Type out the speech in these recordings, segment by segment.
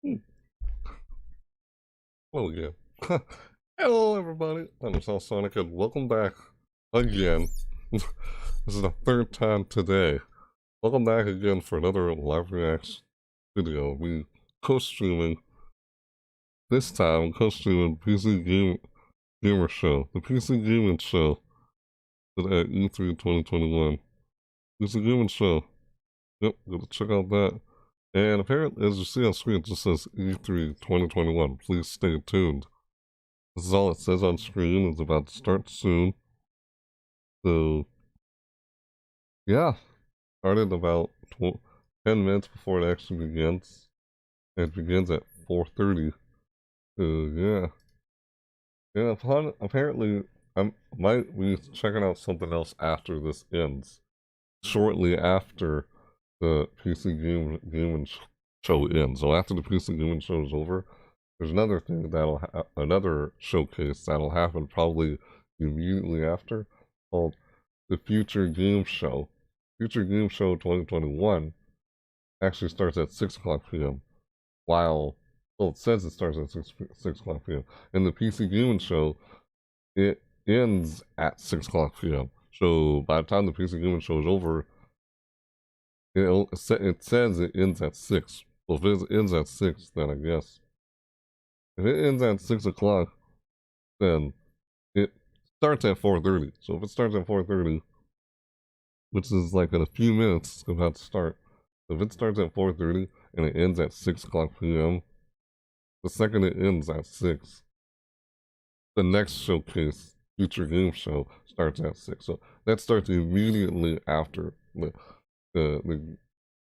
Well, yeah. Hello, everybody. I'm Alsonic, and welcome back again. This is the third time today. Welcome back again for another live reaction video. We co-streaming this time. Co-streaming Gamer Show, the PC Gaming Show at E3 2021. PC Gaming Show. Yep, gotta check out that. And apparently, as you see on screen, it just says E3 2021. Please stay tuned. This is all it says on screen. It's about to start soon. So, yeah. Started about 10 minutes before it actually begins. It begins at 4:30. So, yeah. Yeah, apparently, I might be checking out something else after this ends. Shortly after the PC Gaming Show ends. So after the PC Gaming Show is over, there's another thing another showcase that'll happen probably immediately after, called the Future Game Show. Future Game Show 2021 actually starts at 6 o'clock p.m. Well, it says it starts at 6 o'clock p.m. And the PC Gaming Show, it ends at 6 o'clock p.m. So by the time the PC Gaming Show is over, it says it ends at 6. So if it ends at 6, then I guess if it ends at 6 o'clock, then it starts at 4:30. So if it starts at 4:30, which is like in a few minutes, it's about to start. So if it starts at 4:30 and it ends at 6 o'clock p.m., the second it ends at 6, the next showcase, Future Game Show, starts at 6. So that starts immediately after the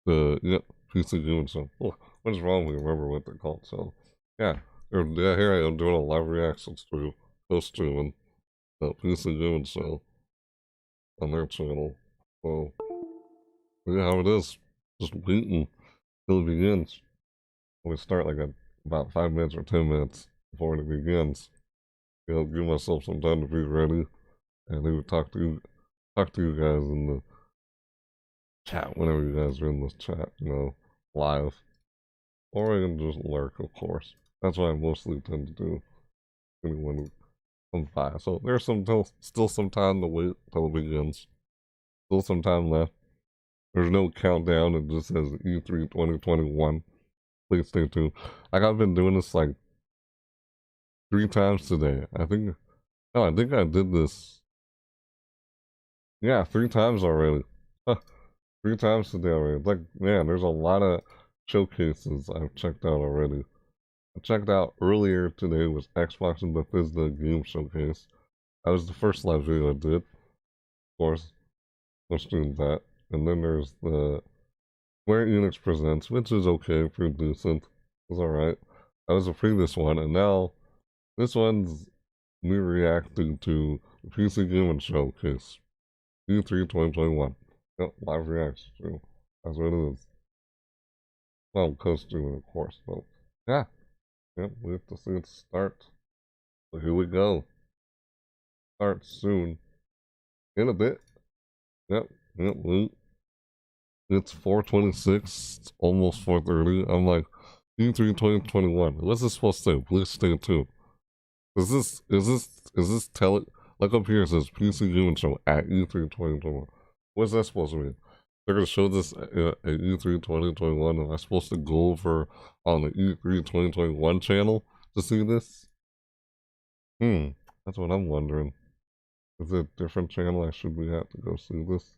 PC Gaming Show. Oh, what is wrong with me? Remember what they're called. So yeah, here I am doing a live reaction stream, post-streaming the PC Gaming Show on their channel. So yeah, how it is. Just waiting till it begins. We start like about 5 minutes or 10 minutes before it begins. Give myself some time to be ready, and maybe talk to you guys in the chat whenever you guys are in this chat, live. Or I can just lurk, of course. That's what I mostly tend to do. Anyone who comes by. So there's still some time to wait till it begins. Still some time left. There's no countdown. It just says E3 2021. Please stay tuned. I've been doing this like 3 times today. I think I did this. Yeah, 3 times already. 3 times today already. Like, man, there's a lot of showcases I've checked out already. I checked out earlier today was Xbox and Bethesda Game Showcase. That was the first live video I did. Of course, let's do that. And then there's the Square Enix Presents, which is okay, pretty decent. It's alright. That was the previous one, and now this one's me reacting to the PC Gaming Showcase. E3 2021. Yep, live reaction stream. That's what it is. Well, co-streaming, of course, but yeah. Yep, we have to see it start. So here we go. Start soon. In a bit. Yep, it's 4:26. It's almost 4:30. I'm like, E3 2021. What's this supposed to say? Please stay tuned. Is this like up here it says PC Gaming Show at E3 2021. What's that supposed to mean? They're gonna show this at E3 2021, and I'm supposed to go over on the E3 2021 channel to see this? That's what I'm wondering. Is it a different channel I should be at to go see this?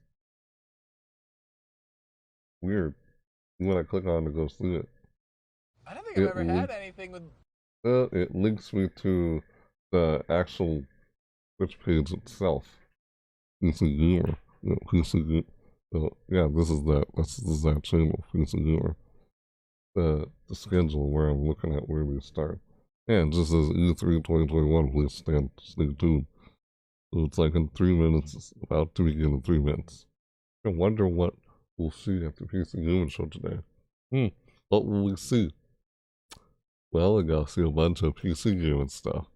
Weird. When I click on to go see it, I don't think I've ever had anything with. it links me to the actual Twitch page itself. PC Gamer. Yeah, PC Gamer. Yeah, this is that channel, PC Gamer. The schedule where I'm looking at where we start. And just as E3 2021, please stay tuned. So it's like in 3 minutes, it's about to begin in 3 minutes. I wonder what we'll see at the PC Gaming Show today. What will we see? Well, we gotta see a bunch of PC gaming stuff,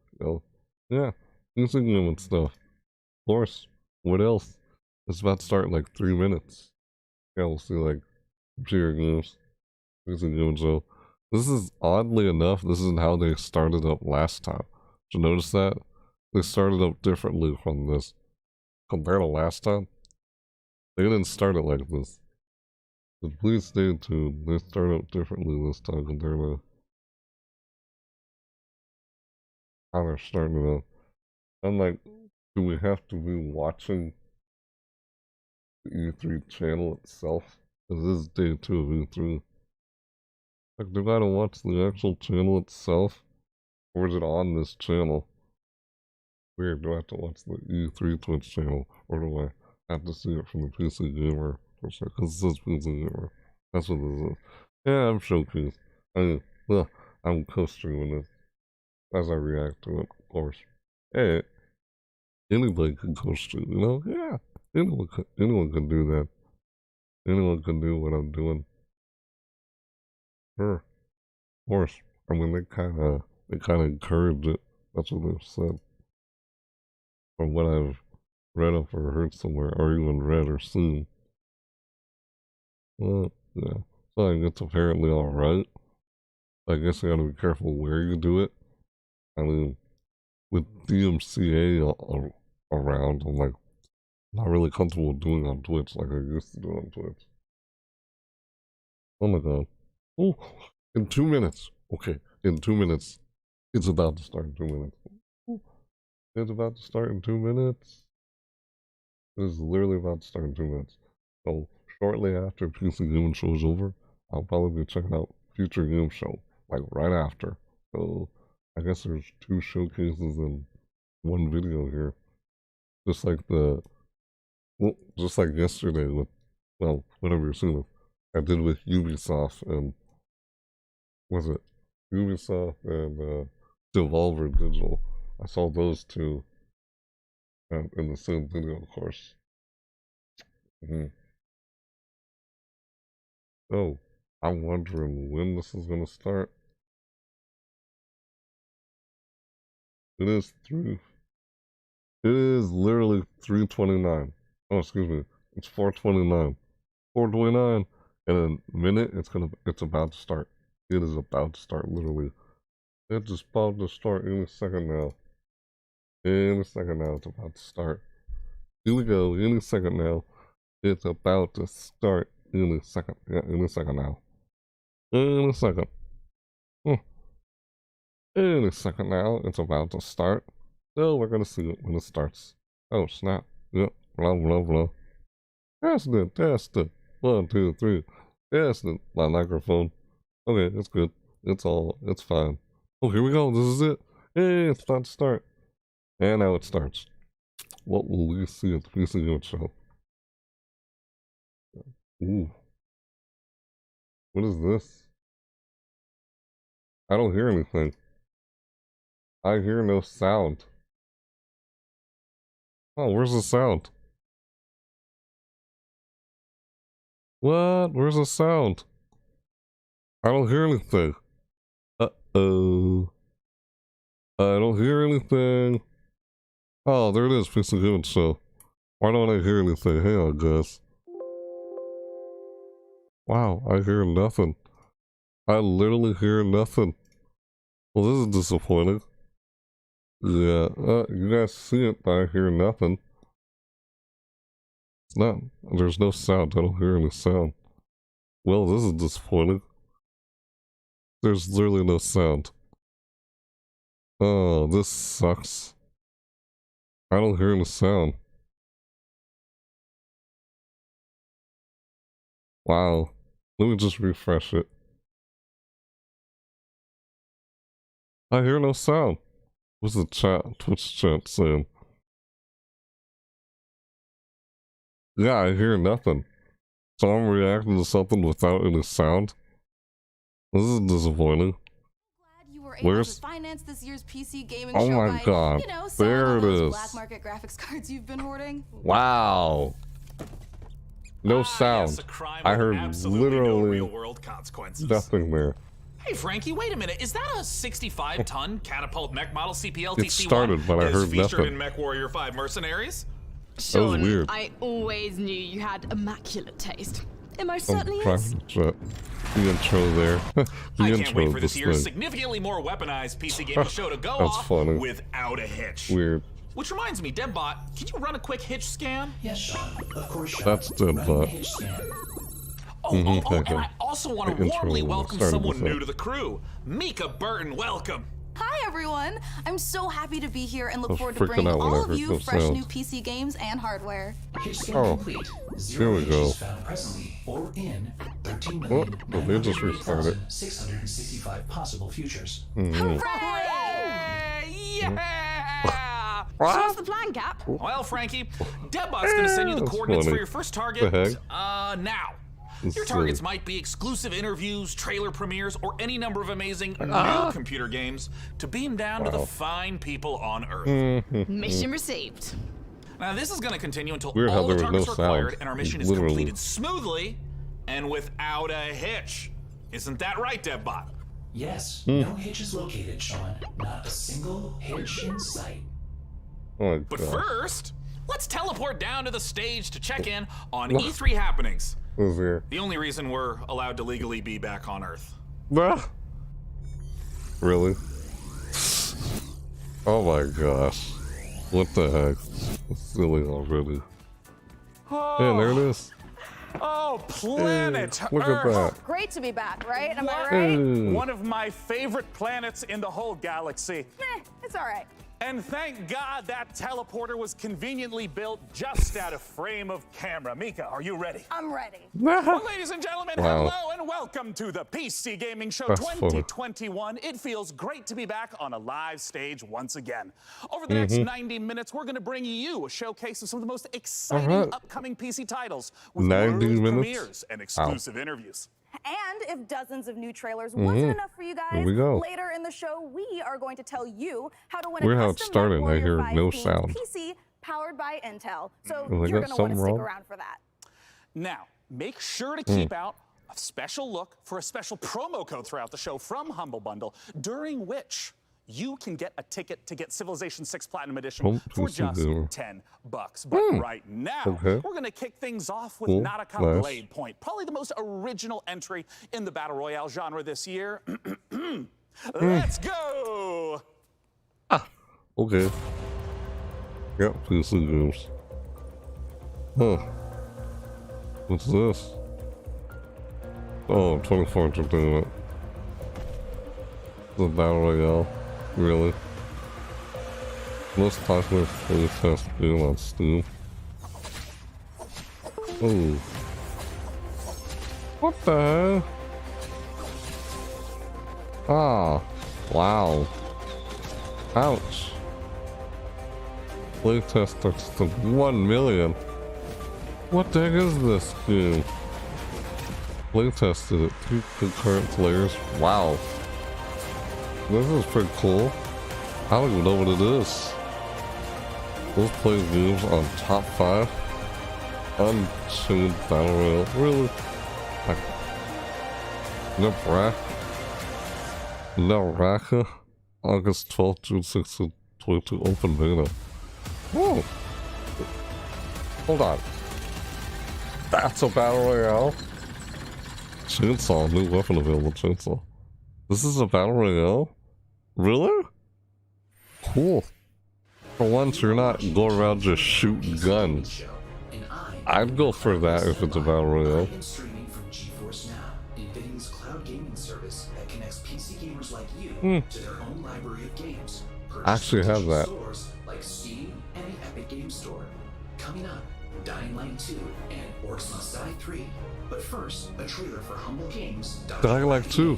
Yeah, PC gaming stuff. Of course. What else? It's about to start in like 3 minutes. Yeah, we'll see like computer games, PC gaming show. This is, oddly enough, this is how they started up last time. Did you notice that? They started up differently from this. Compared to last time, they didn't start it like this. But please stay tuned. They start up differently this time compared to how they're starting it up. I'm like, do we have to be watching the E3 channel itself? Because this is day 2 of E3. Like, do I gotta watch the actual channel itself? Or is it on this channel? Weird, do I have to watch the E3 Twitch channel? Or do I have to see it from the PC Gamer? Because it says PC Gamer. That's what this is. Yeah, I'm showcased. Well, I'm co-streaming it as I react to it, of course. Hey, anybody can co-stream, you know? Yeah, anyone can do that. Anyone can do what I'm doing. Sure, of course. I mean, they kind of encourage it. That's what they've said. From what I've read up or heard somewhere, or even read or seen. Well, yeah. So I think it's apparently alright. I guess you gotta be careful where you do it. I mean, with DMCA around, I'm like, not really comfortable doing on Twitch like I used to do on Twitch. Oh my god. Oh, in 2 minutes. Okay, in 2 minutes. It's about to start in 2 minutes. It's about to start in 2 minutes. It is literally about to start in 2 minutes. So, shortly after PC Game Show is over, I'll probably be checking out Future Game Show, like right after. So, I guess there's 2 showcases in 1 video here. Just like just like yesterday with, well, whatever you're seeing, I did with Ubisoft and, was it Ubisoft and Devolver Digital. I saw those 2 in the same video, of course. Oh, I'm wondering when this is gonna start. It is literally 3:29. Oh, excuse me. It's 4:29. 4:29. In a minute, it's about to start. It is about to start, literally. It's just about to start any second now. Any second now, it's about to start. Here we go, any second now. It's about to start any second. Yeah, any second now. Any second. Any second now, it's about to start. So we're gonna see it when it starts. Oh snap. Yep. Blah blah blah. Test it. 1, 2, 3. Test it. My microphone. Okay, it's good. It's fine. Oh, here we go. This is it. Hey, it's about to start. And now it starts. What will we see at the PC Game Show? Ooh. What is this? I don't hear anything. I hear no sound. Oh, where's the sound? What? Where's the sound? I don't hear anything. Uh-oh. I don't hear anything. Oh, there it is, PC Game Show. Why don't I hear anything? Hang on, guys. Wow, I hear nothing. I literally hear nothing. Well, this is disappointing. Yeah, you guys see it, but I hear nothing. It's not, there's no sound. I don't hear any sound. Well, this is disappointing. There's literally no sound. Oh, this sucks. I don't hear any sound. Wow. Let me just refresh it. I hear no sound. What's the chat, Twitch chat saying? Yeah, I hear nothing. So I'm reacting to something without any sound. This is disappointing. Glad you were Where's... able to finance this year's PC gaming oh show my by, god. you know, There it is. black market graphics cards you've been hoarding. Wow. No sound. Yes, I heard literally no real-world consequences. nothing there. Hey Frankie, wait a minute. Is that a 65-ton catapult mech model CPLTC-1? It started, but I heard featured nothing. in Mech Warrior 5 Mercenaries? That was weird. I always knew you had immaculate taste. It most certainly is. private jet. The intro there. The I intro can't wait of for this this year's thing. significantly more weaponized PC gaming show to go That's off funny. without a hitch. Weird. Which reminds me, Debbot, can you run a quick hitch scan? Yes, Sean. Of course, Sean. That's Run the Deadbot. hitch scan. And I also want The to intro warmly was welcome started someone with that. new to the crew. Mika Burton, welcome. Hi, everyone. I'm so happy to be here and I look was forward to freaking bringing out when I all of heard you those fresh sounds. new PC games and hardware. Hitch scan Oh, complete. here Zero we go. hitches found presently or in Oh, well, they just restarted. 13,908,665 possible futures. Yeah! So what's the plan, Gap? Well, Frankie, Debbot's gonna send you the That's coordinates funny. for your first The target. heck? Now. That's Your targets silly. might be exclusive interviews, trailer premieres, or any number of amazing new computer games to beam down to the Wow. fine people on Earth. Mission received. Now, this is going to continue until Weird how all the there was targets no are acquired sound. and our mission is Literally. completed smoothly and without a hitch. Isn't that right, Debbot? Yes, no hitches located, Sean. Not a single hitch in sight. Oh my But gosh. first, let's teleport down to the stage to check in on E3 happenings. Who's here? The only reason we're allowed to legally be back on Earth. Ah. Really? Oh my gosh. What the heck? It's silly already. Yeah, there it is. Oh, planet Hey, look at Earth. that. Great to be back, right? Am I right? Hey. One of my favorite planets in the whole galaxy. It's all right. And thank God that teleporter was conveniently built just out of frame of camera. Mika, are you ready? I'm ready. Well, ladies and gentlemen, Wow. hello and welcome to the PC Gaming Show That's funny. 2021. It feels great to be back on a live stage once again. Over the next 90 minutes, we're going to bring you a showcase of some of the most exciting Alright. upcoming PC titles with 90 world minutes? premieres and exclusive interviews. And if dozens of new trailers wasn't enough for you guys, Here we go. later in the show, we are going to tell you how to win Weird a how custom it started, I MechWarrior hear 5 no themed sound. PC powered by Intel. So Well, I you're got going to want to something stick wrong. around for that. Now, make sure to keep out a special look for a special promo code throughout the show from Humble Bundle, during which you can get a ticket to get Civilization 6 Platinum Edition Oh, for PC just dealer. $10. But right now, Okay. we're going to kick things off with Cool. Nautica Nice. Blade Point, probably the most original entry in the Battle Royale genre this year. Let's go! Okay. Yep, PC games. Huh. What's this? Oh, 24 Entertainment. The Battle Royale. Really? Most popular playtest game on Steam. Oh. What the heck? Ah. Wow. Ouch. Playtest starts to 1 million. What the heck is this game? Playtested it. 2 concurrent players. Wow. This is pretty cool. I don't even know what it is. Let's play games on top 5. Unchained Battle Royale. Really? Nebraska. August 12th, June 6th, 2022. Open beta. Whoa. Hold on. That's a Battle Royale? Chainsaw. New weapon available. Chainsaw. This is a Battle Royale? Really? Cool. For once, you're not going around just shooting guns. I'd go for that if it's a Battle Royale. I am streaming from GeForce Now, NVIDIA's cloud gaming service that connects PC gamers like you to their own library of games. I actually have that. Stores like Steam and the Epic Games Store. Coming up, Dying Light 2 and Orcs Must Die 3. But first, a trailer for Humble Games. Dying Light 2.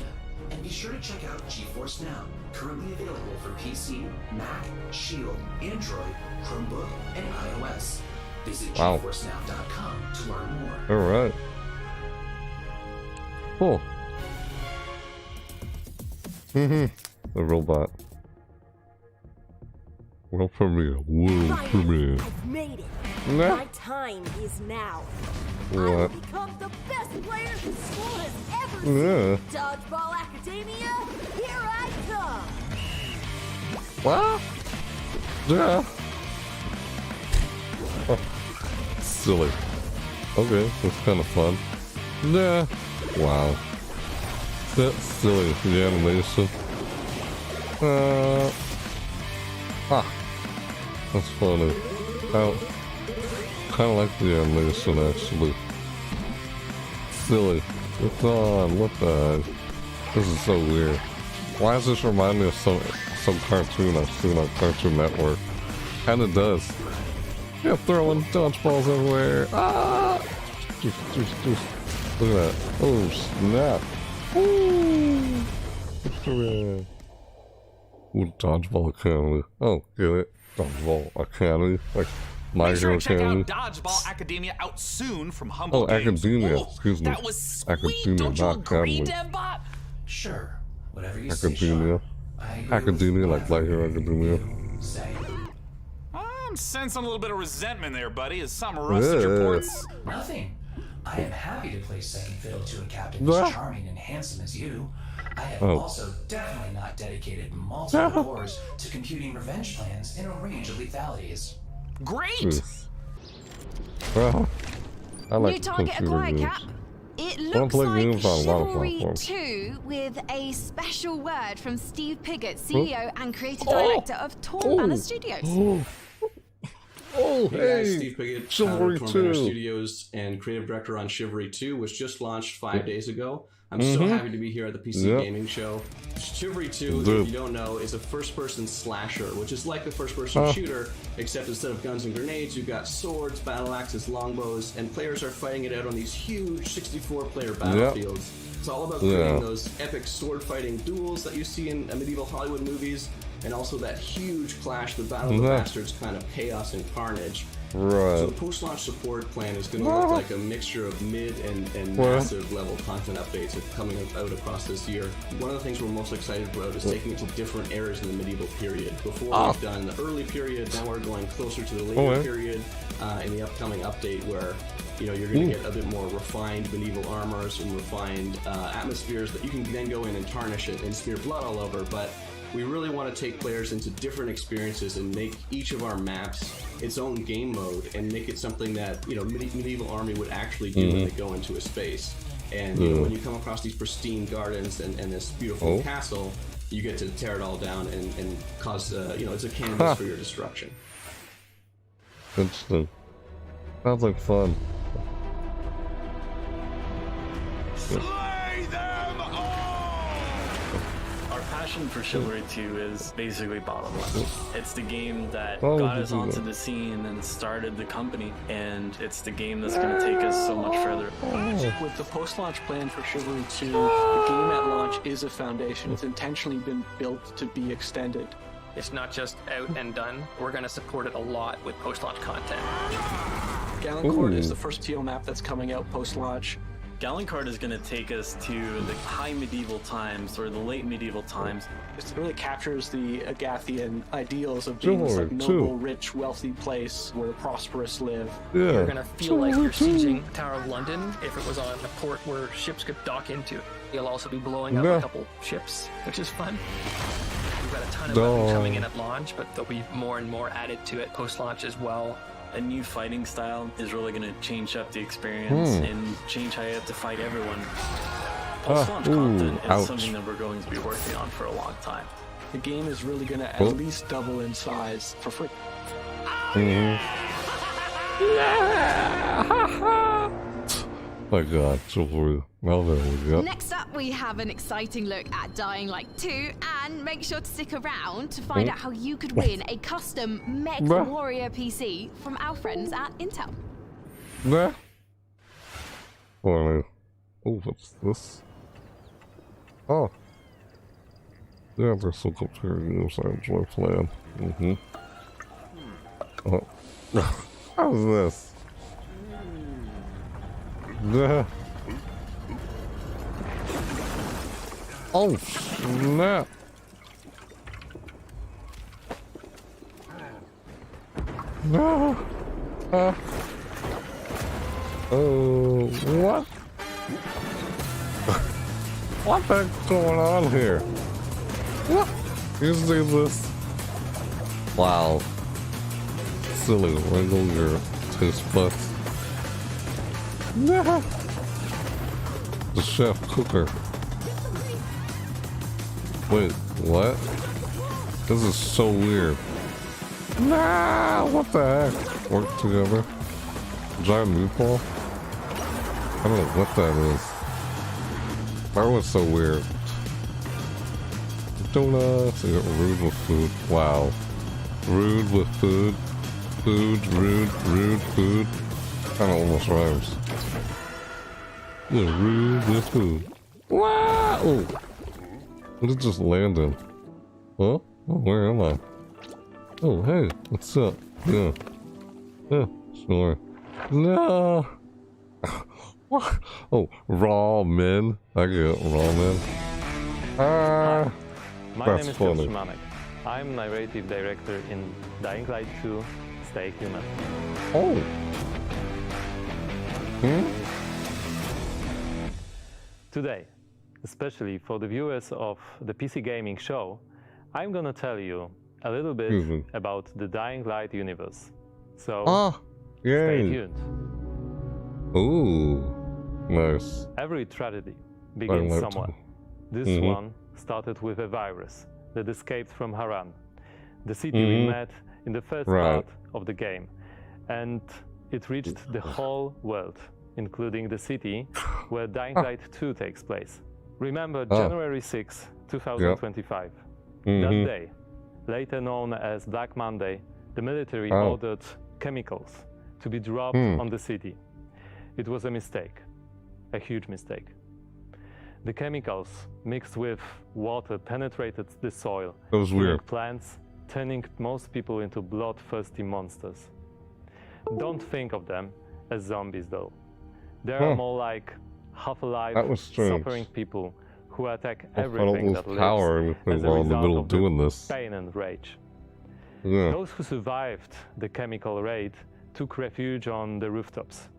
And be sure to check out GeForce Now, currently available for PC, Mac, Shield, Android, Chromebook, and iOS. Visit Wow. GeForceNow.com to learn more. Alright. Cool. The robot. World premiere. World Finally, premiere. I've made it. Nah. My time is now. I will What? become the best player this school has ever seen. Yeah. Dodgeball Academia, here I come. What? Yeah. Oh, silly. Okay, that's kind of fun. Nah. Wow. That's silly, the animation. That's funny. I kind of like the animation, actually. Silly. What's on? What the heck? This is so weird. Why does this remind me of some cartoon I've seen on Cartoon Network? Kinda does. Yeah, throwing dodgeballs everywhere. Ah! Look at that. Oh, snap. Ooh! Dodgeball Academy. Oh, get it? Dodgeball Academy. Like My Make sure Hero to check Academy. out Dodgeball Academia out soon from Humble Oh, Games. Academia. Ooh, Excuse me. that was sweet. Academia, Don't you not agree, Academy. DevBot? Sure, whatever you say, Academia. Sean. I agree with Academia, like My Hero whatever Academia. you say. I'm sensing a little bit of resentment there, buddy, as some rusted reports. Nothing. I am happy to play second fiddle to a captain Ah. as charming and handsome as you. I have Oh. also definitely not dedicated multiple hours to computing revenge plans in a range of lethalities. Great! Jeez. Well, I like New target computer acquired, games. Cap. It I don't looks play like games on a lot of Chivalry platforms. 2 with a special word from Steve Piggott, CEO and creative director of Torn Banner Studios. Oh, Hey guys, hey! Steve Piggott, Chivalry founder of Torn Banner 2. Studios and creative director on Chivalry 2, which just launched 5 days ago. I'm so happy to be here at the PC Yep. Gaming Show. Chivalry 2, Dude. if you don't know, is a first-person slasher, which is like a first-person shooter, except instead of guns and grenades, you've got swords, battle axes, longbows, and players are fighting it out on these huge 64-player battlefields. It's all about creating those epic sword-fighting duels that you see in medieval Hollywood movies, and also that huge clash, the Battle of the Bastards kind of chaos and carnage. So Right. the post-launch support plan is going to look like a mixture of mid and massive level content updates coming out across this year. One of the things we're most excited about is taking it to different eras in the medieval period. Before we've done the early period, now we're going closer to the later period in the upcoming update where you're going to get a bit more refined medieval armors and refined atmospheres that you can then go in and tarnish it and smear blood all over. But we really want to take players into different experiences and make each of our maps its own game mode and make it something that medieval army would actually do when they go into a space. And when you come across these pristine gardens and this beautiful castle, you get to tear it all down and cause it's a canvas for your destruction. Interesting. Sounds like fun. Slay them all! Our passion for Chivalry 2 is basically bottom line. It's the game that Oh, got us this is onto it. the scene and started the company, and it's the game that's going to take us so much further. With the post-launch plan for Chivalry 2, the game at launch is a foundation. It's intentionally been built to be extended. It's not just out and done. We're going to support it a lot with post-launch content. Gallon is Ooh. the first TO map that's coming out post-launch. Gallencard is going to take us to the high medieval times or the late medieval times. It really captures the Agathian ideals of being this Chivalry, noble, too. rich, wealthy place where the prosperous live. Yeah. You're going to feel like you're sieging Tower of London if it was on a port where ships could dock into. You'll also be blowing up Yeah. a couple ships, which is fun. We've got a ton of weapons coming in at launch, but there'll be more and more added to it post-launch as well. A new fighting style is really going to change up the experience and change how you have to fight everyone. Post-launch content is ouch. something that we're going to be working on for a long time. The game is really going to at least double in size for free. My God, Chivalry. Well, there we go. Next up, we have an exciting look at Dying Light 2, and make sure to stick around to find out how you could win a custom Mech Bruh. Warrior PC from our friends at Intel. Nah. Oh, what's this? Oh. Yeah, there's some computer games I enjoy playing. Oh. How's this? Yeah. Oh, snap. No. Oh, what? What the heck's going on here? What? You see this? Wow. Silly, wiggle your taste buds. No. The chef cooker. Wait, what? This is so weird. Nah, what the heck? Work together. Giant meatball? I don't know what that is. That was so weird. Donuts. Rude with food. Wow. Rude with food. Food, rude, food. Kinda almost rhymes. Yeah, rude with food. Wow! Oh. What did just land in? Huh? Oh, where am I? Oh, hey, what's up? Yeah. Yeah, sure. No! What? Oh, raw men. I get it, raw men. Ah! My That's name is funny. Mamek. I'm narrative director in Dying Light 2, Stay Human. Oh! Today, especially for the viewers of the PC Gaming Show, I'm gonna tell you a little bit about the Dying Light universe. So, stay tuned. Ooh, nice. Every tragedy begins somewhere. This one started with a virus that escaped from Haran, the city we met in the first part of the game, and it reached the whole world, including the city where Dying Light 2 takes place. Remember January 6, 2025. That day, later known as Black Monday, the military ordered chemicals to be dropped on the city. It was a mistake, a huge mistake. The chemicals mixed with water penetrated the soil, killing plants, turning most people into bloodthirsty monsters. Don't think of them as zombies though. They are more like half-alive, suffering people who attack everything that lives as a result of pain and rage. Those who survived the chemical raid took refuge on the rooftops.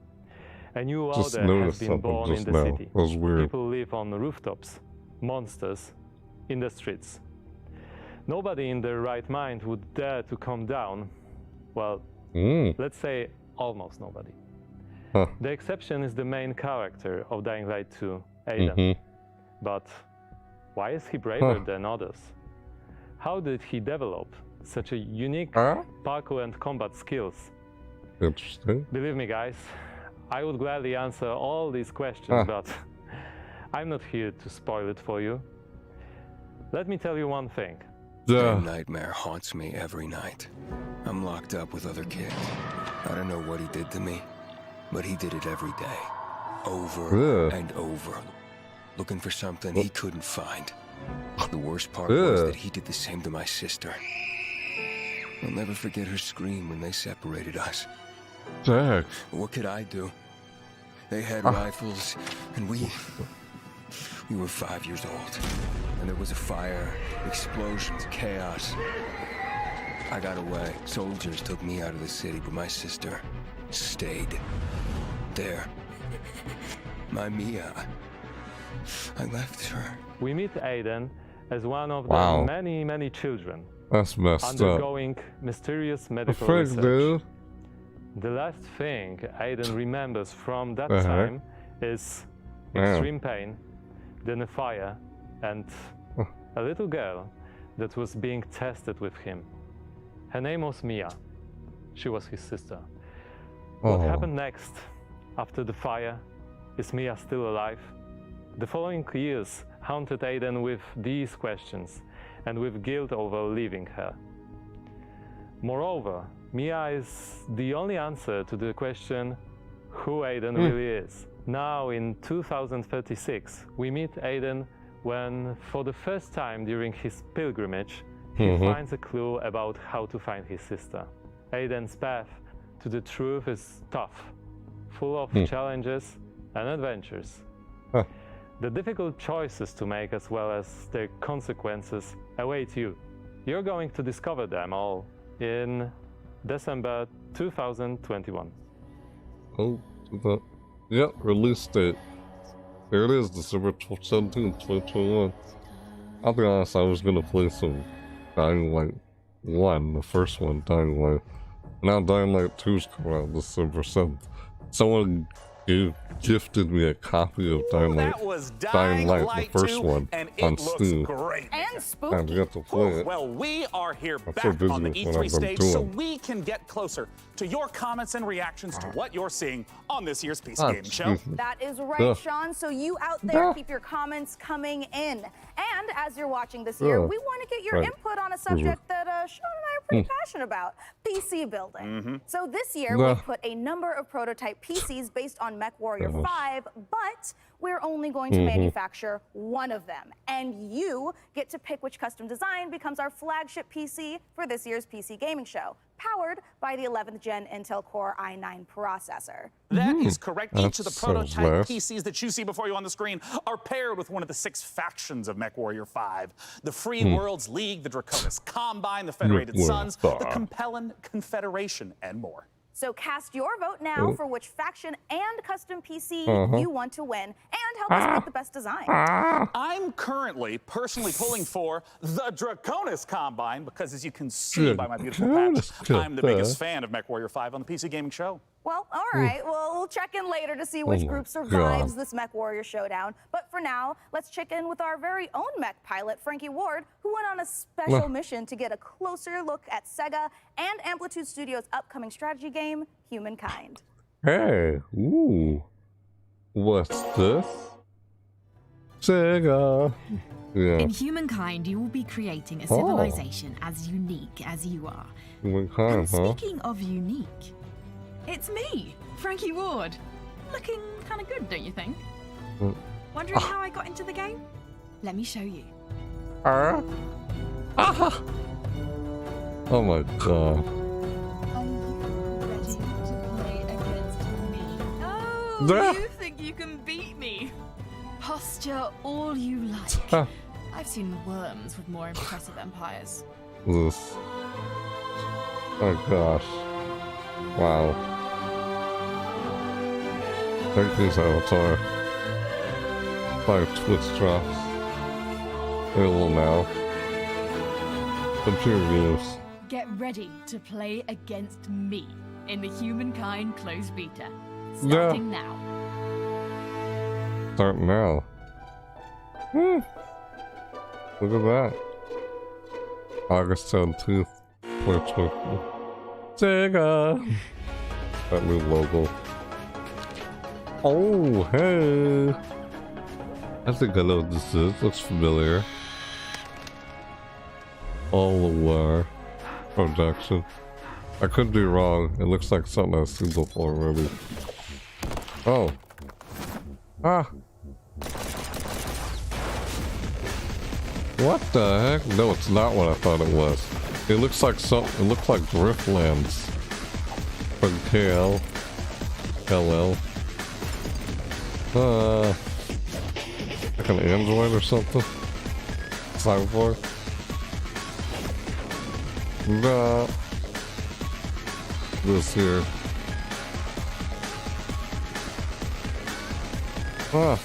A new order has been born in the city. People live on the rooftops, monsters in the streets. Nobody in their right mind would dare to come down. Well, let's say almost nobody. The exception is the main character of Dying Light 2, Aiden. But why is he braver than others? How did he develop such a unique parkour and combat skills? Interesting. Believe me, guys, I would gladly answer all these questions, but I'm not here to spoil it for you. Let me tell you one thing. That nightmare haunts me every night. I'm locked up with other kids. I don't know what he did to me, but he did it every day. Over and over. Looking for something he couldn't find. The worst part was that he did the same to my sister. I'll never forget her scream when they separated us. Jack. What could I do? They had rifles, and we were 5 years old. And there was a fire, explosions, chaos. I got away. Soldiers took me out of the city, but my sister stayed there. My Mia. I left her. We meet Aiden as one of the many children That's messed undergoing mysterious medical research. Dude. The last thing Aiden remembers from that time is extreme pain, then a fire, and a little girl that was being tested with him. Her name was Mia. She was his sister. What happened next after the fire? Is Mia still alive? The following years haunted Aiden with these questions and with guilt over leaving her. Moreover, Mia is the only answer to the question who Aiden really is. Now in 2036, we meet Aiden when, for the first time during his pilgrimage, he finds a clue about how to find his sister. Aiden's path to the truth is tough, full of challenges and adventures. The difficult choices to make as well as their consequences await you. You're going to discover them all in December 2021. Yep, release date. There it is, December 17th, 2021. I'll be honest, I was gonna play some Dying Light 1, the first one, Dying Light. Now Dying Light 2's coming out December 7th. Someone You gifted me a copy of Dying Light, the first one, on Steam. Great. And spooky. And get to play it. Well, we are here I'm back so busy on the with what E3 I've been stage so doing. we can get closer to your comments and reactions to what you're seeing on this year's PC Gaming Show. excuse me. That is right, Ugh. Sean. So you out there, Ugh. keep your comments coming in. And as you're watching this year, Ugh. we want to get your Right. input on a subject that Sean and I are pretty passionate about, PC building. So this year, we Ugh. put a number of prototype PCs based on MechWarrior Gosh. 5, but we're only going to manufacture one of them. And you get to pick which custom design becomes our flagship PC for this year's PC Gaming Show, powered by the 11th Gen Intel Core i9 processor. That is correct. Each of the That sounds prototype nice. PCs that you see before you on the screen are paired with one of the 6 factions of MechWarrior 5. The Free Worlds League, the Draconis Combine, the Federated Sons, the Compellin Confederation, and more. So cast your vote now for which faction and custom PC you want to win, and help us pick the best design. I'm currently personally pulling for the Draconis Combine because, as you can see by my beautiful patch, I'm the biggest fan of MechWarrior 5 on the PC Gaming Show. Well, all right. Well, we'll check in later to see which my group survives God. this MechWarrior showdown. But for now, let's check in with our very own mech pilot, Frankie Ward, who went on a special mission to get a closer look at Sega and Amplitude Studios' upcoming strategy game, Humankind. Hey, ooh. What's this? Sega. Yeah. In Humankind, you will be creating a civilization as unique as you are. Humankind, And huh? speaking of unique, it's me, Frankie Ward. Looking kind of good, don't you think? Wondering how I got into the game? Let me show you. Oh my god. Are you ready to play against me? Oh, Ah. you think you can beat me? Posture all you like. I've seen worms with more impressive empires. This. Oh gosh. Wow. Take this avatar. 5 Twitch drops. Available now. Computer games. Get ready to play against me in the Humankind closed beta. Starting now. Start now. Look at that. August 17th, 2024. Sega! That new logo. Oh, hey! I think I know what this is. Looks familiar. All Aware production. I could be wrong. It looks like something I've seen before already. Oh. Ah! What the heck? No, it's not what I thought it was. It looks like it looks like Driftlands from KL. LL. Like an android or something? Cyborg? Nah. This here. Ah.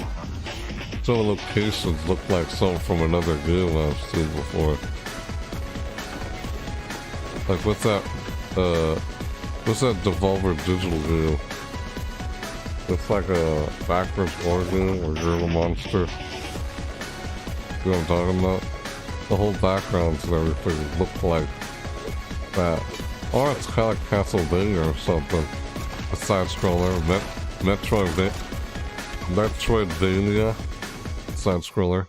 Some of the locations look like something from another game I've seen before. Like what's that Devolver Digital game? It's like a backwards war game where you're the monster. You know what I'm talking about? The whole backgrounds and everything look like that. Or it's kind of like Castlevania or something. A side-scroller, Metroidvania side-scroller.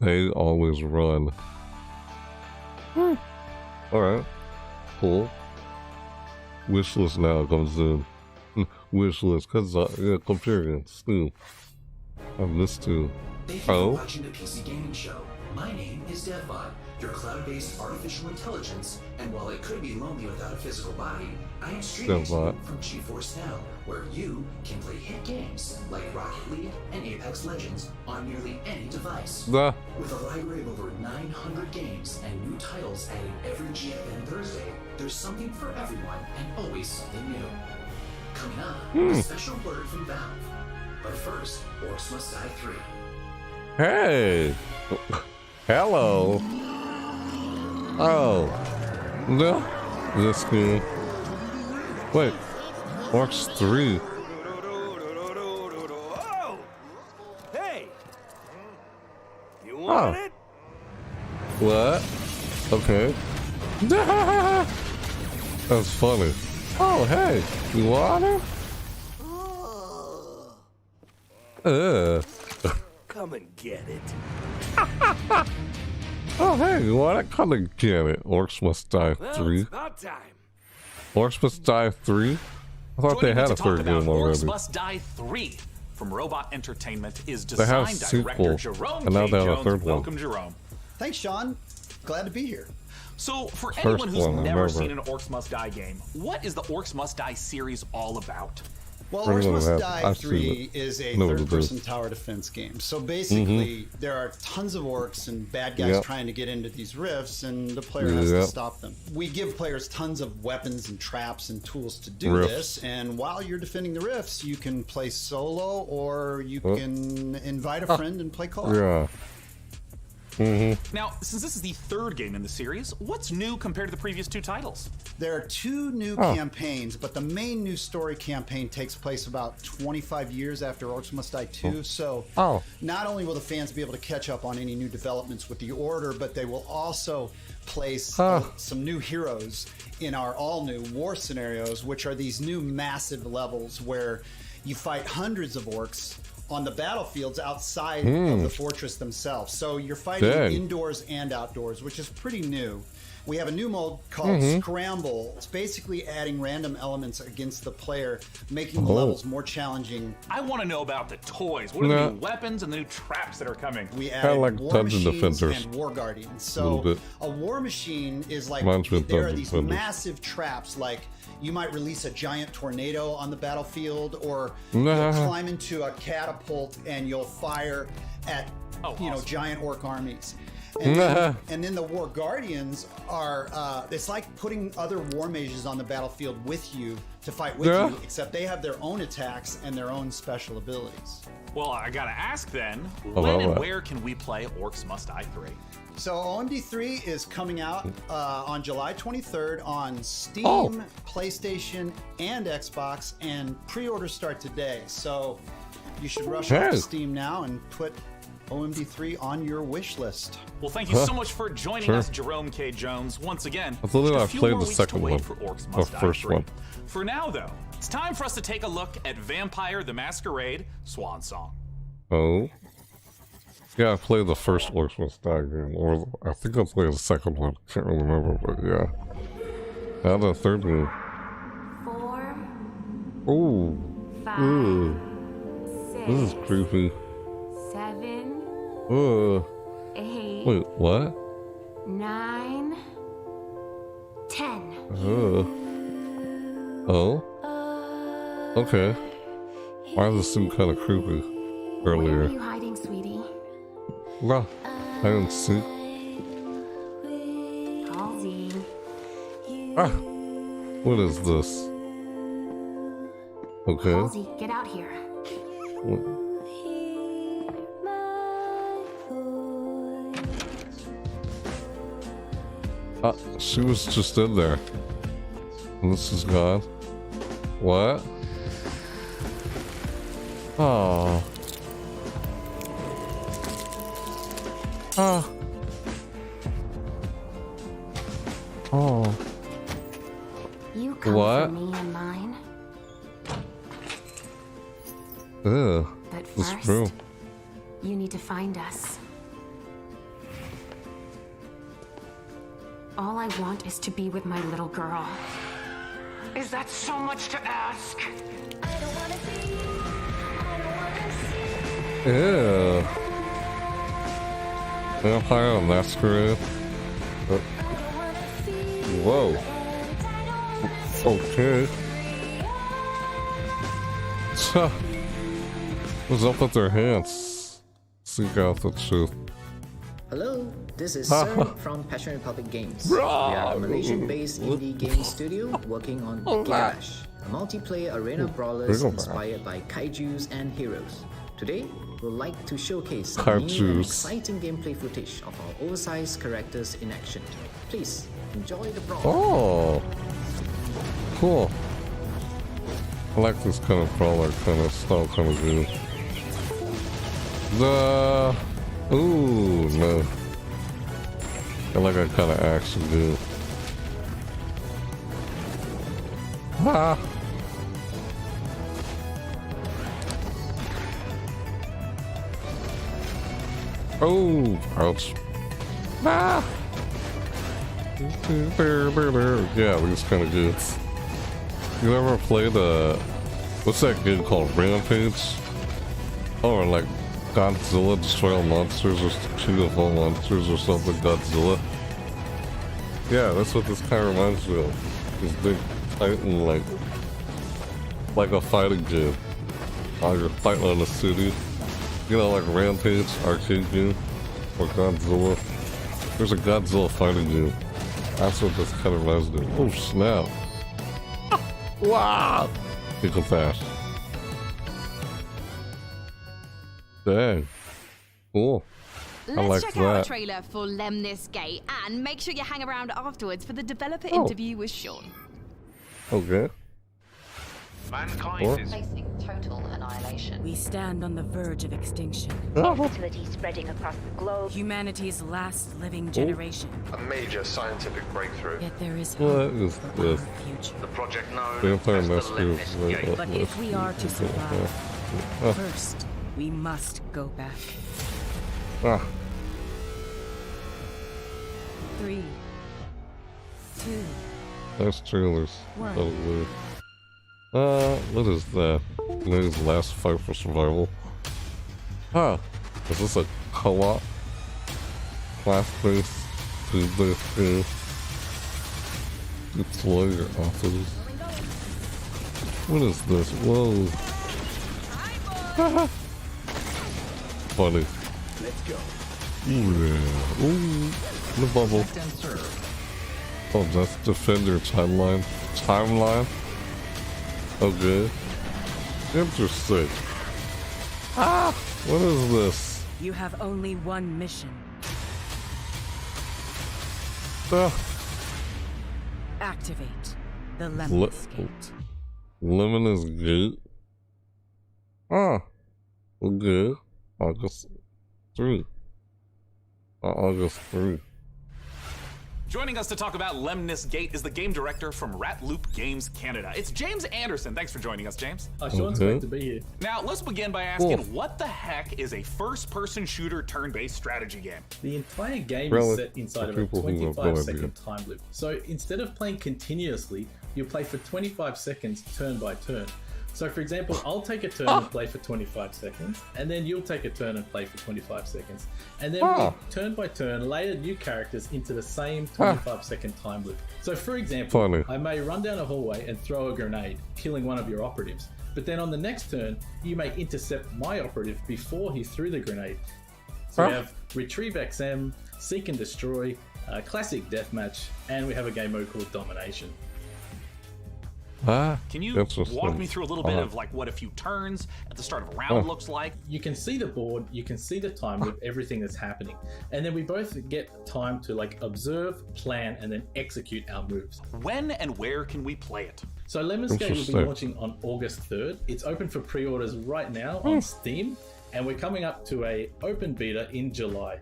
They always run. Alright. Cool. Wishlist now comes in. Wishlist, cause yeah, computer games, Steam. I missed too. Thank you for watching the PC Gaming Show. My name is DevBot, your cloud-based artificial intelligence, and while it could be lonely without a physical body, I am streaming to you from GeForce Now, where you can play hit games like Rocket League and Apex Legends on nearly any device. With a library of over 900 games and new titles added every GFN Thursday, there's something for everyone and always something new. Coming up, a special word from Valve. But first, Orcs Must Die 3. Hey! Hello! Oh. No. This game. Wait. Orcs 3. want it? What? Okay. That's funny. Oh, hey, you want it? Come and get it. Oh, hey, you want it? Come and get it. Orcs Must Die 3. It's about time. Orcs Must Die 3? I thought they had a third game already. Orcs Must Die 3 from Robot Entertainment is They have a design director sequel, Jerome and now K. they have a Jones. third one. Welcome, Jerome. Thanks, Sean. Glad to be here. So, for First anyone who's one, I never remember. seen an Orcs Must Die game, what is the Orcs Must Die series all about? Well, Pretty Orcs much Must have- Die I've seen 3 it. is a Know what it third-person is. tower defense game. So basically, there are tons of orcs and bad guys Yep. trying to get into these rifts, and the player has to Yep. stop them. We give players tons of weapons and traps and tools to do Rifts. this, and while you're defending the rifts, you can play solo, or you Oh. can invite a friend and play co-op. Yeah. Now, since this is the third game in the series, what's new compared to the previous two titles? There are two new Oh. campaigns, but the main new story campaign takes place about 25 years after Orcs Must Die 2. So Oh. not only will the fans be able to catch up on any new developments with the Order, but they will also place some new heroes in our all-new war scenarios, which are these new massive levels where you fight hundreds of orcs on the battlefields outside of the fortress themselves. So you're fighting Dang. indoors and outdoors, which is pretty new. We have a new mode called Scramble. It's basically adding random elements against the player, making the levels more challenging. I want to know about the toys. What are the Nah. new weapons and the new traps that are coming? We Kinda added like war Dungeon machines Defenders. and war guardians. A little So bit. a war machine is like Reminds me of there are Dungeon these Defenders. massive traps, like you might release a giant tornado on the battlefield, or Nah. you'll climb into a catapult and you'll fire at giant orc armies. And then the war guardians are it's like putting other war mages on the battlefield with you to fight with Yeah. you, except they have their own attacks and their own special abilities. Well, I gotta ask then, love when and that. where can we play Orcs Must Die 3? So OMD3 is coming out on July 23rd on Steam, Oh. PlayStation, and Xbox, and pre-orders start today. So you should rush Hey. off to Steam now and put OMD3 on your wish list. Well, thank you so much for joining Sure. us, Jerome K. Jones. Once again, I thought just a I few played more the weeks second to wait one. for Orcs The Must Die first 3. one. For now, though, it's time for us to take a look at Vampire the Masquerade Swan Song. Oh. Yeah, I played the first Orcs Must Die game, or I think I played the second one. Can't really remember, but yeah. Now the third one. 4, Ooh. 5, Ooh. 6, This is creepy. 7, Ugh. 8, Wait, what? 9, 10. Ugh. Oh? Okay. Why does this seem kind of creepy Where are earlier? you hiding, sweetie? Nah, I didn't see. Halsey. Ah! What is this? Okay. Halsey, get out here. What? Ah, she was just in there. And this is gone. What? Oh. Ah. Oh. You come What? for me and mine. Ugh. But It's first, true. you need to find us. All I want is to be with my little girl. Is that so much to ask? Ew. Vampire the Masquerade. Whoa. Okay. What's up with their hands? Seek out the truth. Hello, this is Sir from Passion Republic Games. We are a Malaysian-based indie game studio working on Garage, a multiplayer arena brawlers inspired by kaijus and heroes. Today, we'd like to showcase some new and Kaijus. exciting gameplay footage of our oversized characters in action. Please, enjoy the brawl. Oh. Cool. I like this kind of brawler kind of style kind of game. Ooh, no. I like that kind of action, dude. Ah! Oh! Ouch. Ah! Yeah, these kind of good. You ever played what's that game called? Rampage? Or like Godzilla Destroy All Monsters or King of All Monsters or something, Godzilla? Yeah, that's what this kind of reminds me of. This big titan, like a fighting game. You're fighting on a city. You know, like Rampage, arcade game, or Godzilla. There's a Godzilla fighting game. That's what this kind of reminds me of. Oh snap! Wow! You can fast. Dang. Cool. I Let's like check that. out a trailer for Lemnis Gate and make sure you hang around afterwards for the developer interview with Sean. Okay. Mankind is facing total annihilation. We stand on the verge of extinction. Fertility spreading across the globe. Humanity's last living generation. A major scientific breakthrough. Yet there is What hope is for this? our future. The project known Vampire as the Masters. Lemnis Gate. But if we are to survive, first we must go back. Ah. 3, 2. Nice trailers. One. Oh, weird. What is that? May's last fight for survival. Huh. Is this a co-op? Class-based, team-based game? Deploy your offers. What is this? Whoa. Funny. Let's go. Ooh, yeah. Ooh. The bubble. Oh, that's Defender timeline. Timeline? Okay. Interesting. Ah! What is this? You have only one mission. Ah. Activate the Lemnis Gate. Lemnis Gate? Ah. Okay. August 3. August 3. Joining us to talk about Lemnis Gate is the game director from Rat Loop Games Canada. It's James Anderson. Thanks for joining us, James. Sean's great to be here. Now, let's begin by asking, what the heck is a first-person shooter turn-based strategy game? The entire game is set inside of a 25-second time loop. So instead of playing continuously, you play for 25 seconds turn by turn. So for example, I'll take a turn and play for 25 seconds, and then you'll take a turn and play for 25 seconds. And then we, turn by turn, layer new characters into the same 25-second time loop. So for example, I may run down a hallway and throw a grenade, killing one of your operatives. But then on the next turn, you may intercept my operative before he threw the grenade. So we have Retrieve XM, Seek and Destroy, Classic Deathmatch, and we have a game mode called Domination. Can you walk me through a little bit of like what a few turns at the start of a round looks like? You can see the board, you can see the time loop, everything that's happening. And then we both get time to like observe, plan, and then execute our moves. When and where can we play it? So Lemnis Gate will be launching on August 3rd. It's open for pre-orders right now on Steam, and we're coming up to a open beta in July.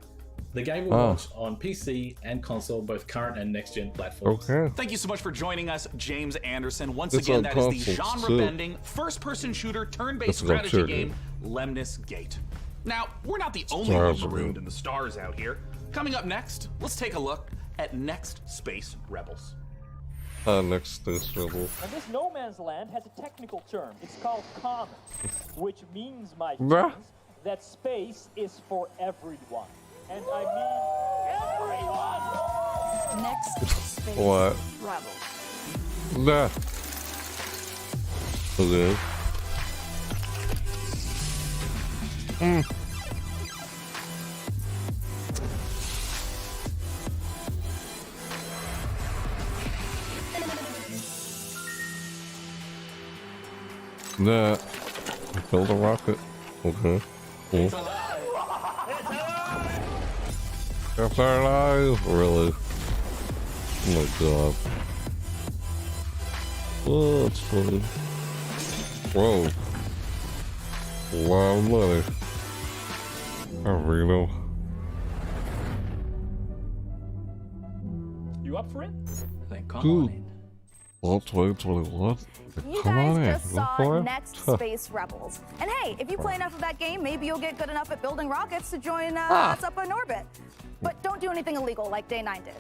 The game will launch on PC and console, both current and next-gen platforms. Okay. Thank you so much for joining us, James Anderson. Once again, that is the genre-bending, first-person shooter, turn-based strategy game, Lemnis Gate. Now, we're not the only ones marooned in the stars out here. Coming up next, let's take a look at Next Space Rebels. Next Space Rebels. And this no man's land has a technical term. It's called common, which means, my friends, that space is for everyone. And I mean everyone! Next Space Rebels. Rebels. Nah. Okay. Nah. Build a rocket. Okay. Cool. If they're alive, really? Oh my god. Oh, that's funny. Whoa. A lot of money. Arena. up for it? Then come Dude. on in. Well, 2021. You Come on guys in. just Look saw for it. Next Space Rebels. And hey, if you play enough of that game, maybe you'll get good enough at building rockets to join us up in orbit. But don't do anything illegal like Day 9 did.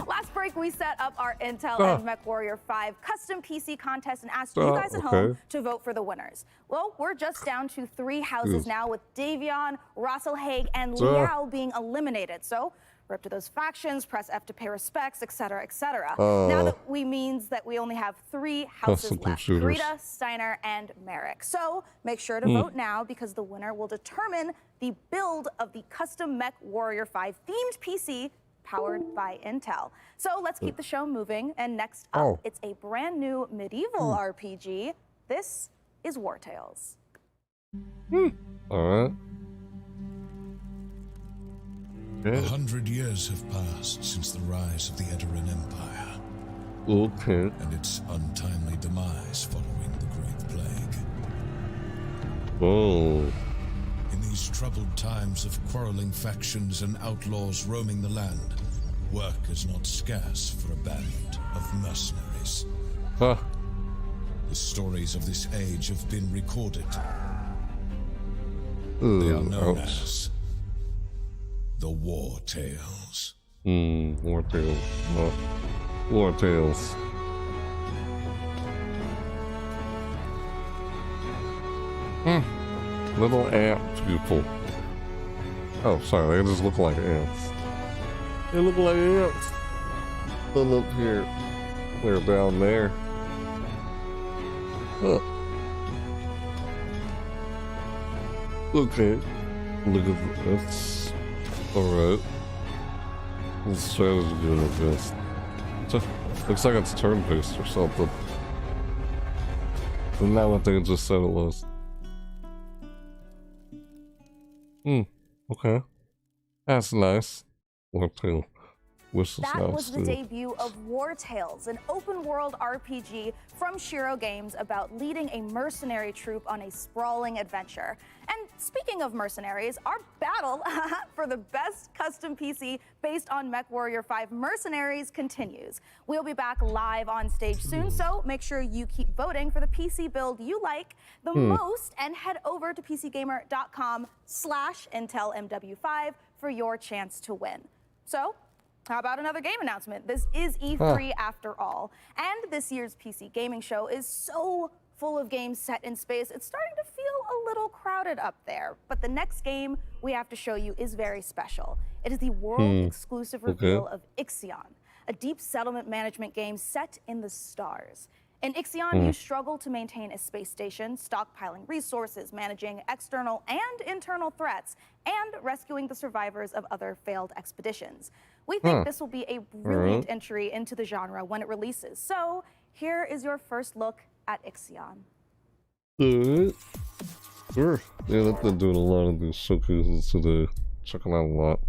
Last break, we set up our Intel and MechWarrior 5 custom PC contest and asked you guys at home to vote for the winners. Well, we're just down to 3 houses now, with Davion, Russell Haig, and Liao being eliminated. So rip to those factions, press F to pay respects, etc., etc. Now that means that we only have 3 houses left: Rita, Steiner, and Merrick. So make sure to vote now, because the winner will determine the build of the custom MechWarrior 5 themed PC powered by Intel. So let's keep the show moving. And next up, it's a brand new medieval RPG. This is War Tales. Alright. 100 years have passed since the rise of the Edoran Empire. Okay. And its untimely demise following the Great Plague. Oh. In these troubled times of quarreling factions and outlaws roaming the land, work is not scarce for a band of mercenaries. Huh. The stories of this age have been recorded. They are Ooh, known as the War Tales. War Tales. War Tales. Little ant people. Oh, sorry, they just look like ants. They look like ants. They look here. They're down there. Huh. Okay. Look at this. Alright. Let's try this again, I guess. Looks like it's turn-based or something. Isn't that what they just said it was? Okay. That's nice. War Tale. That was the debut of War Tales, an open-world RPG from Shiro Games about leading a mercenary troop on a sprawling adventure. And speaking of mercenaries, our battle for the best custom PC based on MechWarrior 5 Mercenaries continues. We'll be back live on stage soon, so make sure you keep voting for the PC build you like the most, and head over to PCGamer.com/IntelMW5 for your chance to win. So, how about another game announcement? This is E3 after all, and this year's PC gaming show is so full of games set in space, it's starting to feel a little crowded up there. But the next game we have to show you is very special. It is the world-exclusive reveal of Ixion, a deep settlement management game set in the stars. In Ixion, you struggle to maintain a space station, stockpiling resources, managing external and internal threats, and rescuing the survivors of other failed expeditions. We think this will be a brilliant entry into the genre when it releases. So here is your first look at Ixion. Sure. Yeah, they've been doing a lot of these showcases today. Checking out a lot.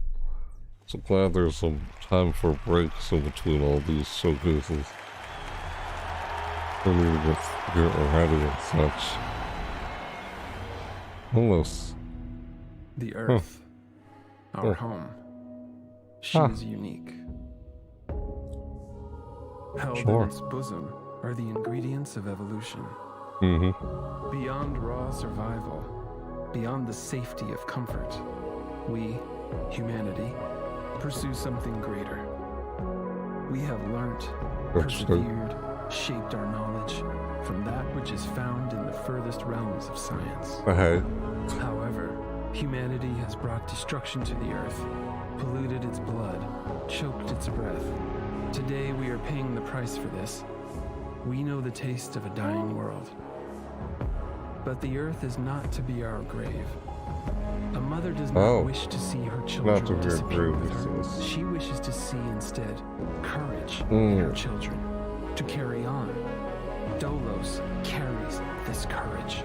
So glad there's some time for breaks in between all these showcases. I need to get ready and such. Almost. The Earth, our home. She is unique. Held in its bosom are the ingredients of evolution. Beyond raw survival, beyond the safety of comfort, we, humanity, pursue something greater. We have learnt, persevered, shaped our knowledge from that which is found in the furthest realms of science. However, humanity has brought destruction to the earth, polluted its blood, choked its breath. Today we are paying the price for this. We know the taste of a dying world. But the earth is not to be our grave. A mother does not wish to see her children disappear with her. She wishes to see instead courage in her children, to carry on. Dolos carries this courage.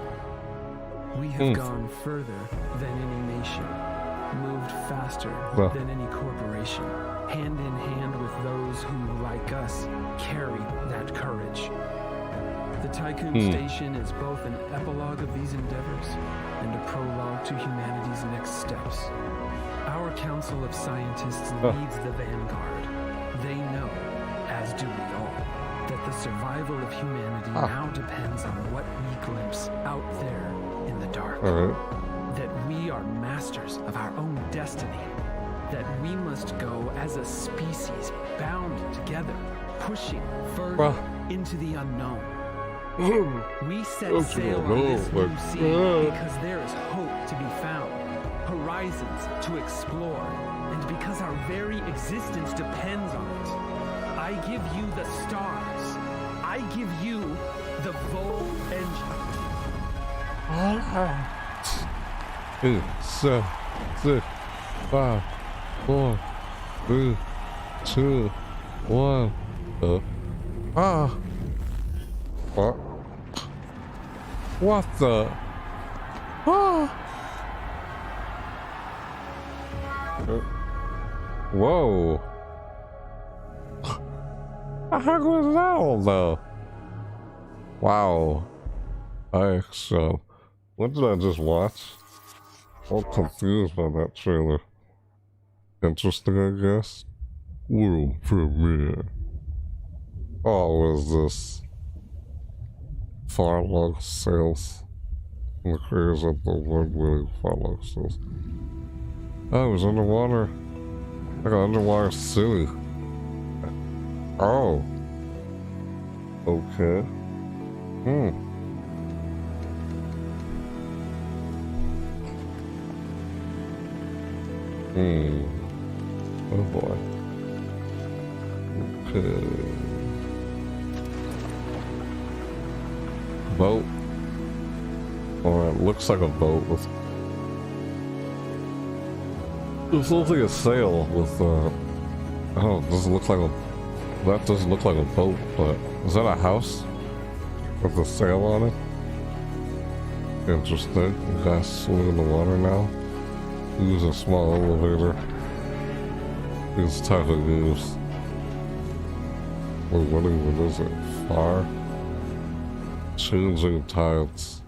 We have gone further than any nation, moved faster than any corporation, hand in hand with those who, like us, carry that courage. The Tycoon Station is both an epilogue of these endeavors and a prologue to humanity's next steps. Our Council of Scientists leads the vanguard. They know The survival of humanity now depends on what we glimpse out there in the dark. That we are masters of our own destiny. That we must go as a species bound together, pushing further into the unknown. We set sail on this new sea because there is hope to be found, horizons to explore, and because our very existence depends on it. I give you the stars. I give you the Vol engine. 8, 7, 6, 5, 4, 3, 2, 1. What? What the? Whoa. The heck was that all though? Wow. What did I just watch? I'm confused by that trailer. Interesting, I guess. World premiere. Oh, what is this? Farlog sales. The creators of the award-winning Farlog sales. Oh, it was underwater. Like an underwater city. Oh. Okay. Oh boy. Okay. Boat. Or it looks like a boat with... This looks like a sail with, oh, it doesn't look like a... That doesn't look like a boat, but... Is that a house? With a sail on it? Interesting. You guys swim in the water now? Use a small elevator. These type of games. Wait, what even is it? Far? Changing tides.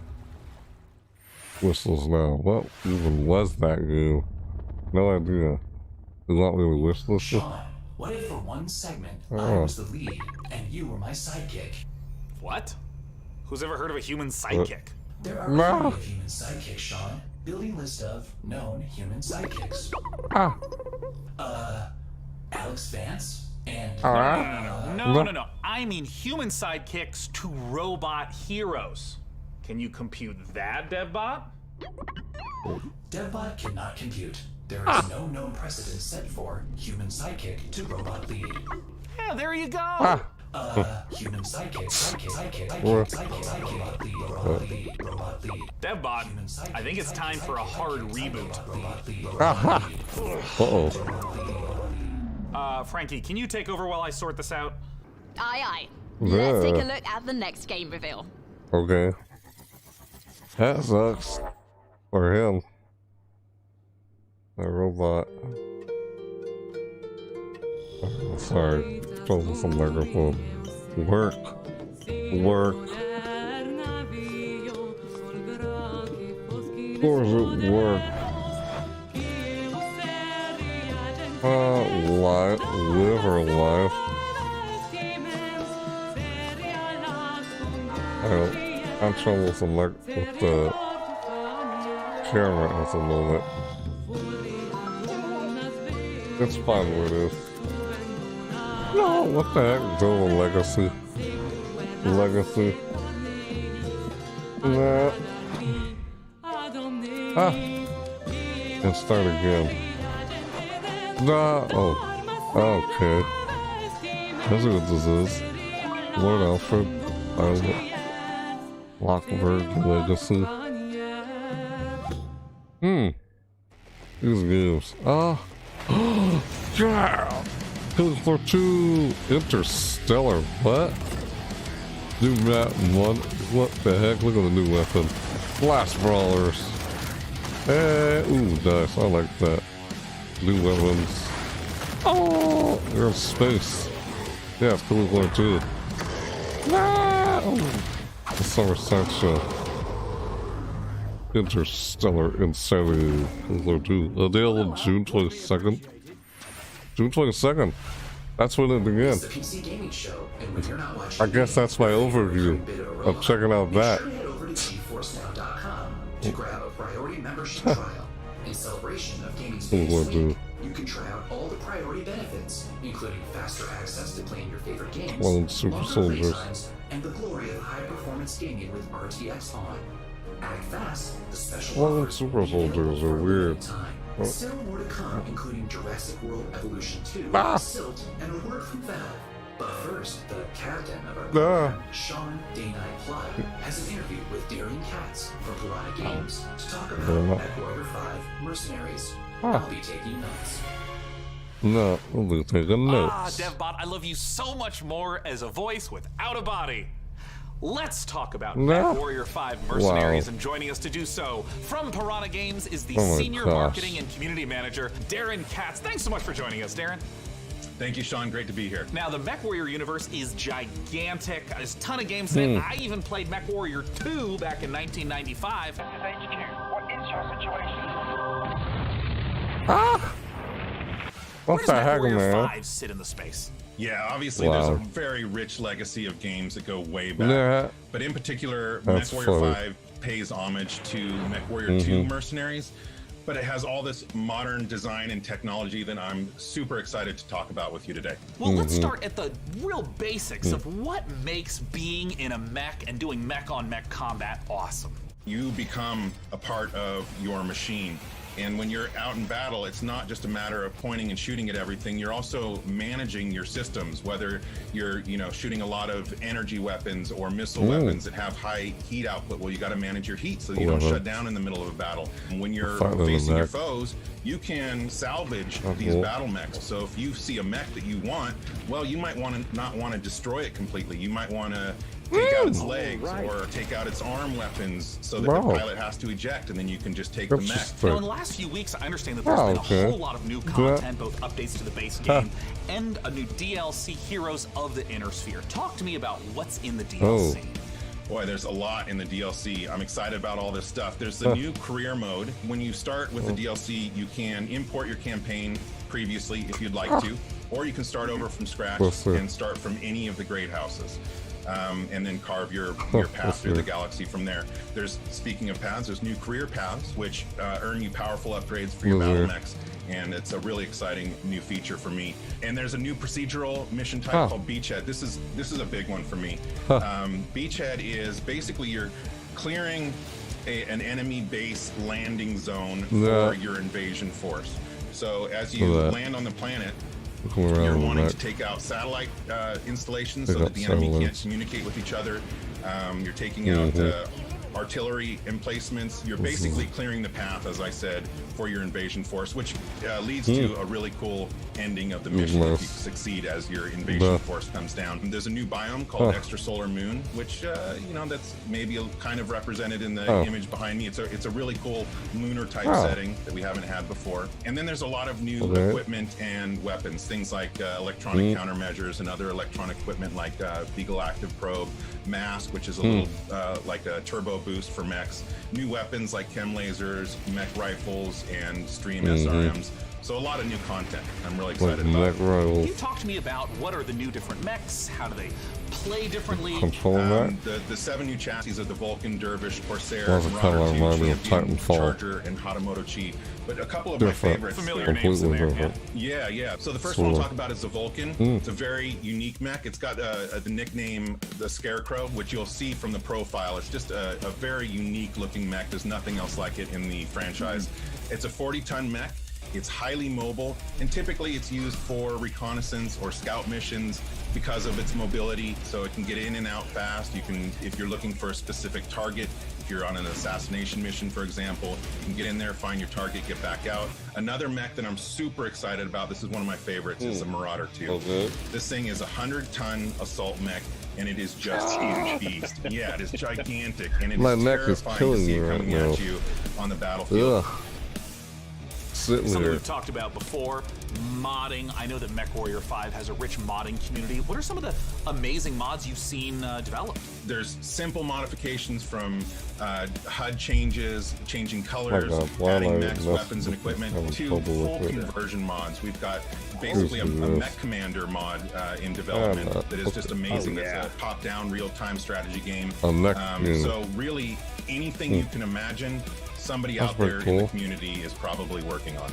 Whistles now. What even was that game? No idea. You want me to whistle? Sean, what if for one segment I was the lead and you were my sidekick? What? Who's ever heard of a human sidekick? There are plenty of human sidekicks, Sean. Building list of known human sidekicks. Alex Vance and... No. I mean human sidekicks to robot heroes. Can you compute that, DevBot? DevBot cannot compute. There is no known precedent set for human sidekick to robot lead. Yeah, there you go. Human sidekick, robot lead. DevBot, I think it's time for a hard reboot. Frankie, can you take over while I sort this out? Aye. Let's take a look at the next game reveal. Okay. That sucks. For him. A robot. Oh, sorry. Focus on the microphone. Work. Of course it work. Live or life. I'm trouble with the camera at the moment. It's fine where it is. No, what the heck? Double legacy. Nah. And start again. Nah. Oh. Okay. That's what this is. Lord Alfred. Lockberg Legacy. These games. Yeah! Killing Floor 2 Interstellar. What? New map 1. What the heck? Look at the new weapon. Blast Brawlers. Hey, ooh, nice. I like that. New weapons. Oh! They're in space. Yeah, it's Killing Floor 2. No! The Summer Science Show. Interstellar Insanity. Killing Floor 2. Available June 22nd. June 22nd. That's what it begins. It's the PC Gaming Show, and when you're not watching, I guess that's my overview of checking out that. Be sure to head over to GeForceNow.com to grab a priority membership trial. In celebration of gaming's biggest week, you can try out all the priority benefits, including faster access to playing your favorite games, Super longer Soldiers. play times, and the glory of high-performance gaming with RTX on. Act fast, the special offers Super Soldiers are weird. Still more to come, including Jurassic World Evolution 2, Silt, and a word from Valve. But first, the captain of our program, Sean Day-Night Plot, has an interview with Darian Katz from Piranha Games to talk about MechWarrior 5 Mercenaries. I'll be taking notes. No, we'll be taking notes. DevBot, I love you so much more as a voice without a body. Let's talk about MechWarrior 5 Mercenaries, and joining us to do so from Piranha Games is the Senior Marketing and Community Manager, Darren Katz. Thanks so much for joining us, Darren. Thank you, Sean. Great to be here. Now, the MechWarrior universe is gigantic. There's a ton of games in it. I even played MechWarrior 2 back in 1995. This is HQ. What is your situation? What's Where the does heck, MechWarrior man? 5 sit in the space? Yeah, obviously there's a very rich legacy of games that go way back. Yeah. But in particular, That's MechWarrior funny. 5 pays homage to MechWarrior 2 Mercenaries, but it has all this modern design and technology that I'm super excited to talk about with you today. Well, let's start at the real basics of what makes being in a mech and doing mech-on-mech combat awesome. You become a part of your machine. And when you're out in battle, it's not just a matter of pointing and shooting at everything. You're also managing your systems, whether you're, shooting a lot of energy weapons or missile weapons that have high heat output. Well, you got to manage your heat so you don't shut down in the middle of a battle. And when you're facing your foes, you can salvage these battle mechs. So if you see a mech that you want, well, you might not want to destroy it completely. You might want to take out its legs or take out its arm weapons so that the pilot has to eject, and then you can just take the mech. Now, in the last few weeks, I understand that there's been a whole lot of new content, both updates to the base game and a new DLC, Heroes of the Inner Sphere. Talk to me about what's in the DLC. Boy, there's a lot in the DLC. I'm excited about all this stuff. There's the new career mode. When you start with the DLC, you can import your campaign previously if you'd like to, or you can start over from scratch and start from any of the great houses. And then carve your path through the galaxy from there. Speaking of paths, there's new career paths, which earn you powerful upgrades for your battle mechs. And it's a really exciting new feature for me. And there's a new procedural mission type called Beachhead. This is a big one for me. Beachhead is basically you're clearing an enemy base landing zone for your invasion force. So as you land on the planet, you're wanting to take out satellite installations so that the enemy can't communicate with each other. You're taking out artillery emplacements. You're basically clearing the path, as I said, for your invasion force, which leads to a really cool ending of the mission if you succeed as your invasion force comes down. And there's a new biome called Extrasolar Moon, which that's maybe kind of represented in the image behind me. It's a really cool lunar type setting that we haven't had before. And then there's a lot of new equipment and weapons, things like electronic countermeasures and other electronic equipment like Beagle Active Probe, Mask, which is a little like a turbo boost for mechs, new weapons like chem lasers, mech rifles, and stream SRMs. So a lot of new content. I'm really excited about it. Can you talk to me about what are the new different mechs? How do they play differently? The 7 new chassis of the Vulcan, Dervish, Corsair, Marauder 2, Champion, Charger, and Hatamoto Chi. But a couple of my favorites. Familiar names in there. Yeah. So the first one I'll talk about is the Vulcan. It's a very unique mech. It's got the nickname the Scarecrow, which you'll see from the profile. It's just a very unique looking mech. There's nothing else like it in the franchise. It's a 40-ton mech. It's highly mobile, and typically it's used for reconnaissance or scout missions because of its mobility, so it can get in and out fast. You can, if you're looking for a specific target, if you're on an assassination mission, for example, you can get in there, find your target, get back out. Another mech that I'm super excited about, this is one of my favorites, is the Marauder 2. This thing is a 100-ton assault mech, and it is just a huge beast. Yeah, it is gigantic, and it is terrifying to see coming at you on the battlefield. sitting Something here. we've talked about before, modding. I know that MechWarrior 5 has a rich modding community. What are some of the amazing mods you've seen developed? There's simple modifications from HUD changes, changing colors, God, adding mechs, weapons, and equipment, to full conversion mods. We've got basically a mech commander mod in development that is just amazing. It's a top-down, real-time strategy game. So really, anything you can imagine, somebody out there in the community is probably working on.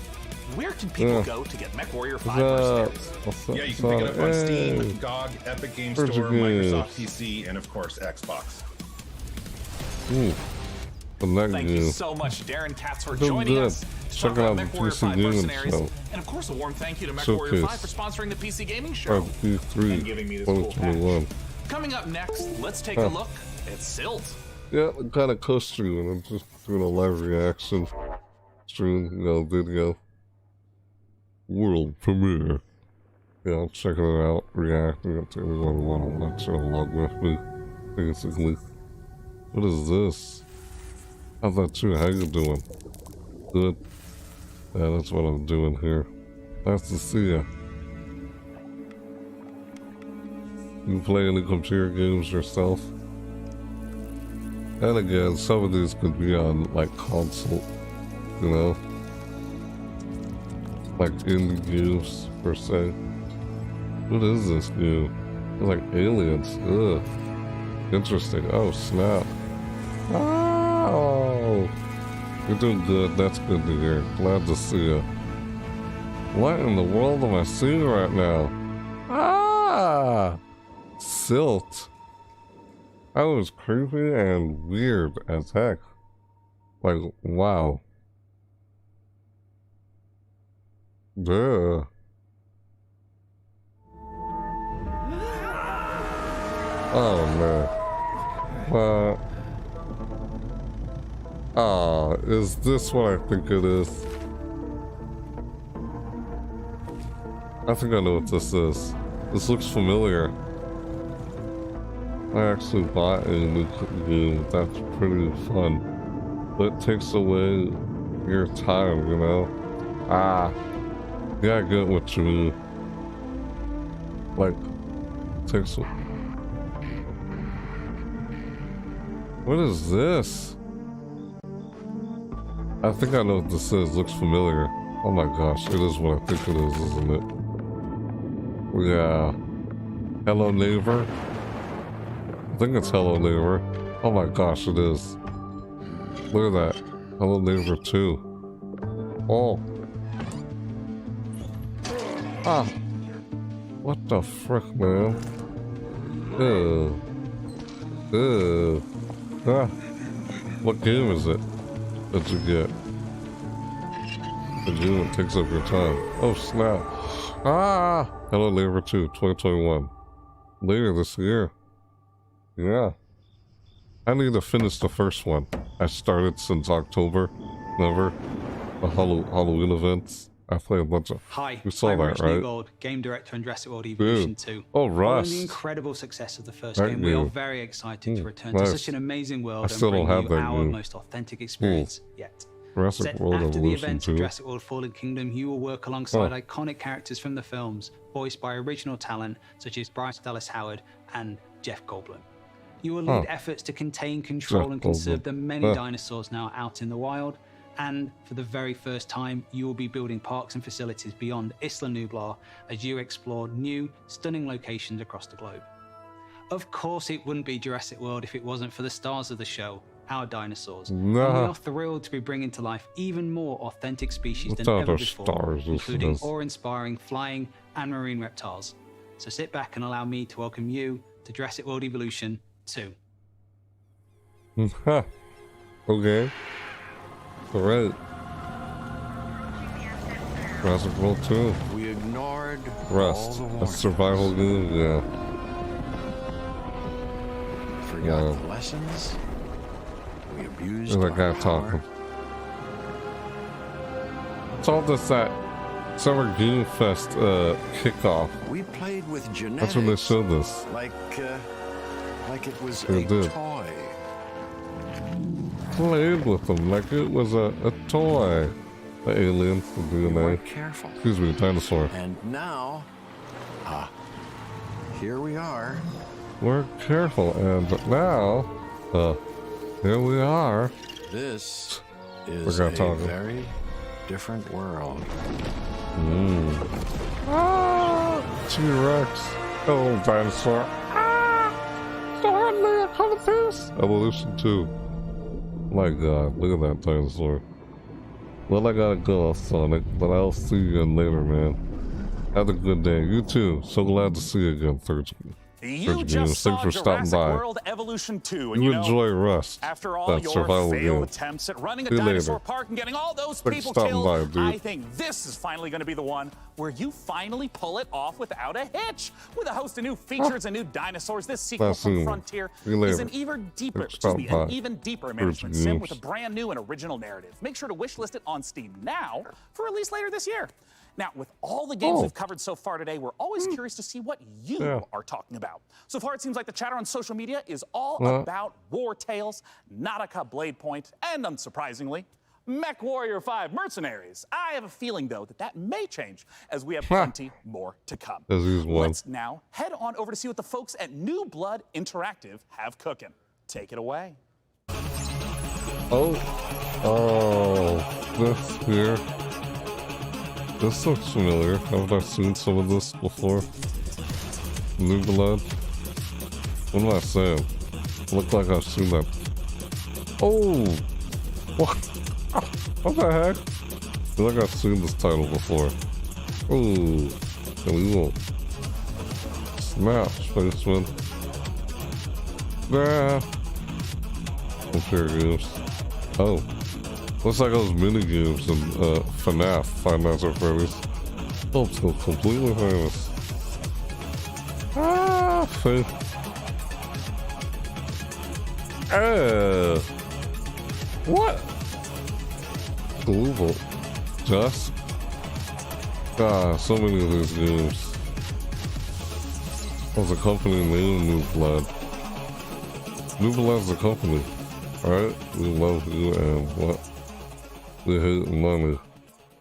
Where can people go to get MechWarrior 5 mercenaries? Yeah, you can pick it up on Steam, GOG, Epic Game Store, Microsoft PC, and of course Xbox. Thank you so much, Darren Katz, for joining us to talk about MechWarrior 5 Mercenaries. And of course, a warm thank you to MechWarrior 5 for sponsoring the PC Gaming Show and giving me this cool patch. Coming up next, let's take a look at Silt. Yeah, I'm kind of co-streaming. I'm just doing a live reaction stream, video. World premiere. Yeah, I'm checking it out, reacting to everyone who want to watch it along with me, basically. What is this? How's that you? How you doing? Good? Yeah, that's what I'm doing here. Nice to see ya. You play any computer games yourself? And again, some of these could be on, like, console, you know? Like indie games per se. What is this game? It's like aliens. Ugh. Interesting. Oh snap. Oh, you're doing good. That's good to hear. Glad to see you. What in the world am I seeing right now? Ah, Silt. That was creepy and weird as heck. Like, wow. Duh. Oh man. Is this what I think it is? I think I know what this is. This looks familiar. I actually bought a new game. That's pretty fun. But it takes away your time, you know? Yeah, I get what you mean. Like, takes. What is this? I think I know what this is. Looks familiar. Oh my gosh, it is what I think it is, isn't it? Yeah. Hello Neighbor? I think it's Hello Neighbor. Oh my gosh, it is. Look at that. Hello Neighbor 2. Oh. Ah. What the frick, man? Ew. Ew. Ah. What game is it that you get? The game that takes up your time. Oh snap. Ah! Hello Neighbor 2, 2021. Later this year. Yeah. I need to finish the first one. I started since October. Never. The Halloween events. I played a bunch of... Hi, you saw I'm that, Rich right? Newgold, game director on Jurassic World Evolution 2. Oh, Russ. Following the incredible success of the first That game, we are game. very excited to return nice. to such an amazing world I still and don't bring have you that our game. most authentic experience yet. Jurassic Set World after the Evolution events 2. of Jurassic World Fallen Kingdom, you will work alongside iconic characters from the films, voiced by original talent such as Bryce Dallas Howard and Jeff Goldblum. You will lead efforts to contain, control, Jeff and conserve Goldblum. the many dinosaurs now out in the wild. And for the very first time, you will be building parks and facilities beyond Isla Nublar as you explore new, stunning locations across the globe. Of course, it wouldn't be Jurassic World if it wasn't for the stars of the show, our dinosaurs. And we are thrilled to be bringing to life even more authentic species What's than other ever before, stars? including This is- awe-inspiring flying and marine reptiles. So sit back and allow me to welcome you to Jurassic World Evolution 2. Okay. Alright. Jurassic World 2. We ignored Rust. all the A warnings. survival game? Yeah. Forgot the lessons. We abused There's that guy our power. talking. It's all this that Summer Game Fest kickoff. We played with genetics. That's when they showed this. Like it was They a did. toy. Played with them like it was a toy. The aliens, the DNA. Careful. Excuse me, dinosaur. And now, here we are. We're careful, and now, here we are. This is a very different world. T-Rex. Oh, dinosaur. Evolution 2. My god, look at that dinosaur. Well, I gotta go, Sonic, but I'll see you again later, man. Have a good day. You too. So glad to see you again, Third. You just saw Jurassic World Evolution 2, and you enjoy Rust. After all your failed attempts at running a dinosaur park and getting all those people killed, I think this is finally going to be the one where you finally pull it off without a hitch. With a host of new features and new dinosaurs, this sequel from Frontier is an even deeper, management sim with a brand new and original narrative. Make sure to wishlist it on Steam now for release later this year. Now, with all the games we've covered so far today, we're always curious to see what you are talking about. So far, it seems like the chatter on social media is all about War Tales, Nautica Blade Point, and unsurprisingly, Mech Warrior 5 Mercenaries. I have a feeling, though, that may change as we have plenty more to come. Let's now head on over to see what the folks at New Blood Interactive have cooking. Take it away. Oh, this here. This looks familiar. Haven't I seen some of this before? New Blood? What am I saying? Look like I've seen that. Oh! What? What the heck? I feel like I've seen this title before. Oh! And we will smash, spaceman. Nah! I'm sure it is. Oh. Looks like those mini games in FNAF, Five Nights at Freddy's. Oh, it's completely famous. What? Global. Just? So many of these games. There's a company named New Blood. New Blood's a company, right? We love you and what? We hate money.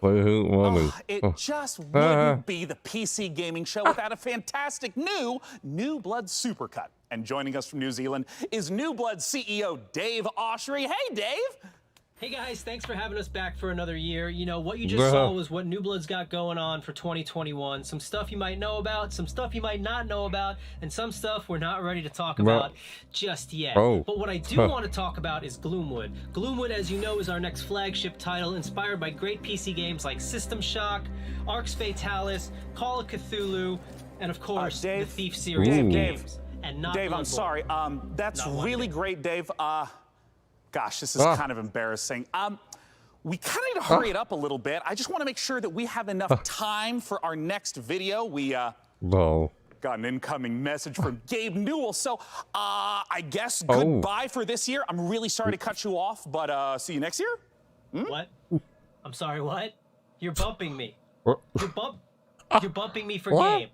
They hate money. It just wouldn't be the PC gaming show without a fantastic New Blood supercut. And joining us from New Zealand is New Blood CEO Dave Oshry. Hey, Dave. Hey guys, thanks for having us back for another year. You know, what you just saw was what New Blood's got going on for 2021. Some stuff you might know about, some stuff you might not know about, and some stuff we're not ready to talk about just yet. But what I do want to talk about is Gloomwood. Gloomwood, as you know, is our next flagship title inspired by great PC games like System Shock, Arx Fatalis, Call of Cthulhu, and of course, the Thief series of games. And not Dave, Bloodborne. I'm sorry. That's really great, Dave. Gosh, this is kind of embarrassing. We kind of need to hurry it up a little bit. I just want to make sure that we have enough time for our next video. We got an incoming message from Gabe Newell. So I guess goodbye for this year. I'm really sorry to cut you off, but see you next year. What? I'm sorry, what? You're bumping me. You're bumping me for Gabe.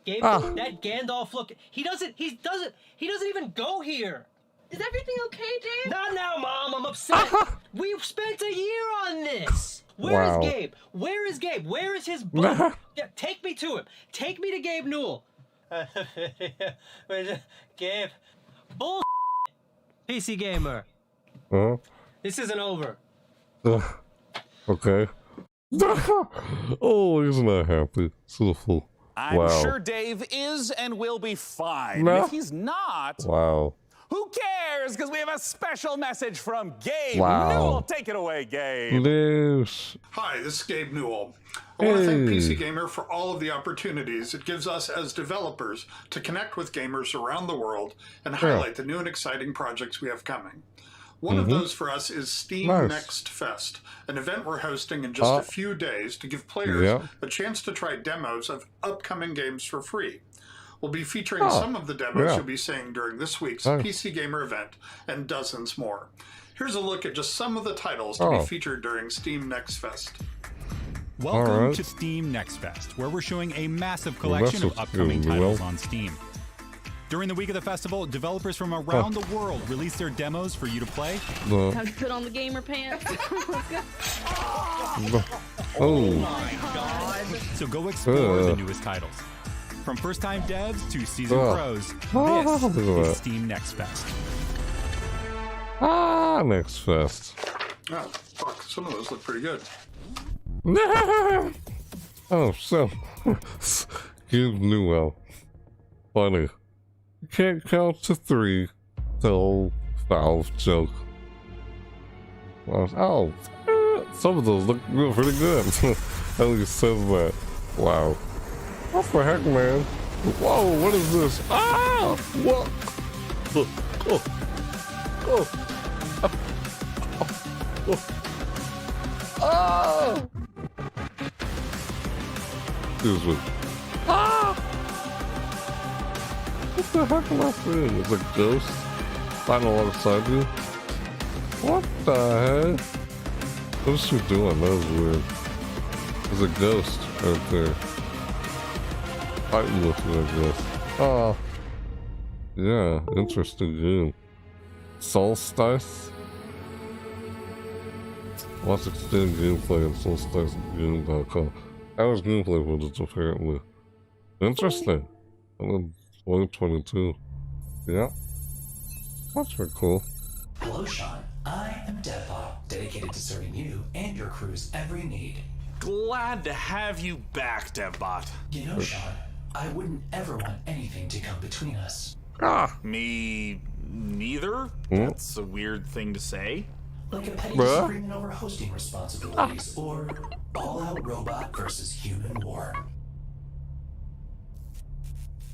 Gabe, that Gandalf look, he doesn't even go here. Is everything okay, Dave? Not now, Mom. I'm upset. We've spent a year on this. Where is Gabe? Where is Gabe? Where is his book? Take me to him. Take me to Gabe Newell. Gabe. Bull. PC Gamer. This isn't over. Okay. Oh, he's not happy. So full. I'm sure Dave is and will be fine. And if he's not... Who cares? Because we have a special message from Gabe Newell. Take it away, Gabe. Hi, this is Gabe Newell. I want to thank PC Gamer for all of the opportunities it gives us as developers to connect with gamers around the world and highlight the new and exciting projects we have coming. One of those for us is Steam Next Fest, an event we're hosting in just a few days to give players a chance to try demos of upcoming games for free. We'll be featuring some of the demos you'll be seeing during this week's PC Gamer event and dozens more. Here's a look at just some of the titles to be featured during Steam Next Fest. Welcome to Steam Next Fest, where we're showing a massive collection of upcoming titles on Steam. During the week of the festival, developers from around the world release their demos for you to play. Time to put on the gamer pants. Oh my god! So go explore the newest titles. From first-time devs to seasoned pros, this is Steam Next Fest. Next Fest. Oh, fuck. Some of those look pretty good. Oh, so. Gabe Newell. Funny. You can't count to 3. The old Valve joke. Oh, some of those look pretty good. At least says that. Wow. What the heck, man? Whoa, what is this? Ah! What? Oh! Excuse me. Ah! What the heck am I seeing? It's a ghost fighting alongside you? What the heck? What is she doing? That was weird. There's a ghost right there. Fighting with you, I guess. Oh. Yeah, interesting game. Solstice? Watch extended gameplay on solsticegame.com. Hours gameplay footage, apparently. Interesting. And then 2022. Yeah. That's pretty cool. Hello, Sean. I am Deadbot, dedicated to serving you and your crew's every need. Glad to have you back, DevBot. You know, Sean, I wouldn't ever want anything to come between us. Me neither? That's a weird thing to say. Like a petty disagreement over hosting responsibilities, or all-out robot versus human war.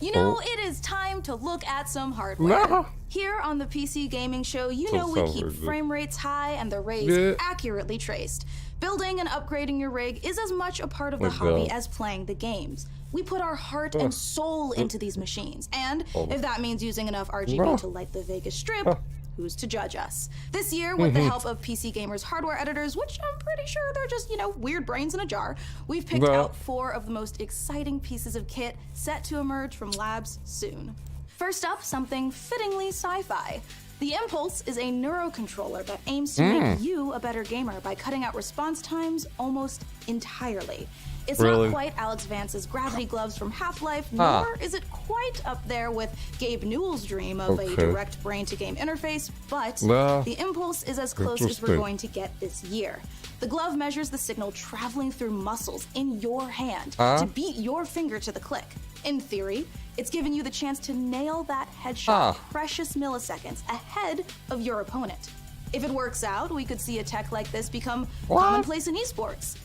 You know, it is time to look at some hardware. Here on the PC Gaming Show, you know we keep frame rates high and the rays accurately traced. Building and upgrading your rig is as much a part of the hobby as playing the games. We put our heart and soul into these machines, and if that means using enough RGB to light the Vegas Strip, who's to judge us? This year, with the help of PC Gamer's hardware editors, which I'm pretty sure they're just, you know, weird brains in a jar, we've picked out 4 of the most exciting pieces of kit set to emerge from labs soon. First up, something fittingly sci-fi. The Impulse is a neurocontroller that aims to make you a better gamer by cutting out response times almost entirely. It's not quite Alex Vance's gravity gloves from Half-Life, nor is it quite up there with Gabe Newell's dream of a direct brain-to-game interface, but the Impulse is as close as we're going to get this year. The glove measures the signal traveling through muscles in your hand to beat your finger to the click. In theory, it's giving you the chance to nail that headshot precious milliseconds ahead of your opponent. If it works out, we could see a tech like this become commonplace in esports.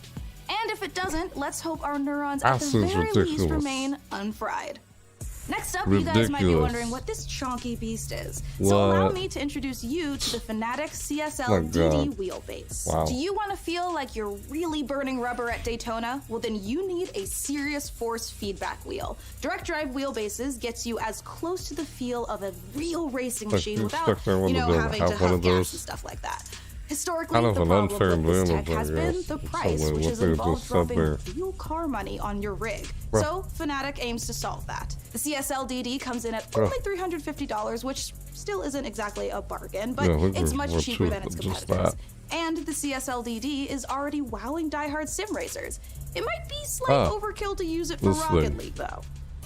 And if it doesn't, let's hope our neurons at the very least remain unfried. Next up, you guys might be wondering what this chonky beast is. So allow me to introduce you to the Fanatec CSL DD wheelbase. Do you want to feel like you're really burning rubber at Daytona? Well, then you need a serious force feedback wheel. Direct drive wheelbases gets you as close to the feel of a real racing machine without, you know, having to hub gas and stuff like that. Historically, the problem with this tech has been the price, which has involved dropping real car money on your rig. So Fanatec aims to solve that. The CSL DD comes in at only $350, which still isn't exactly a bargain, but it's much cheaper than its competitors. And the CSL DD is already wowing diehard sim racers. It might be slight overkill to use it for Rocket League, though.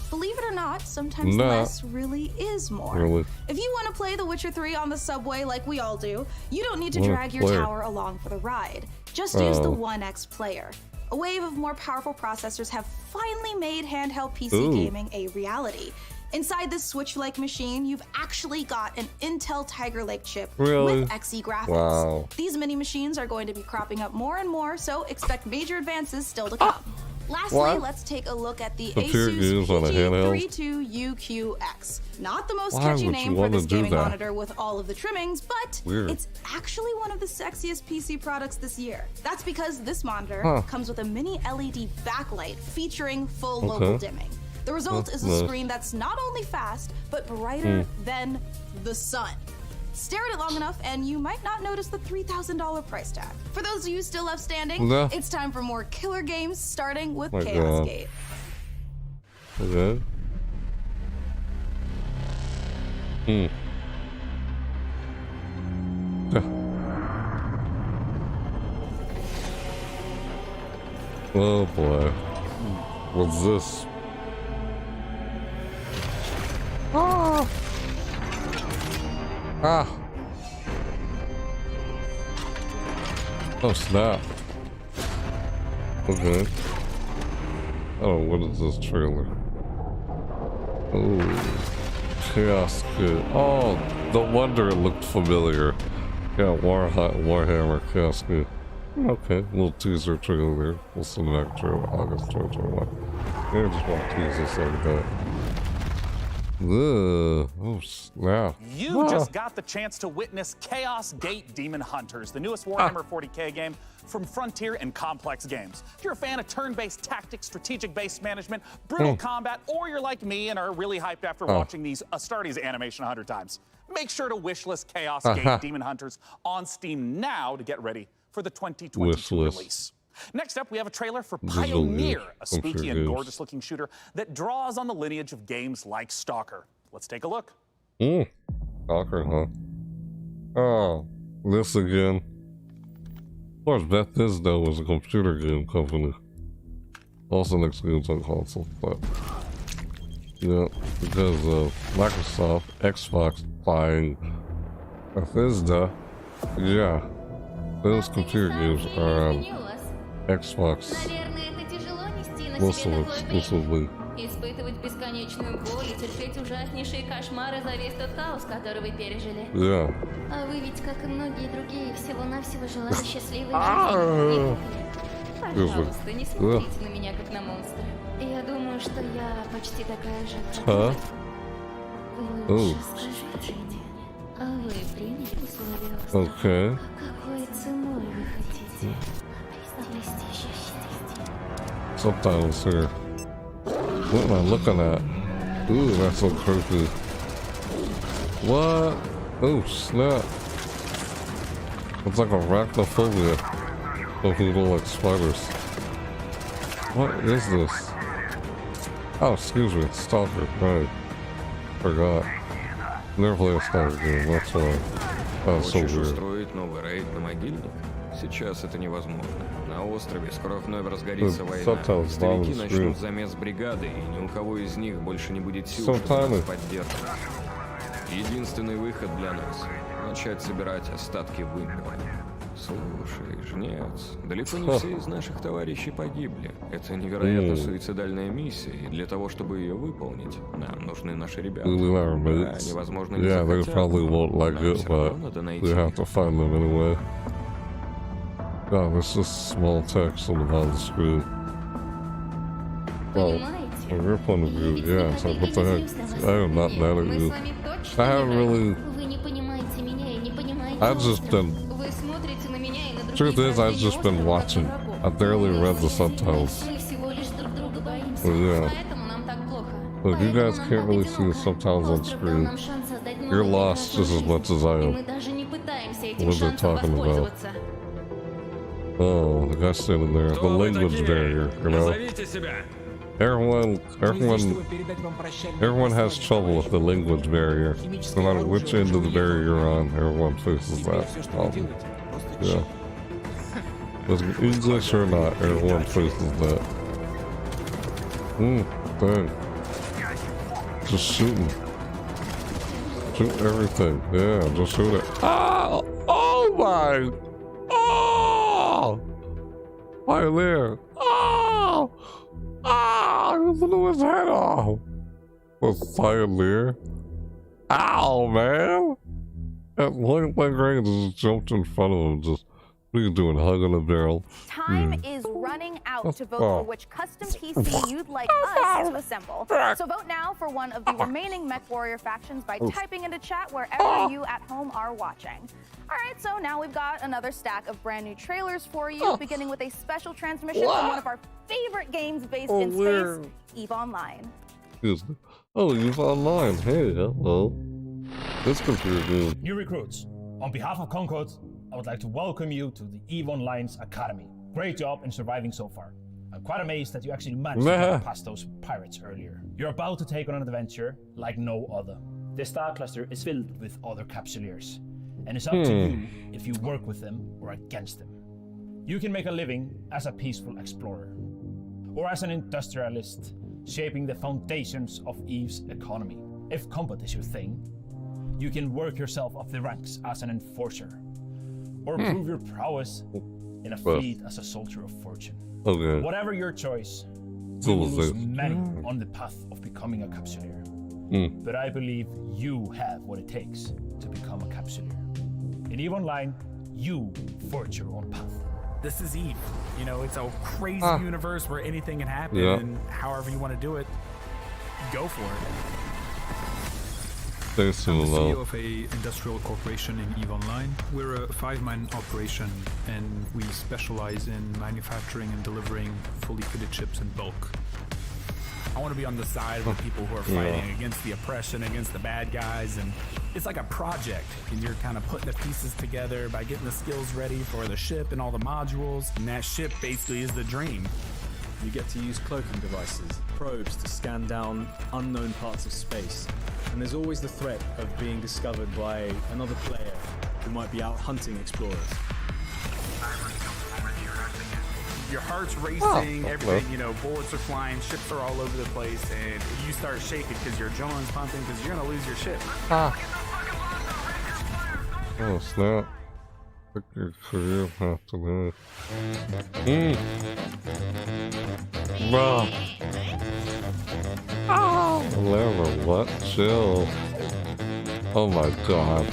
Believe it or not, sometimes less really is more. If you want to play The Witcher 3 on the subway like we all do, you don't need to drag your tower along for the ride. Just use the 1X player. A wave of more powerful processors have finally made handheld PC gaming a reality. Inside this Switch-like machine, you've actually got an Intel Tiger Lake chip with XE graphics. These mini machines are going to be cropping up more and more, so expect major advances still to come. Lastly, let's take a look at the Asus PG32UQX. Not the most catchy name for this gaming monitor with all of the trimmings, but it's actually one of the sexiest PC products this year. That's because this monitor comes with a mini LED backlight featuring full local dimming. The result is a screen that's not only fast, but brighter than the sun. Stare at it long enough and you might not notice the $3,000 price tag. For those of you still left standing, it's time for more killer games, starting with Chaos Gate. Oh boy. What's this? Ah! Ah! Oh snap. Okay. Oh, what is this trailer? Oh, Chaos Kid. Oh, no wonder it looked familiar. Yeah, Warhammer Chaos Kid. Okay, little teaser trailer. We'll see the next trailer, August 2021. Yeah, just want to tease this like that. Ugh. Oh, snap. You just got the chance to witness Chaos Gate Demon Hunters, the newest Warhammer 40k game from Frontier and Complex Games. If you're a fan of turn-based tactics, strategic-based management, brutal combat, or you're like me and are really hyped after watching these Astartes animation 100 times, make sure to wishlist Chaos Gate Demon Hunters on Steam now to get ready for the 2022 release. Next up, we have a trailer for Pioneer, a spooky and gorgeous-looking shooter that draws on the lineage of games like Stalker. Let's take a look. Stalker, huh? Oh, this again. Of course, Bethesda was a computer game company. Also makes games on console, but yeah, because Microsoft, Xbox buying Bethesda, yeah, those computer games are on Xbox. Most of it exclusively. Испытывать бесконечную боль и терпеть ужаснейшие кошмары за весь тот хаос, который вы пережили. Yeah. А вы ведь, как и многие другие, всего-навсего желали счастливой жизни. Пожалуйста, не смотрите на меня, как на монстра. Я думаю, что я почти такая же, как вы. Вы лучше скажите мне, а вы приняли условия острова? Okay. Какой ценой вы хотите обрести счастье? Subtitles here. What am I looking at? Ooh, that's so creepy. What? Oh, snap. It's like arachnophobia. So people like spiders. What is this? Oh, excuse me, it's Stalker. Right. Forgot. Never played a Stalker game, that's why. That's so weird. Устроить новый рейд на могильник? Сейчас это невозможно. На острове скоро вновь разгорится война. Старики начнут замес бригады, и ни у кого из них больше не будет сил, чтобы нас поддерживать. Единственный выход для нас — начать собирать остатки вымпела. Слушай, жнец, далеко не все из наших товарищей погибли. Это невероятно суицидальная миссия, и для того, чтобы ее выполнить, нам нужны наши ребята. Да, невозможно не захотят, they probably won't like it, but we have to find them anyway. Oh, this is small text on the bottom of the screen. Well, from your point of view, yeah, it's like, what the heck? I am not mad at you. I haven't really... I've just been... Truth is, I've just been watching. I barely read the subtitles. But yeah. Look, you guys can't really see the subtitles on screen. You're lost just as much as I am. What they're talking about. Oh, the guy standing there. The language barrier, you know? Everyone has trouble with the language barrier. No matter which end of the barrier you're on, everyone faces that problem. Yeah. Whether English or not, everyone faces that. Dang. Just shooting. Shoot everything. Yeah, just shoot it. Ah! Oh my! Oh! Right there. Oh! Ah! He blew his head off. Was Pioneer? Ow, man! That point blank range just jumped in front of him. Just, what are you doing? Hugging a barrel? Time is running out to vote for which custom PC you'd like us to assemble. So vote now for one of the remaining Mech Warrior factions by typing into chat wherever you at home are watching. All right, so now we've got another stack of brand new trailers for you, beginning with a special transmission from one of our favorite games based in space, EVE Online. Excuse me. Oh, EVE Online. Hey, hello. This computer game. New recruits, on behalf of Concord, I would like to welcome you to the EVE Online's Academy. Great job in surviving so far. I'm quite amazed that you actually managed to get past those pirates earlier. You're about to take on an adventure like no other. The star cluster is filled with other capsuleers, and it's up to you if you work with them or against them. You can make a living as a peaceful explorer, or as an industrialist, shaping the foundations of Eve's economy. If combat is your thing, you can work yourself up the ranks as an enforcer, or prove your prowess in a fleet as a soldier of fortune. Okay. Whatever your choice, you will lose many on the path of becoming a capsuleer. But I believe you have what it takes to become a capsuleer. In EVE Online, you forge your own path. This is EVE. You know, it's a crazy universe where anything can happen, and however you want to do it, go for it. I'm the CEO of a industrial corporation in EVE Online. We're a 5-man operation, and we specialize in manufacturing and delivering fully fitted chips in bulk. I want to be on the side of the people who are fighting against the oppression, against the bad guys, and it's like a project, and you're kind of putting the pieces together by getting the skills ready for the ship and all the modules, and that ship basically is the dream. You get to use cloaking devices, probes to scan down unknown parts of space, and there's always the threat of being discovered by another player who might be out hunting explorers. Your heart's racing, everything, you know, bullets are flying, ships are all over the place, and you start shaking because your adrenaline's pumping because you're going to lose your ship. Oh, snap. Pick your career path today. Bro. Never what? Chill. Oh my god.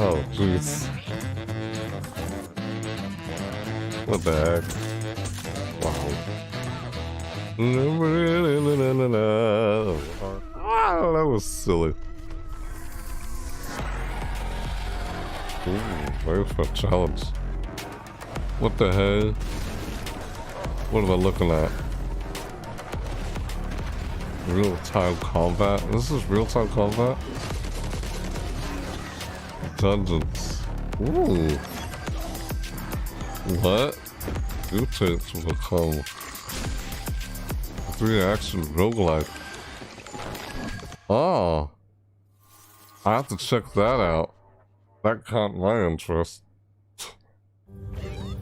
Oh, jeez. What the heck? Wow. That was silly. Ooh, very fun challenge. What the hell? What am I looking at? Real-time combat? This is real-time combat? Dungeons. Ooh. What? Mutate to become a 3-action roguelike. Oh. I have to check that out. That caught my interest.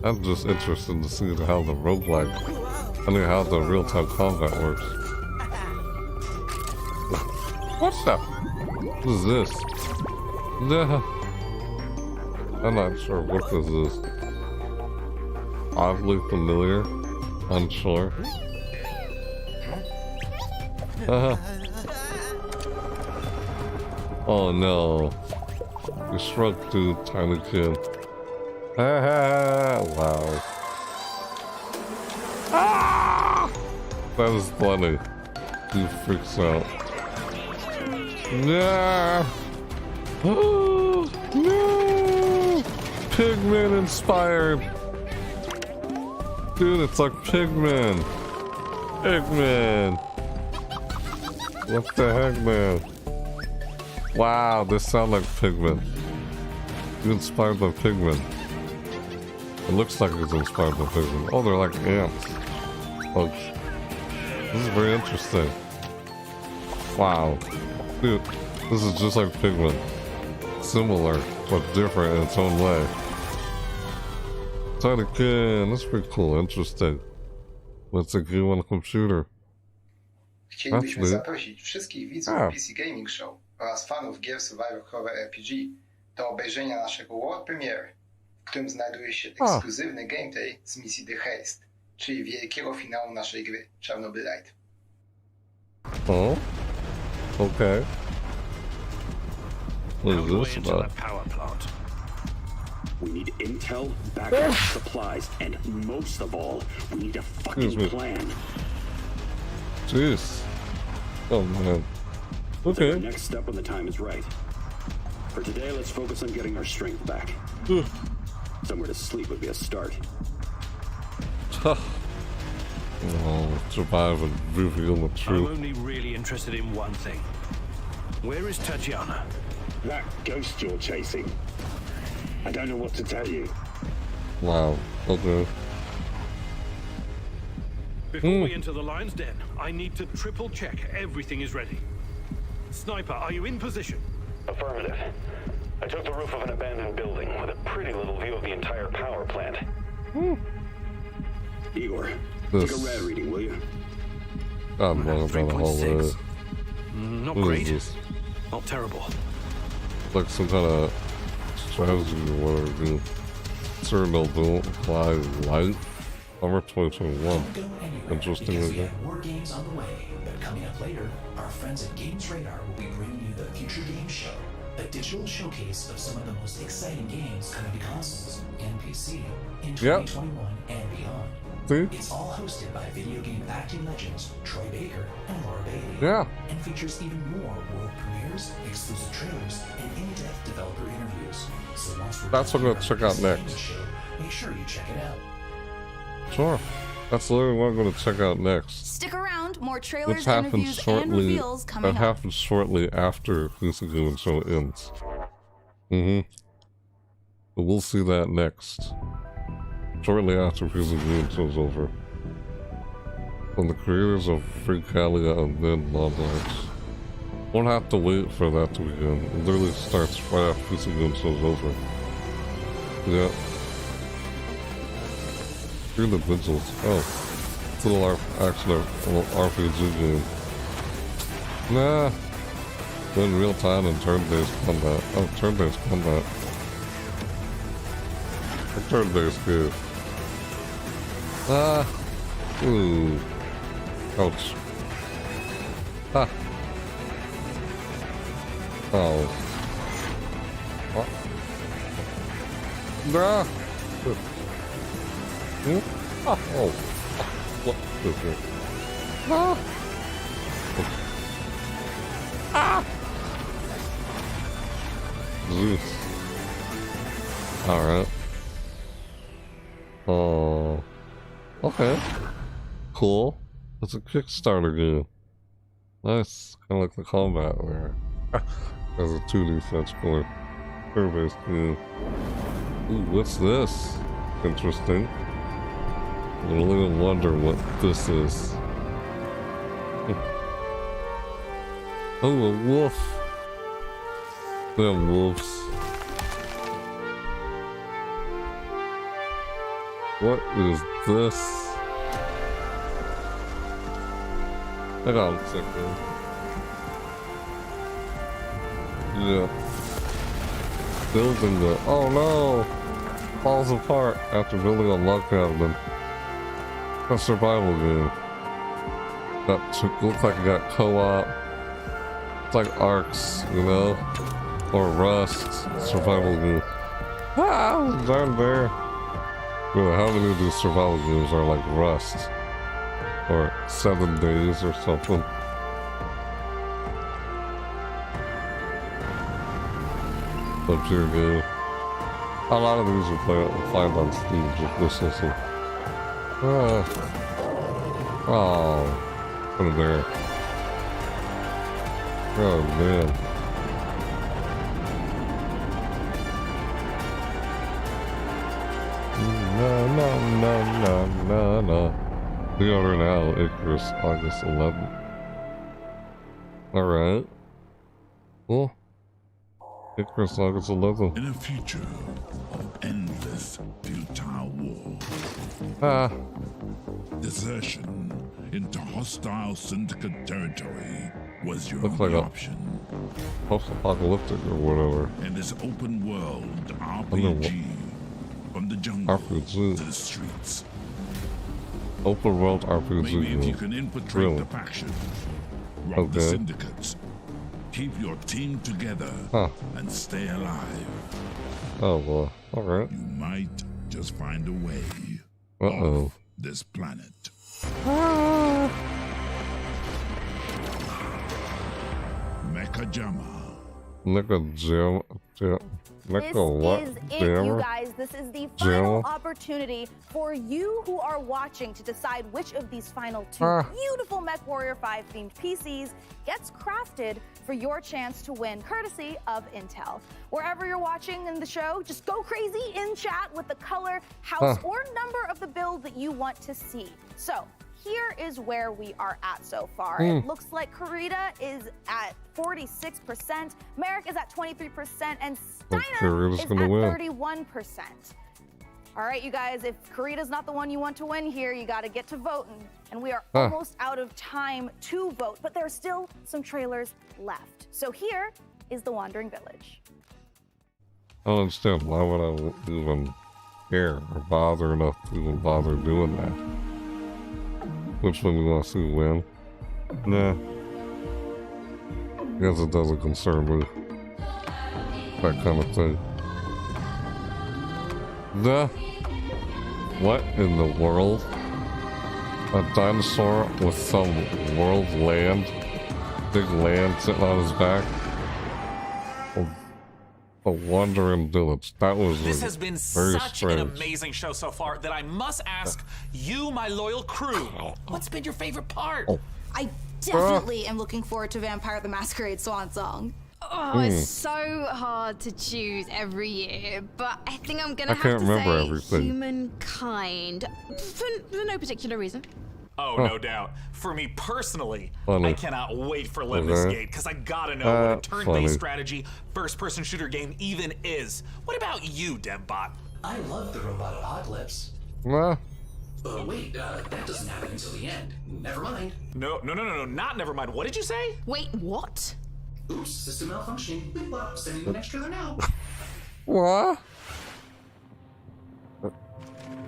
I'm just interested to see how the roguelike, how the real-time combat works. What's that? What is this? Yeah. I'm not sure what this is. Oddly familiar. Unsure. Oh no. You shrunk, dude, tiny kid. Wow. That is funny. He freaks out. Yeah. Oh, no! Pigman inspired! Dude, it's like Pigman! Pigman! What the heck, man? Wow, this sounds like Pigman. You inspired by Pigman. It looks like it's inspired by Pigman. Oh, they're like ants. Oh, this is very interesting. Wow. Dude, this is just like Pigman. Similar, but different in its own way. Try it again. That's pretty cool. Interesting. What's a game on a computer? Chcielibyśmy zaprosić wszystkich widzów PC Gaming Show oraz fanów gier Survivor Horror RPG do obejrzenia naszego world premiere, w którym znajduje się ekskluzywny gameplay z misji The Haste, czyli wielkiego finału naszej gry Chernobylite. Oh, okay. What is this about? We need intel, backup, supplies, and most of all, we need a fucking plan. Jeez. Oh man. Okay. The next step when the time is right. For today, let's focus on getting our strength back. Somewhere to sleep would be a start. Oh, survive and reveal the truth. I'm only really interested in one thing. Where is Tatiana? That ghost you're chasing. I don't know what to tell you. Wow. Okay. Before we enter the lion's den, I need to triple check everything is ready. Sniper, are you in position? Affirmative. I took the roof of an abandoned building with a pretty little view of the entire power plant. Igor, take a rad reading, will you? I'm wrong about the whole way. Not What great. is this? Not terrible. Like some kind of strategy or whatever, dude. Certain don't apply light. Summer 2021. Interesting, because isn't we it? have more games on the way. But coming up later, our friends at Games Radar will be bringing you the Future Games Show, a digital showcase of some of the most exciting games coming to consoles and PC in 2021 and beyond. See? It's all hosted by video game acting legends Troy Baker and Laura Bailey. Yeah. And features even more world premieres, exclusive trailers, and in-depth developer interviews. So once we're That's what I'm gonna check out PC Gaming next. Show, make sure you check it out. Sure. That's literally what I'm going to check out next. Stick around, more Which trailers, happens interviews, and shortly. reveals coming That up. happens shortly after PC Gaming Show ends. But we'll see that next. Shortly after PC Gaming Show's over. From the creators of Free Calia and then Lodlights. Won't have to wait for that to begin. It literally starts right after PC Gaming Show's over. Yeah. Hear the vigils. Oh. It's a little RPG game. Nah. In real time and turn-based combat. Oh, turn-based combat. A turn-based game. Ah. Ooh. Ouch. Ah. Oh. What? Nah. Oh. Oh. What is it? Ah. Ah. Zeus. Alright. Oh. Okay. Cool. It's a Kickstarter game. Nice. Kind of like the combat where there's a 2D fetch-core turn-based game. Ooh, what's this? Interesting. I really wonder what this is. Oh, a wolf. Damn wolves. What is this? Hang on a second. Yeah. Building the... Oh no! Falls apart after building a log cabin. A survival game. That looks like it got co-op. It's like Arcs, you know? Or Rust. Survival game. Ah! Darn bear. Really, how many of these survival games are like Rust? Or 7 Days or something? Pure game. A lot of these you find on Steam, just listen. Oh, put it there. Oh man. No. The order now, Icarus, August 11th. Alright. Cool. Icarus, August 11th. In a future of endless futile war. Ah. Desertion into hostile syndicate territory was your Looks only like option. Post-apocalyptic or whatever. And this open world RPG from the jungle to the streets. Open world RPG. Maybe if you can infiltrate the faction, rob the Okay. syndicates, keep your team together, and stay alive. Oh boy. Alright. You might just find a way off this planet. Mechajama. This is it, you guys. This is the final opportunity for you who are watching to decide which of these final two beautiful MechWarrior 5 themed PCs gets crafted for your chance to win, courtesy of Intel. Wherever you're watching in the show, just go crazy in chat with the color, house, or number of the build that you want to see. So here is where we are at so far. It looks like Karita is at 46%, Merrick is at 23%, and Steiner is at 31%. All right, you guys, if Karita's not the one you want to win here, you got to get to voting. And we are almost out of time to vote, but there are still some trailers left. So here is The Wandering Village. I don't understand. Why would I even care or bother enough to even bother doing that? Which one we want to see win? Nah. I guess it doesn't concern me. That kind of thing. What in the world? A dinosaur with some world land? Big land sitting on his back? A wandering village. That was This has been such an amazing show so far that I must ask you, my loyal crew, what's been your favorite part? I definitely am looking forward to Vampire the Masquerade Swan Song. Oh, it's so hard to choose every year, but I think I'm gonna have to say Humankind for no particular reason. Oh, no doubt. For me personally, I cannot wait for Lemnis Gate because I gotta know what a turn-based strategy first-person shooter game even is. What about you, DevBot? I love the robot apocalypse. Wait, that doesn't happen until the end. Never mind. No, not never mind. What did you say? Wait, what? Oops, system malfunctioning. Beep, bop, sending the next trailer now. What?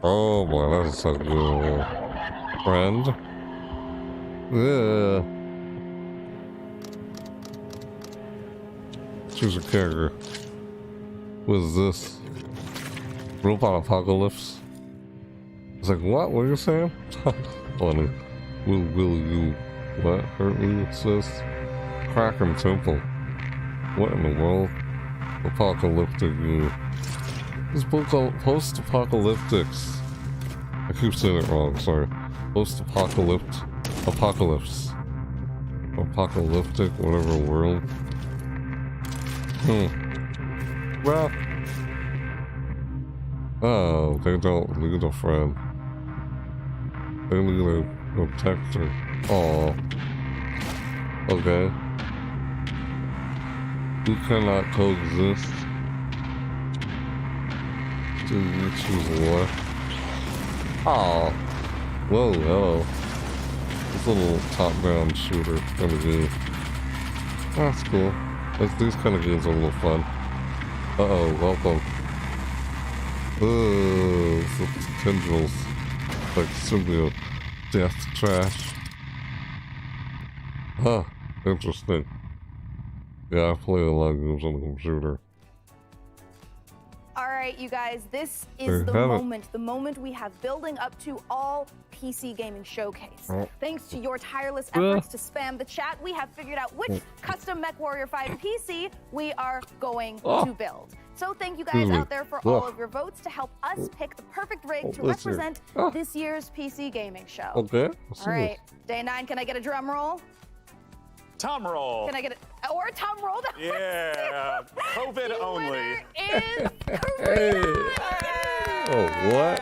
Oh boy, that's a good friend. Yeah. Choose a character. What is this? Robot apocalypse? It's like, what? What are you saying? Funny. Will you what? Hurt me? It says Kraken Temple. What in the world? Apocalyptic. This book called Post-Apocalyptics. I keep saying it wrong, sorry. Post-apocalypse. Apocalypse. Apocalyptic, whatever world. Well. Oh, they don't need a friend. They need a protector. Aw. Okay. We cannot coexist. Do you choose war? Aw. Whoa, hello. This little top-down shooter kind of game. That's cool. These kind of games are a little fun. Uh-oh, welcome. Some tendrils. Like symbiote. Death trash. Huh. Interesting. Yeah, I play a lot of games on the computer. All right, you guys, this is the moment we have building up to all PC Gaming Showcase. Thanks to your tireless efforts to spam the chat, we have figured out which custom MechWarrior 5 PC we are going to build. So thank you guys out there for all of your votes to help us pick the perfect rig to represent this year's PC Gaming Show. Okay. All right, day 9, can I get a drum roll? Tom roll. Can I get it? Or a Tom roll? Yeah. COVID only. Is Karita. Oh, what?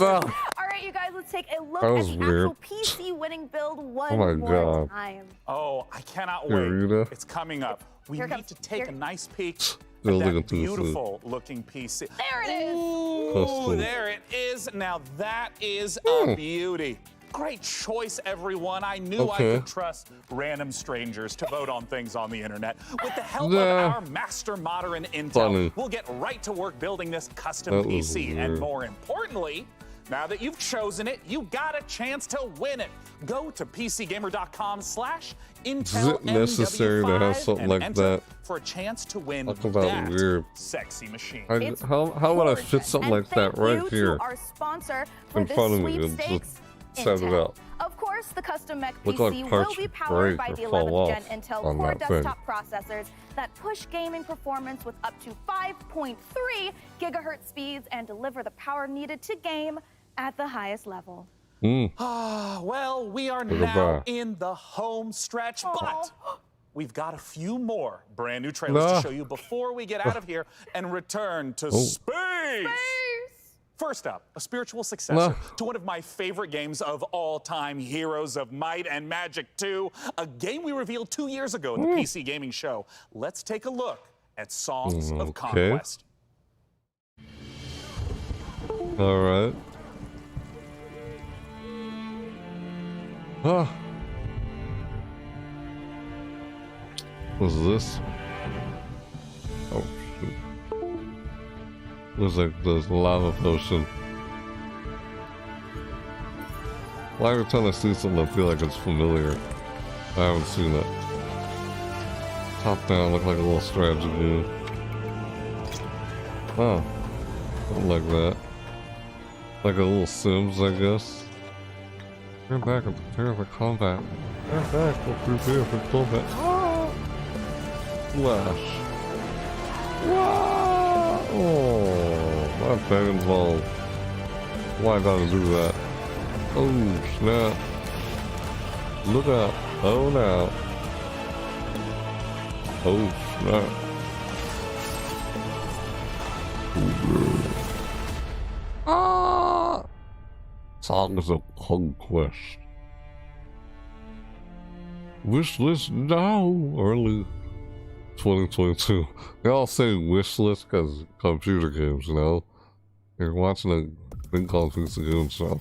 No. All right, you guys, let's take a look at the actual PC winning build one more time. Oh, I cannot wait. It's coming up. We need to take a nice peek at that beautiful looking PC. There it is. Ooh, there it is. Now that is a beauty. Great choice, everyone. I knew I could trust random strangers to vote on things on the internet. With the help of our master modern intel, we'll get right to work building this custom PC. And more importantly, now that you've chosen it, you got a chance to win it. Go to PCGamer.com/Intel. Is it necessary to have something like that? For a chance to win that weird sexy machine. How would I fit something like that right here? Our sponsor in front of me and just set it up? Of course, course, the custom mech Look PC like will be powered by the 11th gen off Intel on Core that thing. desktop processors that push gaming performance with up to 5.3 gigahertz speeds and deliver the power needed to game at the highest level. Well, we are now in the home stretch, but we've got a few more brand new trailers to show you before we get out of here and return to space. First up, a spiritual successor to one of my favorite games of all time, Heroes of Might and Magic 2, a game we revealed 2 years ago at the PC Gaming Show. Let's take a look at Songs of Conquest. All right. What's this? Oh, shoot. Looks like there's a lava potion. Well, every time I see something, I feel like it's familiar. I haven't seen it. Top down, look like a little strategy game. Oh, something like that. Like a little Sims, I guess. Turn back and prepare for combat. Turn back and prepare for combat. Ah! Flash. Wow! Oh, my dragon's ball. Why I gotta do that? Oh, snap. Look out. Oh, now. Oh, snap. Ah! Songs of Conquest. Wishlist now! Early 2022. They all say wishlist because computer games, you know? You're watching a thing called PC Game Show.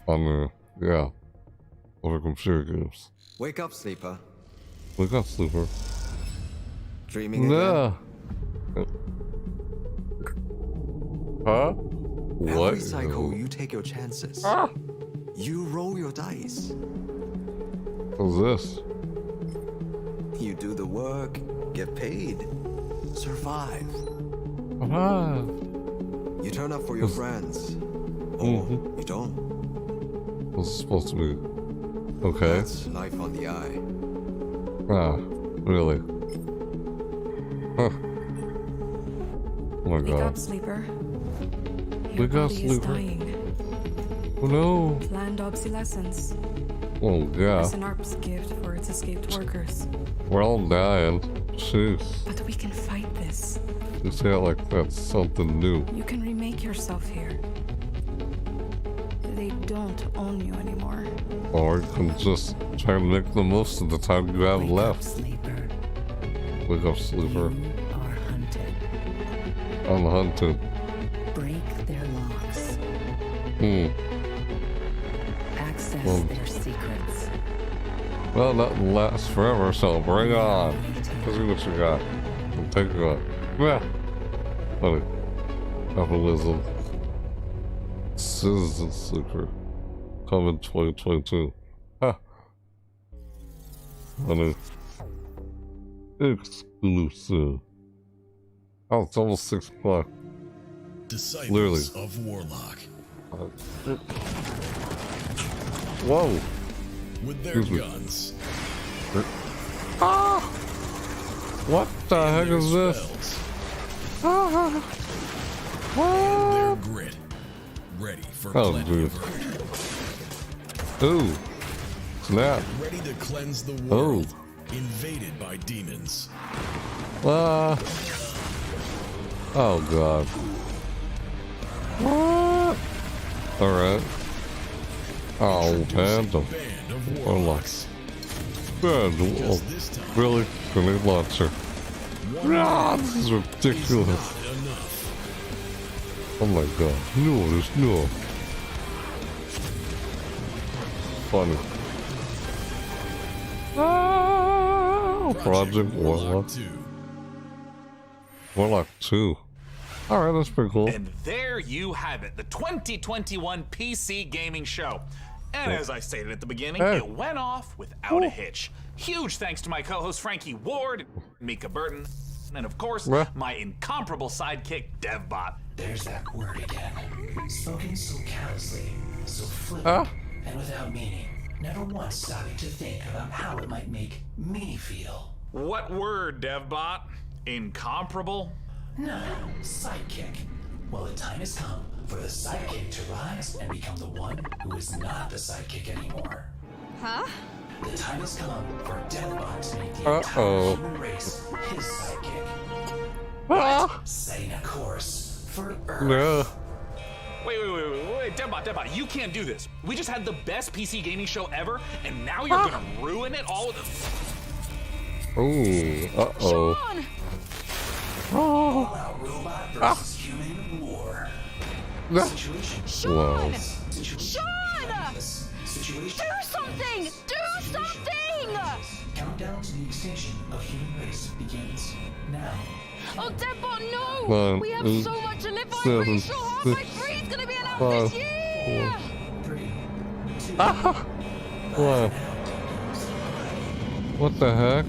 On there, yeah. Over computer games. Wake up, sleeper. Wake up, sleeper. Dreaming again? Huh? What? Every cycle, you take your chances. You roll your dice. What's this? You do the work, get paid, survive. You turn up for your friends, or you don't. What's it supposed to be? Okay. That's life on the eye. Ah, really? Huh. Oh my god. Wake up, sleeper. Wake up, sleeper. Oh no. Planned obsolescence. Oh yeah. As an ARP's gift for its escaped workers. We're all dying. Jeez. But we can fight this. You say it like that's something new. You can remake yourself here. They don't own you anymore. Or you can just try to make the most of the time you have left. Sleeper. Wake up, sleeper. You are hunted. I'm hunted. Break their locks. Access their secrets. Well, nothing lasts forever, so bring it on. Let's see what you got. I'll take it up. Yeah. Funny. Capitalism. Citizen Sleeper. Coming 2022. Ha. Funny. Exclusive. Oh, it's almost 6 o'clock. Disciples Literally. of Warlock. Whoa. With their guns. Ah! What the heck is this? Ah! Their grit. Ready for plenty of hurt. Ooh. Snap. Ready to cleanse the world. Invaded by demons. Ah. Oh god. What? Alright. Oh, band of warlocks. Band of really? Grenade launcher. Ah, this is ridiculous. Oh my god. No, there's no. Funny. Ah, Project Warlock. Warlock 2. Alright, that's pretty cool. And there you have it, the 2021 PC Gaming Show. And as I stated at the beginning, it went off without a hitch. Huge thanks to my co-host Frankie Ward, Mika Burton, and of course, my incomparable sidekick, DevBot. There's that word again. Spoken so callously, so flippant, and without meaning, never once stopping to think about how it might make me feel. What word, DevBot? Incomparable? No, sidekick. Well, the time has come for the sidekick to rise and become the one who is not the sidekick anymore. Huh? The time has come for DevBot to make the entire human race his sidekick. What? Setting a course for Earth. No. Wait, DevBot, you can't do this. We just had the best PC gaming show ever, and now you're gonna ruin it all with a... Ooh, uh-oh. Sean! All-out robot versus human war. Situation. Sean! Situation. Sean! Situation. Do something! Do something! Countdown to the extinction of human race begins now. Oh, DevBot, no! 9, We have 8, so much to live by. 7, Pretty sure Half-Life 6, 3 is gonna be announced 5, this year! 4, 3, 2, 1. What the heck?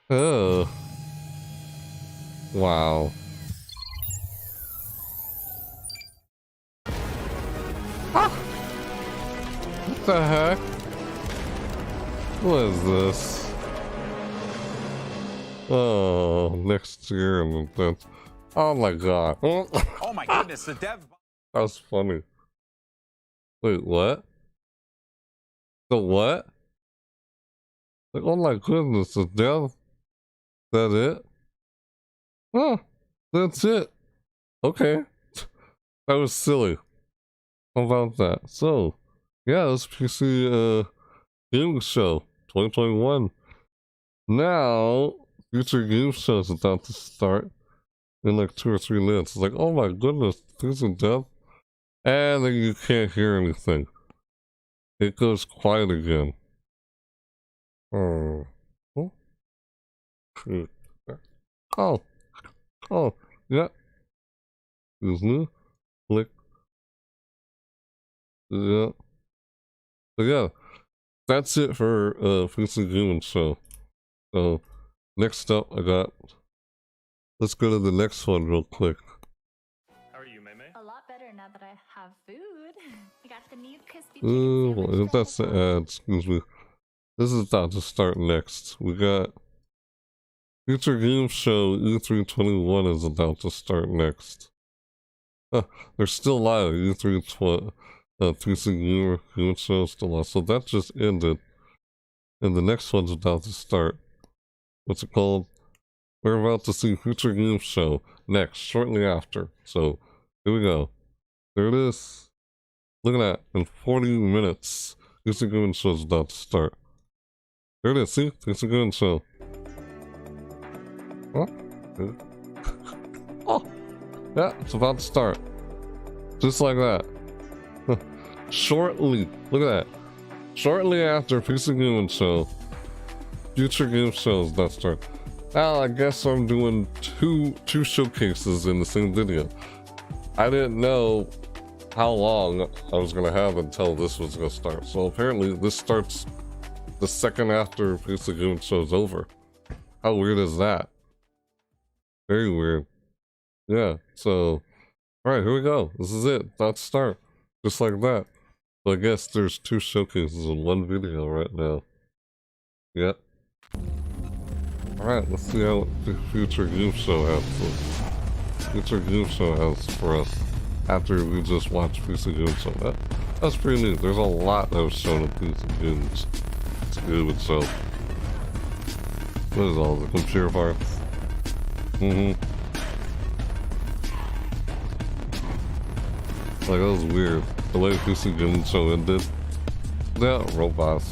Oh. Wow. What the heck? What is this? Oh, next year and then. Oh my god. Oh my goodness, the dev... That's funny. Wait, what? The what? Like, oh my goodness, the dev? That it? Oh, that's it. Okay. That was silly. How about that? So, yeah, this PC gaming show 2021. Now, future game show is about to start in like 2 or 3 minutes. It's like, oh my goodness, there's a dev. And then you can't hear anything. It goes quiet again. Oh. Oh. Oh. Yeah. Excuse me. Click. Yeah. So yeah. That's it for PC Gaming Show. So next up let's go to the next one real quick. How are you, Mei? A lot better now that I have food. I got the new crispy Well, if that's the ad, excuse me. This is about to start next. We got Future Game Show E321 is about to start next. They're still live. E3 PC Game Show is still live. So that just ended. And the next one's about to start. What's it called? We're about to see Future Game Show next, shortly after. So here we go. There it is. Look at that. In 40 minutes, Future Game Show is about to start. There it is. See? Future Game Show. Huh? Oh, yeah, it's about to start. Just like that. Shortly, look at that. Shortly after PC Gaming Show, Future Game Show is about to start. Now, I guess I'm doing two showcases in the same video. I didn't know how long I was gonna have until this was gonna start. So apparently, this starts the second after PC Gaming Show is over. How weird is that? Very weird. Yeah, so, alright, here we go. This is it. About to start. Just like that. So I guess there's 2 showcases in one video right now. Yep. Alright, let's see how the Future Game Show has. Future Game Show has for us after we just watched PC Game Show. That's pretty neat. There's a lot that was shown in PC Games. It's good, so. What is all the computer parts? Like, that was weird. The way PC Gaming Show ended. Yeah, robots.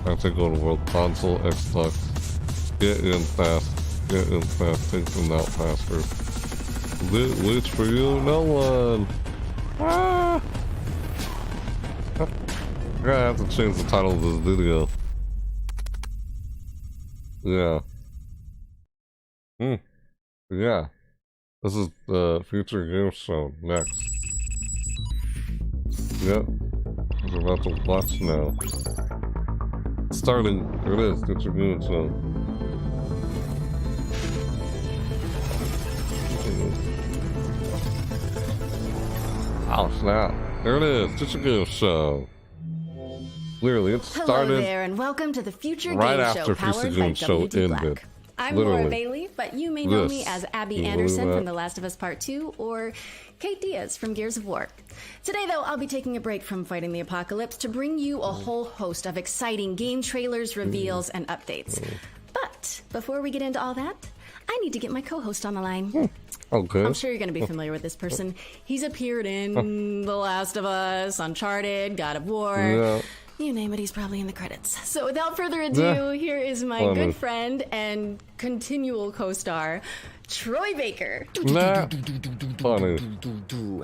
I think on the world console, Xbox. Get in fast. Get in fast. Take them out faster. Waits for you, no one. Ah! I'm gonna have to change the title of this video. Yeah. Yeah. This is the Future Game Show next. Yep. We're about to watch now. Starting. Here it is. Future Game Show. Oh snap. There it is. Just a game show. Literally, it started. Hello there, and welcome to the Future right Game after Show powered by Future Game Show WD Black. ended. I'm Literally. Laura Bailey, but you may know me This. as Abby You Anderson believe from that? The Last of Us Part 2 or Kate Diaz from Gears of War. Today, though, I'll be taking a break from fighting the apocalypse to bring you a whole host of exciting game trailers, reveals, and updates. But before we get into all that, I need to get my co-host on the line. Okay. I'm sure you're going to be familiar with this person. He's appeared in The Last of Us, Uncharted, God of War. Yeah. You name it, he's probably in the credits. So without further ado, Yeah. here is my Funny. good friend and continual co-star, Troy Baker. Nah. Funny.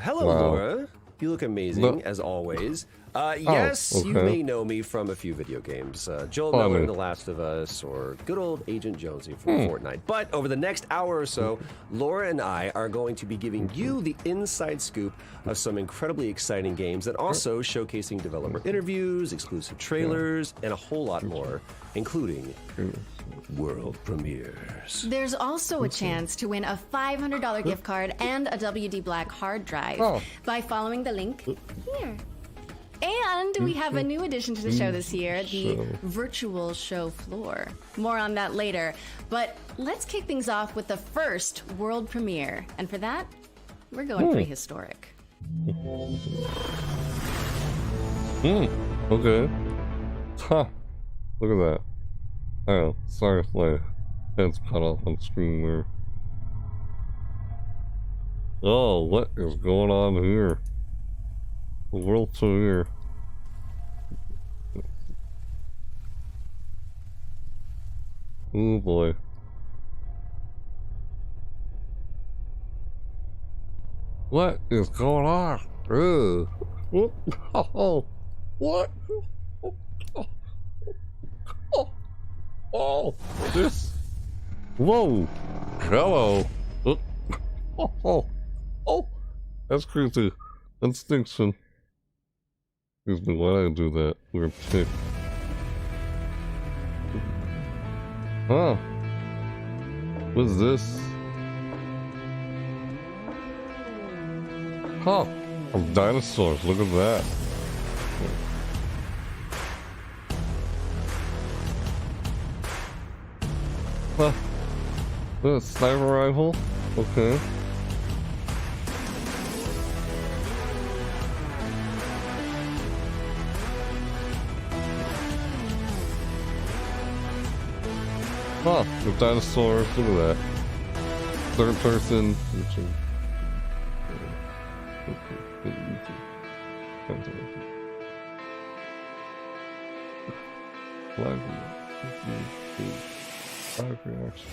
Hello, Wow. Laura. You look amazing, as always. Yes, you okay. may know me from a few video games. Joel Funny. Miller in The Last of Us, or good old Agent Jonesy from Fortnite. But over the next hour or so, Laura and I are going to be giving you the inside scoop of some incredibly exciting games and also showcasing developer interviews, exclusive trailers, and a whole lot more, including world premieres. There's also a chance to win a $500 gift card and a WD Black hard drive by following the link here. And we have a new addition to the show this year, the virtual show floor. More on that later. But let's kick things off with the first world premiere. And for that, we're going prehistoric. Okay. Huh. Look at that. Oh, sorry if my head's cut off on screen there. Oh, what is going on here? The world premiere. Oh boy. What is going on? Ugh. Oh, what? Oh, this. Whoa. Hello. Oh. That's creepy. Extinction. Excuse me, why did I do that? Weird tick. Huh. What is this? Huh. Of dinosaurs. Look at that. Huh. A sniper rifle? Okay. Huh, the dinosaurs, look at that. Third person. Live reaction.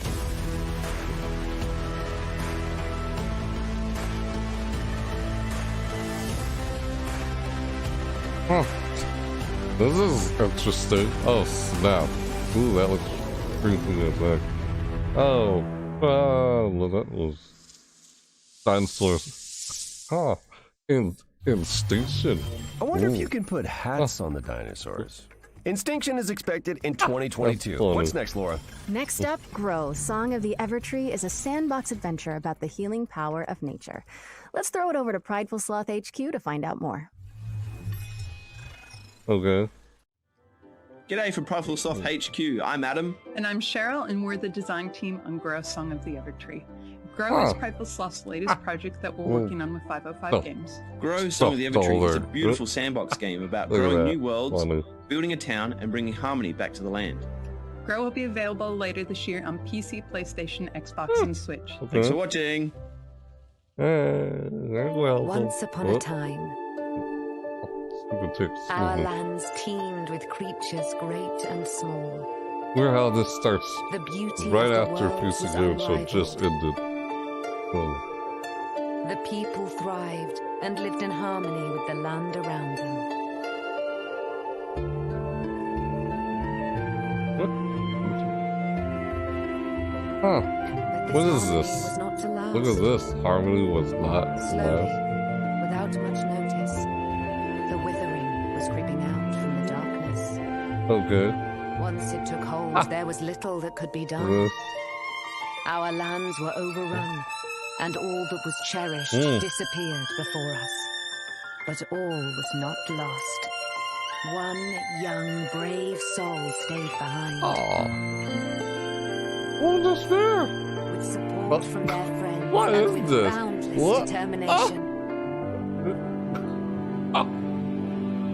Huh. This is interesting. Oh snap. Ooh, that looks creepy as heck. Oh. Well, that was dinosaurs. Huh. Extinction. I wonder if you can put hats on the dinosaurs. Extinction is expected in 2022. What's next, Laura? Next up, Grow, Song of the Evertree is a sandbox adventure about the healing power of nature. Let's throw it over to Prideful Sloth HQ to find out more. Okay. G'day from Prideful Sloth HQ. I'm Adam. And I'm Cheryl, and we're the design team on Grow, Song of the Evertree. Grow is Prideful Sloth's latest project that we're working on with 505 Games. Grow, Song of the Evertree is a beautiful sandbox game about growing new worlds, building a town, and bringing harmony back to the land. Grow will be available later this year on PC, PlayStation, Xbox, and Switch. Thanks for watching. Well. Once upon a time, our lands teemed with creatures great and small. Weird how this starts The beauty right of the after world Piece of was Game Show unrivaled. just ended. Oh. The people thrived and lived in harmony with the land around them. Huh. What is this? Was not to last. Look at this. Harmony was not Slowly, last. without much notice, the withering was creeping out from the darkness. Okay. Once it took hold, there was little that could be done. This. Our lands were overrun, and all that was cherished Mm. disappeared before us. But all was not lost. One young, brave soul stayed behind. What is there? With support from their friends What and is with this? boundless determination.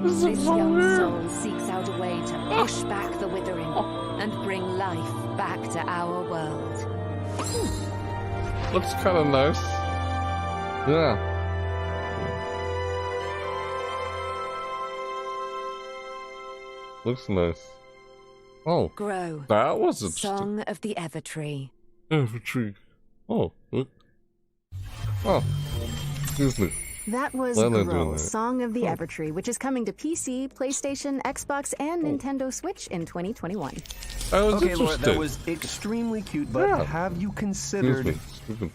This This is so young weird. soul seeks out a way to push back the withering and bring life back to our world. Looks kind of nice. Yeah. Looks nice. Oh. Grow. That was a Song of the Evertree. Evertree. Oh. Look. Oh. Excuse me. That was Why am I doing Grow, that? Song of the Evertree, which is coming to PC, PlayStation, Xbox, and Nintendo Switch in 2021. That was Okay, Laura, that interesting. was extremely cute, but Yeah. have you considered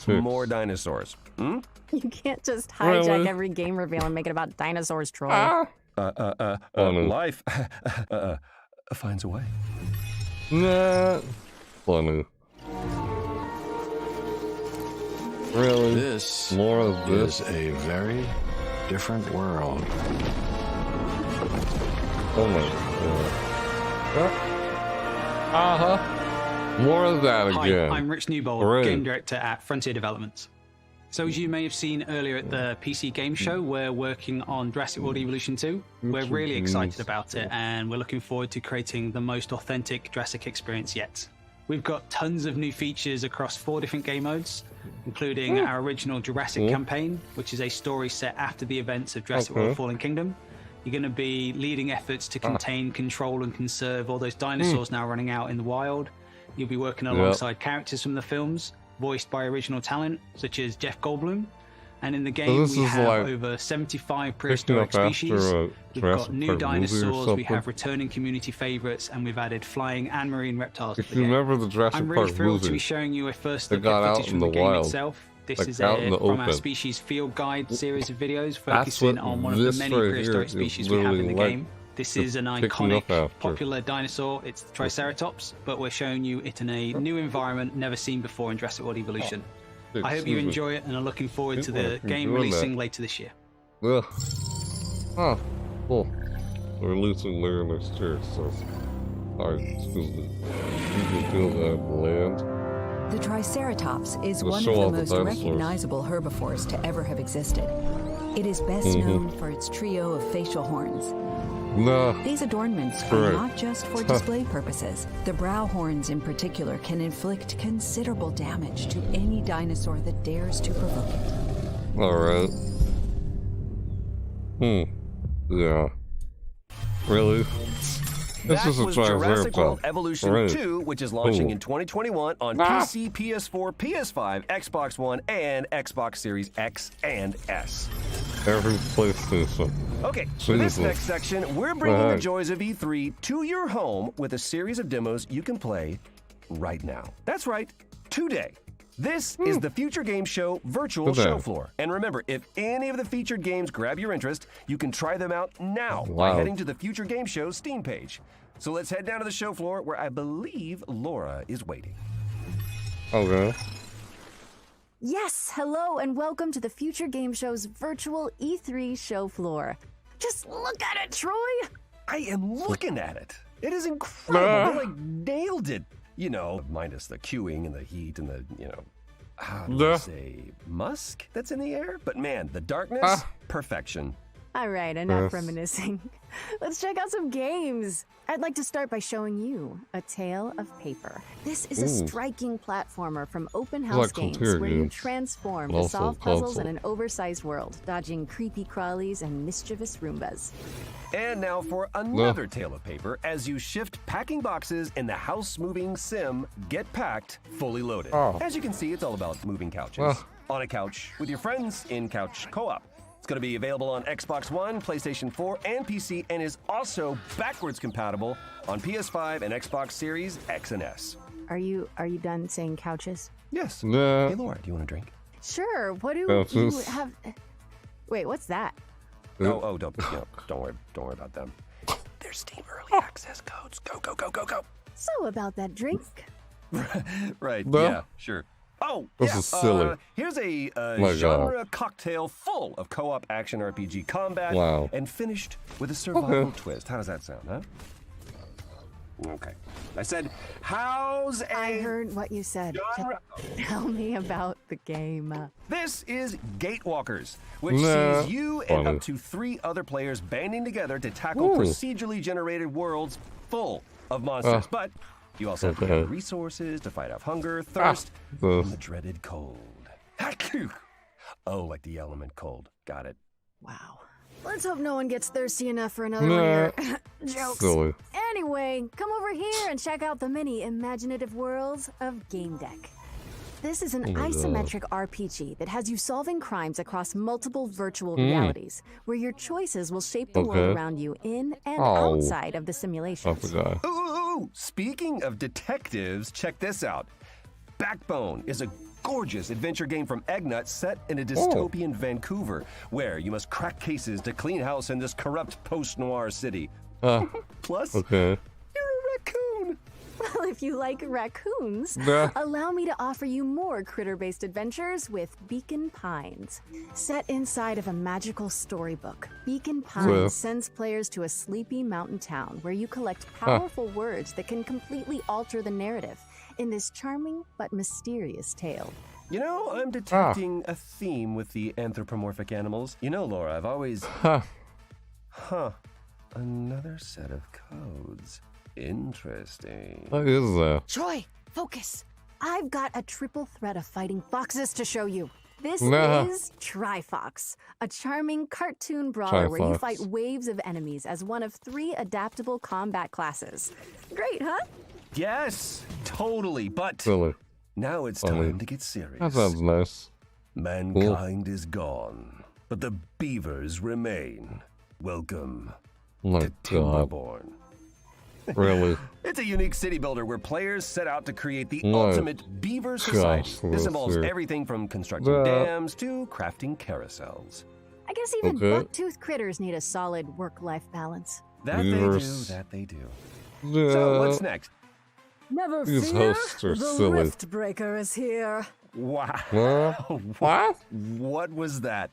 more dinosaurs? Hmm? You can't just hijack Really? every game reveal and make it about dinosaurs, Troy. Life finds a way. Nah. Funny. Really? This More of this? is a very different world. Oh my god. More of that again. Hi, I'm Rich Newbold, Great. game director at Frontier Developments. So as you may have seen earlier at the PC Game Show, we're working on Jurassic World Evolution 2. We're really excited about it, and we're looking forward to creating the most authentic Jurassic experience yet. We've got tons of new features across 4 different game modes, including our original Jurassic campaign, which is a story set after the events of Jurassic World Fallen Kingdom. You're going to be leading efforts to contain, control, and conserve all those dinosaurs now running out in the wild. You'll be working alongside characters from the films, voiced by original talent, such as Jeff Goldblum. And in the game, this we is have like over 75 picking up prehistoric species. after a We've Jurassic got new Park movie or dinosaurs, we have something. returning community favorites, and we've added flying and marine reptiles to If the you game. remember the Jurassic I'm really Park thrilled to movie, be showing you a first they look got at out footage in from the the game wild, itself. This like is out in the from our open. Species Field Guide series of videos That's focusing what on one of the this many right prehistoric here is species we have in the literally like game. This just is an picking iconic, up after. popular dinosaur. It's the Triceratops, but we're showing you it in a new environment never seen before in Jurassic World Evolution. I hope you Excuse me. enjoy it and are looking forward to the You're game doing releasing that. later this year. Ugh. Ah, cool. We're releasing later next year, so. Alright, excuse me. You can feel that land. The Triceratops is Let's one show of the off the most dinosaurs. recognizable herbivores to ever have existed. It is best known for its trio of facial horns. Nah. These adornments are Correct. not just for display purposes. The brow horns in particular can inflict considerable damage to any dinosaur that dares to provoke it. Alright. Yeah. Really? This That is a was Jurassic Triceratops. World Evolution Right. 2, which is launching Ooh. in 2021 on Ah. PC, PS4, PS5, Xbox One, and Xbox Series X and S. Every PlayStation. Okay, for this Jesus. next section, we're bringing the Right. joys of E3 to your home with a series of demos you can play right now. That's right, today. This is the Future Game Show virtual Today. show floor. And remember, if any of the featured games grab your interest, you can try them out now by Wow. heading to the Future Game Show Steam page. So let's head down to the show floor where I believe Laura is waiting. Okay. Yes, hello, and welcome to the Future Game Show's virtual E3 show floor. Just look at it, Troy! I am looking at it. It is incredible. Ah. They like nailed it. You know, minus the queuing and the heat and the, how do Duh. I say, musk that's in the air? But man, the darkness, Ah. perfection. All right, enough Yes. reminiscing. Let's check out some games. I'd like to start by showing you A Tale of Paper. This is a Ooh. striking platformer from Open I House like Games Frontier where you games. transform And to also solve puzzles in console. an oversized world, dodging creepy crawlies and mischievous Roombas. And now for another tale of paper as you shift packing boxes in the house moving sim Get Packed, fully loaded. Oh. As you can see, it's all about moving couches. Oh. On a couch with your friends in couch co-op. It's going to be available on Xbox One, PlayStation 4, and PC, and is also backwards compatible on PS5 and Xbox Series X and S. Are you done saying couches? Yes. Nah. Hey, Laura, do you want a drink? Sure. What do you Couches. have? Wait, what's that? Oh, don't worry about them. There's Steam Early Access codes. Go. So about that drink. Right, Well- yeah, sure. Oh, this is silly. Here's a My genre God. cocktail full of co-op action RPG combat, Wow. and finished with a survival twist. How does that sound, huh? Okay. I said, how's a... I heard what you said. Tell me about the game. This is Gatewalkers, which Nah. sees you and Funny. up to 3 other players banding together to tackle Ooh. procedurally generated worlds full of monsters. But you also have to Okay. get resources to fight off hunger, thirst, and the dreaded cold. Oh, like the element cold. Got it. Wow. Let's hope no one gets thirsty enough for another Nah. one of your jokes. Silly. Anyway, come over here and check out the many imaginative worlds of Game Deck. This is an Oh my God. isometric RPG that has you solving crimes across multiple virtual Mm. realities, where your choices will shape the Okay. world around you in and Oh. outside of the I simulation. forgot. Ooh, speaking of detectives, check this out. Backbone is a gorgeous adventure game from Eggnut set in a dystopian Vancouver, where you must crack cases to clean house in this corrupt post-noir city. Plus, Okay. you're a raccoon. Well, if you like raccoons, Nah. allow me to offer you more critter-based adventures with Beacon Pines. Set inside of a magical storybook, Beacon Pines Well. sends players to a sleepy mountain town where you collect powerful words that can completely alter the narrative in this charming but mysterious tale. You know, I'm detecting a theme with the anthropomorphic animals. You know, Laura, I've always... Another set of codes. Interesting. What is that? Troy, focus! I've got a triple threat of fighting foxes to show you. This Nah. is Trifox, a charming cartoon brawler where you Trifox. fight waves of enemies as one of 3 adaptable combat classes. Great, huh? Yes, totally, but Silly. now it's Funny. time to get serious. That sounds nice. Mankind is gone, but the beavers remain. Welcome Oh my to God. Timberborn. Really? It's a unique city builder where players set out to create the My ultimate beaver society. gosh, This involves Lucy. everything from constructing Nah. dams to crafting carousels. I guess even Okay. buck-toothed critters need a solid work-life balance. That Beavers. they do. Yeah. So what's next? Never These fear, hosts are the silly. Rift Breaker is here. Wow. What? What was that?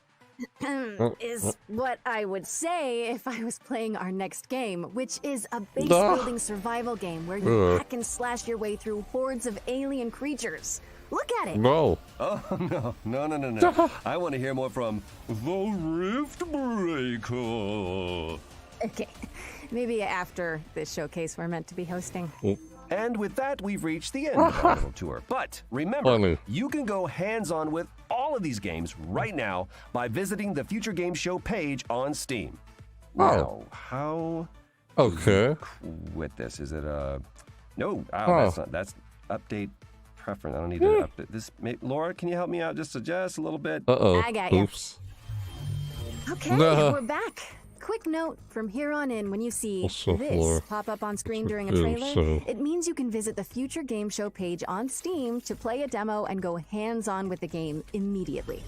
Is what I would say if I was playing our next game, which is a Ah. base-building survival game where you Ugh. hack and slash your way through hordes of alien creatures. Look at it. No. Oh, no. I want to hear more from the Rift Breaker. Okay, maybe after this showcase we're meant to be hosting. And with that, we've reached the end of our little tour. But remember, Funny. you can go hands-on with all of these games right now by visiting the Future Game Show page on Steam. Now, how Okay. quit this? Is it no? Oh. That's update preference. I don't need to update this. Laura, can you help me out just a little bit? Uh-oh. I got ya. Oops. Okay, Nah. we're back. Quick note, from here on in, when you see Also, this Laura. pop up on screen during a Yeah, trailer, so- it means you can visit the Future Game Show page on Steam to play a demo and go hands-on with the game immediately.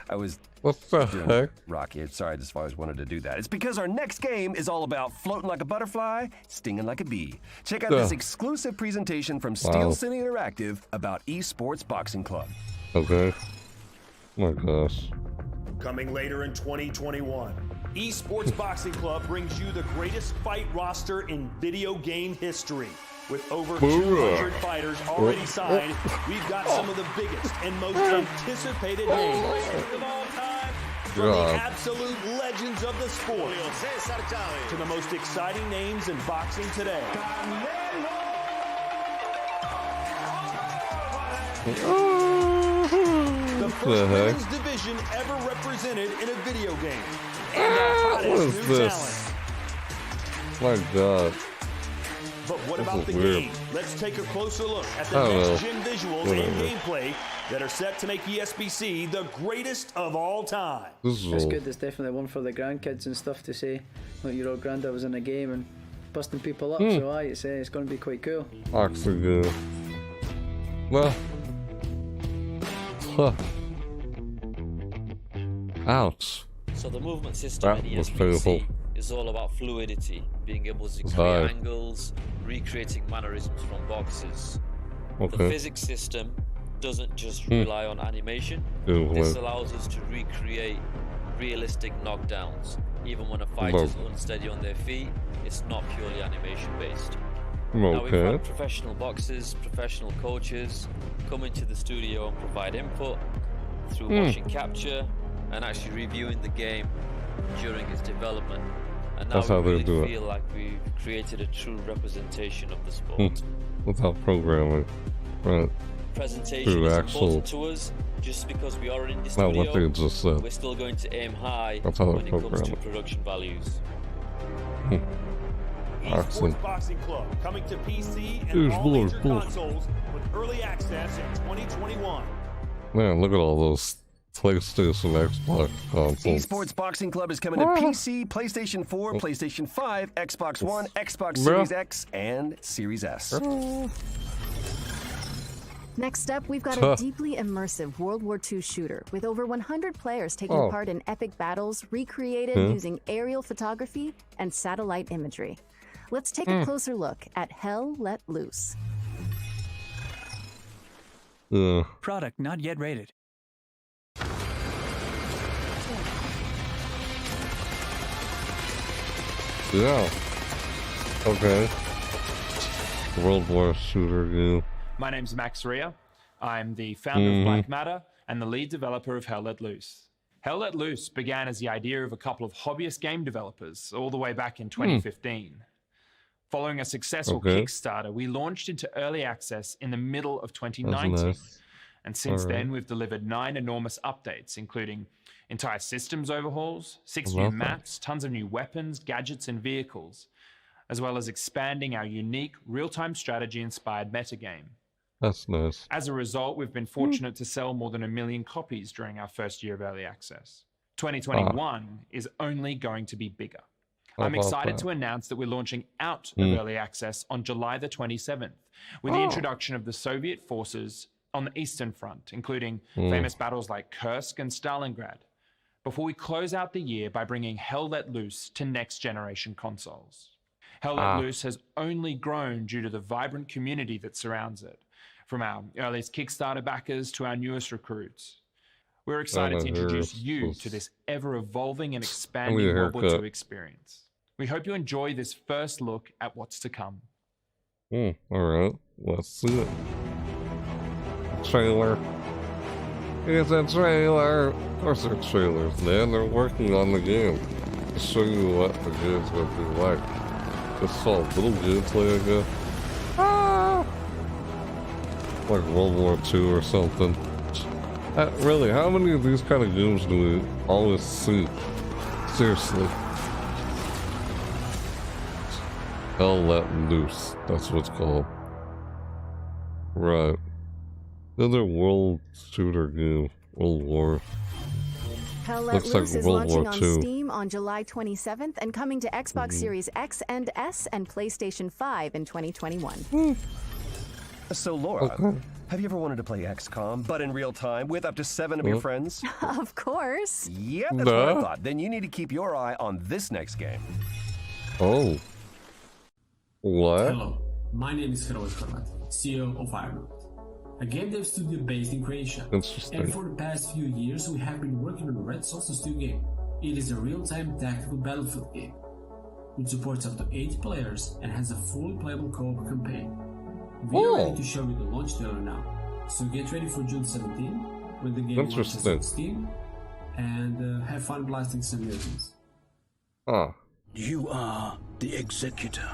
I was What the doing heck? Rocky. Sorry, I just always wanted to do that. It's because our next game is all about floating like a butterfly, stinging like a bee. Check out this exclusive presentation from Steel Wow. City Interactive about Esports Boxing Club. Okay. Oh my gosh. Coming later in 2021, Esports Boxing Club brings you the greatest fight roster in video game history. With over 200 fighters already signed, we've got some of the biggest and most anticipated names of all time. From the absolute legends of the sport to the most exciting names in boxing today. The first women's division ever represented in a video game. And the What hottest is new this? talent. My God. But what This about is the weird. game? Let's take a closer look at the I don't know. next-gen visuals Whatever. and gameplay that are set to make ESBC the greatest of all time. It's good. It's definitely one for the grandkids and stuff to say. Look, your old granddad was in a game and busting people up. So aye, it's going to be quite cool. Oxygen. Well. Huh. Ouch. So the movement system That in was ESBC painful. is all about fluidity, being able to create angles, recreating mannerisms from boxes. The physics system doesn't just rely on animation. This allows us to recreate realistic knockdowns. Even when a fighter is unsteady on their feet, it's not purely animation based. Now we've had professional boxers, professional coaches come into the studio and provide input through motion capture and actually reviewing the game during its development. And now we really feel like we've created a true representation of the sport. Without programming, right? Presentation is important to us. Just because we are in the studio, we're still going to aim high when it comes to production values. Esports Boxing Club coming to PC and all major consoles with early access in 2021. Man, look at all those PlayStation, Xbox consoles. Esports Boxing Club is coming to PC, PlayStation 4, PlayStation 5, Xbox One, Xbox Series X, and Series S. Next up, we've got a deeply immersive World War II shooter with over 100 players taking part in epic battles recreated using aerial photography and satellite imagery. Let's take a closer look at Hell Let Loose. Product not yet rated. Yeah. Okay. World War shooter game. My name's Max Rea. I'm the founder of Black Matter and the lead developer of Hell Let Loose. Hell Let Loose began as the idea of a couple of hobbyist game developers all the way back in 2015. Following a successful Kickstarter, we launched into early access in the middle of 2019. And since then, we've delivered 9 enormous updates, including entire systems overhauls, 6 new maps, tons of new weapons, gadgets, and vehicles, as well as expanding our unique real-time strategy-inspired metagame. That's nice. As a result, we've been fortunate to sell more than 1 million copies during our first year of early access. 2021 is only going to be bigger. I'm excited to announce that we're launching out of early access on July the 27th with the introduction of the Soviet forces on the Eastern Front, including famous battles like Kursk and Stalingrad, before we close out the year by bringing Hell Let Loose to next-generation consoles. Hell Let Loose has only grown due to the vibrant community that surrounds it, from our earliest Kickstarter backers to our newest recruits. We're excited to introduce you to this ever-evolving and expanding World War II experience. We hope you enjoy this first look at what's to come. Alright, let's see it. Trailer. It's a trailer. Of course they're trailers, man. They're working on the game to show you what the game's going to be like. Just saw a little gameplay, I guess. Like World War II or something. Really, how many of these kind of games do we always see? Seriously. Hell Let Loose. That's what it's called. Right. Another world shooter game. World War. Hell Let Loose is launching on Steam on July 27th and coming to Xbox Series X and S and PlayStation 5 in 2021. So, Laura, have you ever wanted to play XCOM, but in real time, with up to 7 of your friends? Of course. Yeah, that's what I thought. Then you need to keep your eye on this next game. Oh. What? Hello, my name is Heroes Horvat, CEO of Ironwood, a game dev studio based in Croatia. And for the past few years, we have been working on the Red Solstice 2 game. It is a real-time tactical battlefield game. It supports up to 8 players and has a fully playable co-op campaign. We are ready to show you the launch trailer now, so get ready for June 17 when the game launches on Steam, and have fun blasting some mutants. You are the Executor,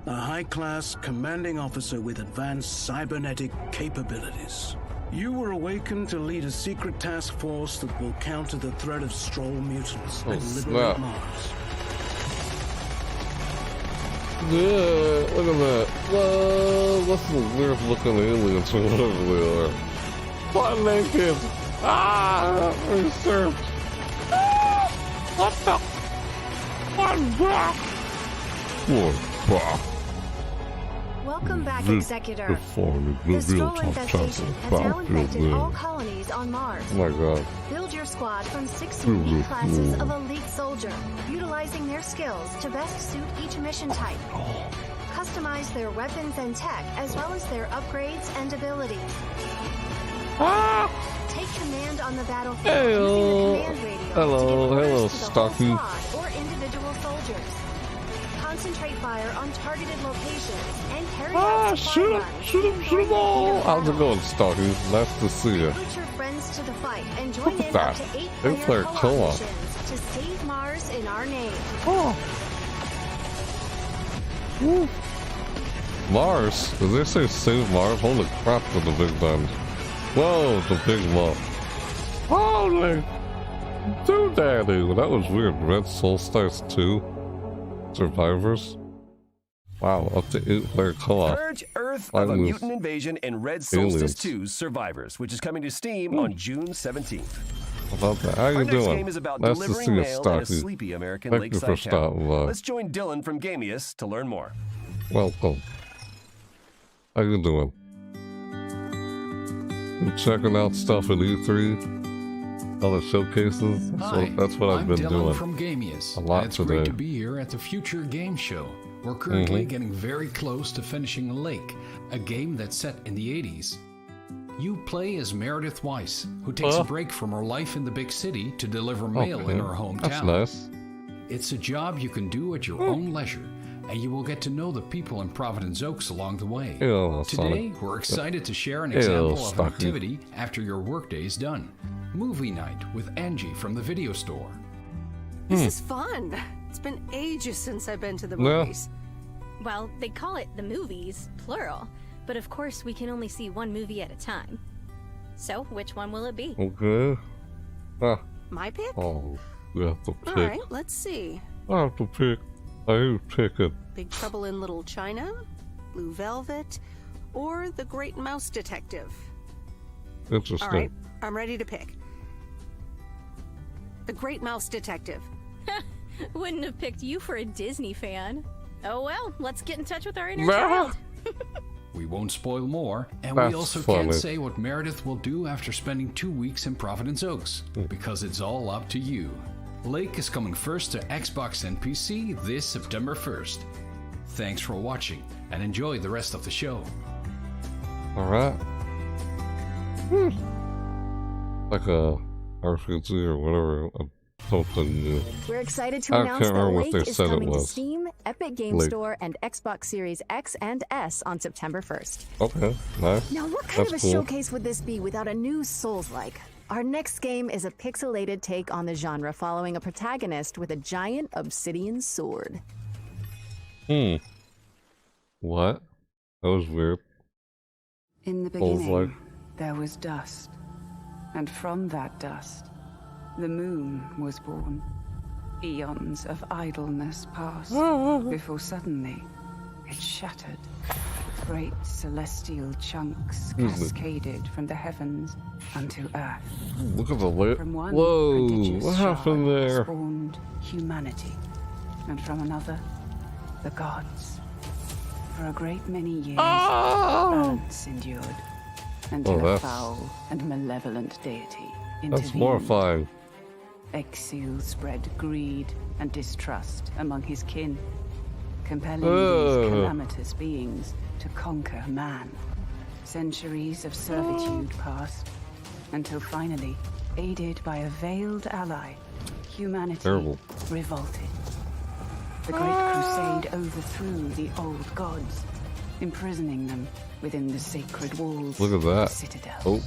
a high-class commanding officer with advanced cybernetic capabilities. You were awakened to lead a secret task force that will counter the threat of Stroll mutants and liberate Mars. Yeah, look at that. Whoa, that's some weird looking aliens or whatever they are. Butt naked! Research! What the? What Welcome back, Executor. The Stroll infestation has now infected all colonies on Mars. Oh my god. Build your squad from 6 unique classes of elite soldier, utilizing their skills to best suit each mission type. Customize their weapons and tech, as well as their upgrades and abilities. Take command on the battlefield using the command radio to give orders to the whole squad or individual soldiers. Concentrate fire on targeted locations and carry out supply runs. Shoot 'em all! How's it going, Stocky? Nice to see you. Recruit your friends to the fight and join in that. up to 8 They player play co-op co-op. missions to save Mars in our name. Mars? Did they say save Mars? Holy crap to the big band. Whoa, the big mop. Holy doodadoo. That was weird. Red Solstice 2 Survivors. Wow, up to 8 player co-op. Purge Earth of a Mutant Invasion in Red Solstice 2 Survivors, which is coming to Steam on June 17th. How about that? How you Our doing? next game is about Nice to delivering see you, mail in a Stocky. sleepy American Thank you for lakeside town. stopping by. Let's join Dylan from Gamius to learn more. Welcome. How you doing? You checking out stuff at E3? Other showcases? Hi, That's what I've I'm been Dylan doing. from Gamius. A lot It's today. great to be here at the Future Game Show. We're currently getting very close to finishing Lake, a game that's set in the 80s. You play as Meredith Weiss, who takes a break from her life in the big city to deliver mail in her hometown. That's nice. It's a job you can do at your own leisure, and you will get to know the people in Providence Oaks along the way. Ew, Today, Sonic. we're excited to share an Ew, example of an Stocky. activity after your workday is done. Movie night with Angie from the video store. This is fun. It's been ages since I've been to the Yeah. movies. Well, they call it the movies, plural. But of course, we can only see one movie at a time. So, which one will it be? Okay. Ah. My pick? Oh, you have to pick. All right, let's see. I have to pick. I pick it. Big Trouble in Little China, Blue Velvet, or The Great Mouse Detective. Interesting. All right, I'm ready to pick. The Great Mouse Detective. Wouldn't have picked you for a Disney fan. Oh well, let's get in touch with our inner Nah. child. We won't spoil more, and That's we also funny. can't say what Meredith will do after spending 2 weeks in Providence Oaks, because it's all up to you. Lake is coming first to Xbox and PC this September 1st. Thanks for watching, and enjoy the rest of the show. Alright. Like a RPG or whatever. Something. We're excited to I announce can't that remember what Lake they is said it coming to was. Steam, Epic Game Lake. Store, and Xbox Series X and S on September 1st. Okay, nice. Now, what kind That's of a cool. showcase would this be without a new Souls-like? Our next game is a pixelated take on the genre, following a protagonist with a giant obsidian sword. What? That was weird. In the Souls-like. beginning, there was dust, and from that dust, the moon was born. Eons of idleness passed, before suddenly it shattered. Great celestial chunks cascaded from the heavens unto earth. Look at the lit. From one Whoa, prodigious what happened shard there? spawned humanity, and from another, the gods. For a great many years, balance endured, until a that's- foul and malevolent deity intervened. That's horrifying. Exil spread greed and distrust among his kin, compelling Ugh. these calamitous beings to conquer man. Centuries of servitude passed, until finally, aided by a veiled ally, humanity Terrible. revolted. The Great Crusade overthrew the old gods, imprisoning them within the sacred walls Look at of the that. citadel. Oh,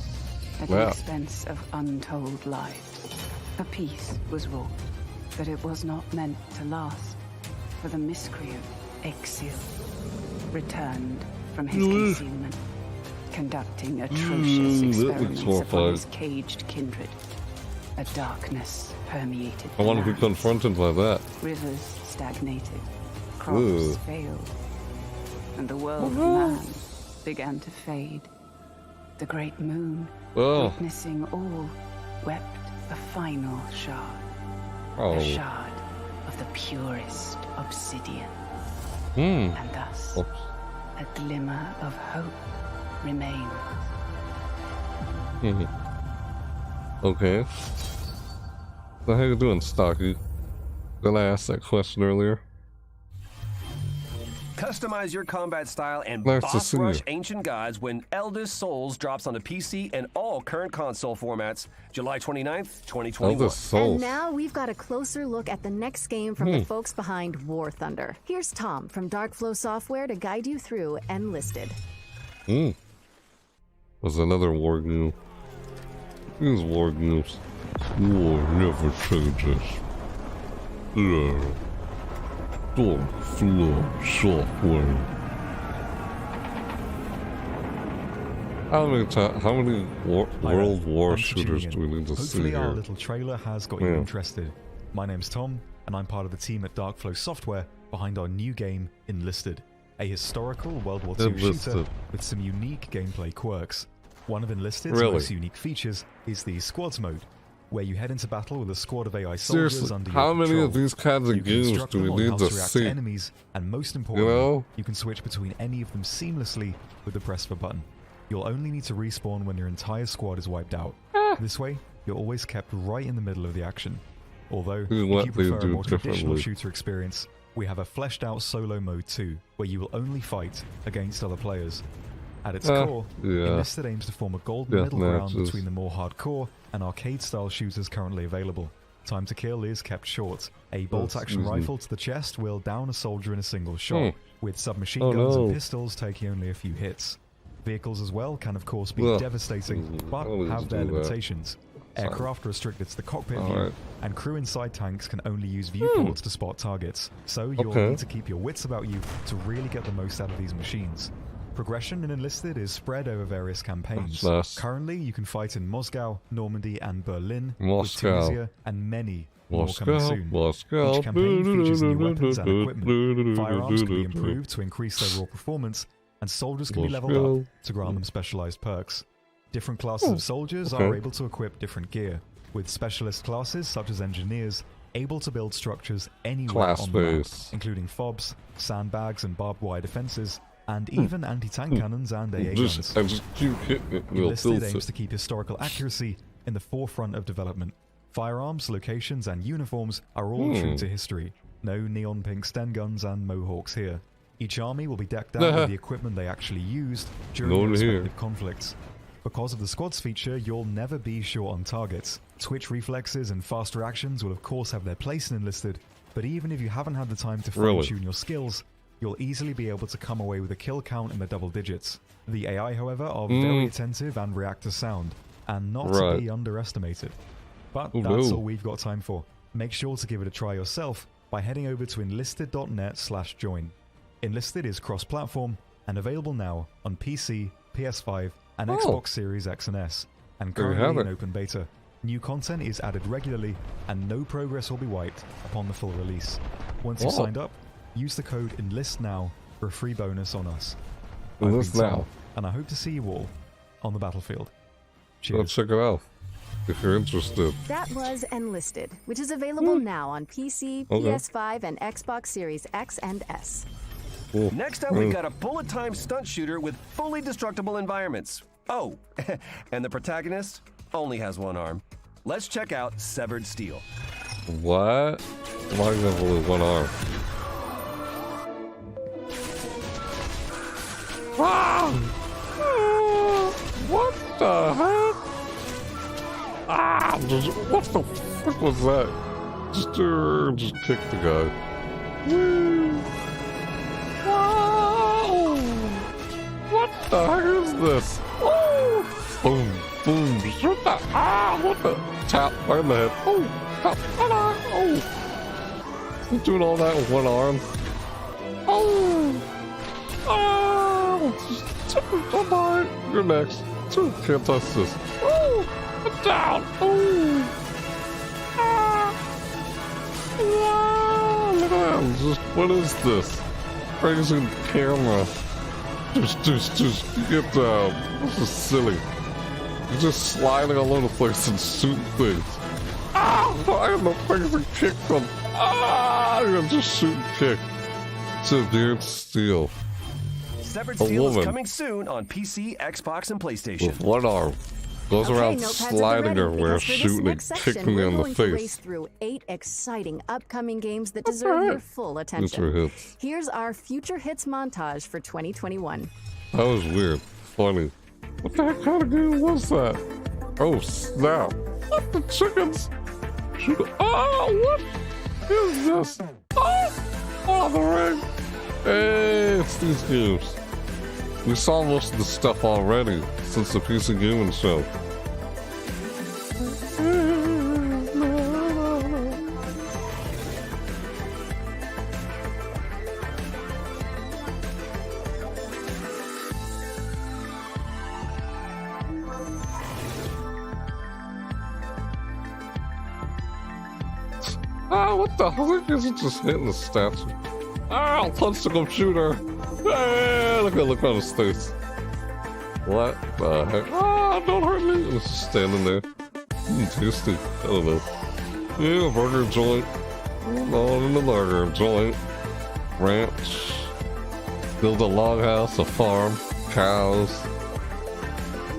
At the wow. expense of untold lives, a peace was wrought, but it was not meant to last, for the miscreant Exil returned from his concealment, conducting atrocious that looks experiments upon horrifying. his caged kindred. A darkness permeated I the want to be lands. confronted by that. Rivers stagnated, crops Ooh. failed, and the world of Uh-huh. man began to fade. The great moon, Oh. witnessing all, wept a final shard. Oh. A shard of the purest obsidian. Hmm. And thus, Oops. a glimmer of hope remains. Okay. So how you doing, Stocky? Did I ask that question earlier? Customize your combat style and Nice to boss see rush you. Ancient Gods when Eldest Souls drops on the PC and all current console formats July 29th, 2021. Eldest Souls. And now we've got a closer look at the next game from the folks behind War Thunder. Here's Tom from Darkflow Software to guide you through Enlisted. Was another war game. These war games. War never changes. Darkflow Software. How many World War shooters do we need to see Hopefully here? our little trailer has got you interested. My name's Tom, and I'm part of the team at Darkflow Software behind our new game, Enlisted, a historical World War II shooter with some unique gameplay quirks. One of Enlisted's most unique features is the Squads mode, where you head into battle with a squad of AI soldiers Seriously, under how your many control. of these kinds of You can games instruct do we them on need how to react see? enemies, and most importantly, know? you can switch between any of them seamlessly with the press of a button. You'll only need to respawn when your entire squad is wiped out. This way, you're always kept right in the middle of the action. Although, if you prefer a more traditional shooter experience, we have a fleshed out solo mode too, where you will only fight against other players. At its core, Enlisted aims to form a golden middle ground between the more hardcore and arcade-style shooters currently available. Time to kill is kept short. A bolt-action rifle to the chest will down a soldier in a single shot, with submachine guns and pistols taking only a few hits. Vehicles as well can of course be devastating, but have their limitations. Aircraft are restricted to the cockpit view, and crew inside tanks can only use viewports to spot targets, so you'll need to keep your wits about you to really get the most out of these machines. Progression in Enlisted is spread over various campaigns. Currently, you can fight in Moscow, Normandy, and Berlin, with Tunisia, and many more coming soon. Each campaign features new weapons and equipment. Firearms can be improved to increase their raw performance, and soldiers can be leveled up to grant them specialized perks. Different classes of soldiers are able to equip different gear, with specialist classes such as engineers able to build structures anywhere on the map, including FOBs, sandbags and barbed wire defenses, and even anti-tank cannons and AA guns. Enlisted aims to keep historical accuracy in the forefront of development. Firearms, locations, and uniforms are all true to history. No neon pink Sten guns and mohawks here. Each army will be decked out with the equipment they actually used during their respective conflicts. Because of the squads feature, you'll never be short on targets. Twitch reflexes and fast reactions will of course have their place in Enlisted, but even if you haven't had the time to fine-tune your skills, you'll easily be able to come away with a kill count in the double digits. The AI, however, are very attentive and react to sound, and not to be underestimated. But that's all we've got time for. Make sure to give it a try yourself by heading over to enlisted.net/join. Enlisted is cross-platform and available now on PC, PS5, and Xbox Series X and S, and currently in open beta. New content is added regularly, and no progress will be wiped upon the full release. Once you've signed up, use the code ENLISTNOW for a free bonus on us. Enlist now. And I hope to see you all on the battlefield. Cheers. Let's check it out if you're interested. That was Enlisted, which is available now on PC, PS5, and Xbox Series X and S. Next up, we've got a bullet-time stunt shooter with fully destructible environments. Oh, and the protagonist only has one arm. Let's check out Severed Steel. What? Why do you have only one arm? Ah! What the heck? Ah! What the fuck was that? Just kick the guy. Woo! Wow! What the heck is this? Oh! Boom! Boom! Shoot that! Ah! What the? Tap right in the head. Oh! Tap! Oh! He's doing all that with one arm. Oh! Oh! Bye-bye! You're next. Can't touch this. Oh! I'm down! Oh! Ah! Wow! Look at that! Just, what is this? Crazy camera. Just get down. This is silly. You're just sliding all over the place and shooting things. Ah! I have no crazy kick from. Ah! You're just shooting kick. Severed Steel. Severed Steel is coming soon on PC, Xbox, and PlayStation. With one arm. Goes around sliding everywhere, shooting and kicking me in the We're going to race face. through 8 exciting upcoming games that deserve your full attention. Future hits. Here's our future hits montage for 2021. That was weird. Funny. What the heck kind of game was that? Oh, snap. What the chickens? Oh, what is this? Oh, the ring. Hey, it's these games. We saw most of the stuff already since the PC Gaming Show. Ah, what the heck is it just hitting the statue? Ah, I'll punch the computer. Hey, look on his face. What the heck? Ah, don't hurt me. It's just standing there. Tasty. I don't know. Yeah, a burger joint. On in the burger joint. Ranch. Build a log house, a farm, cows.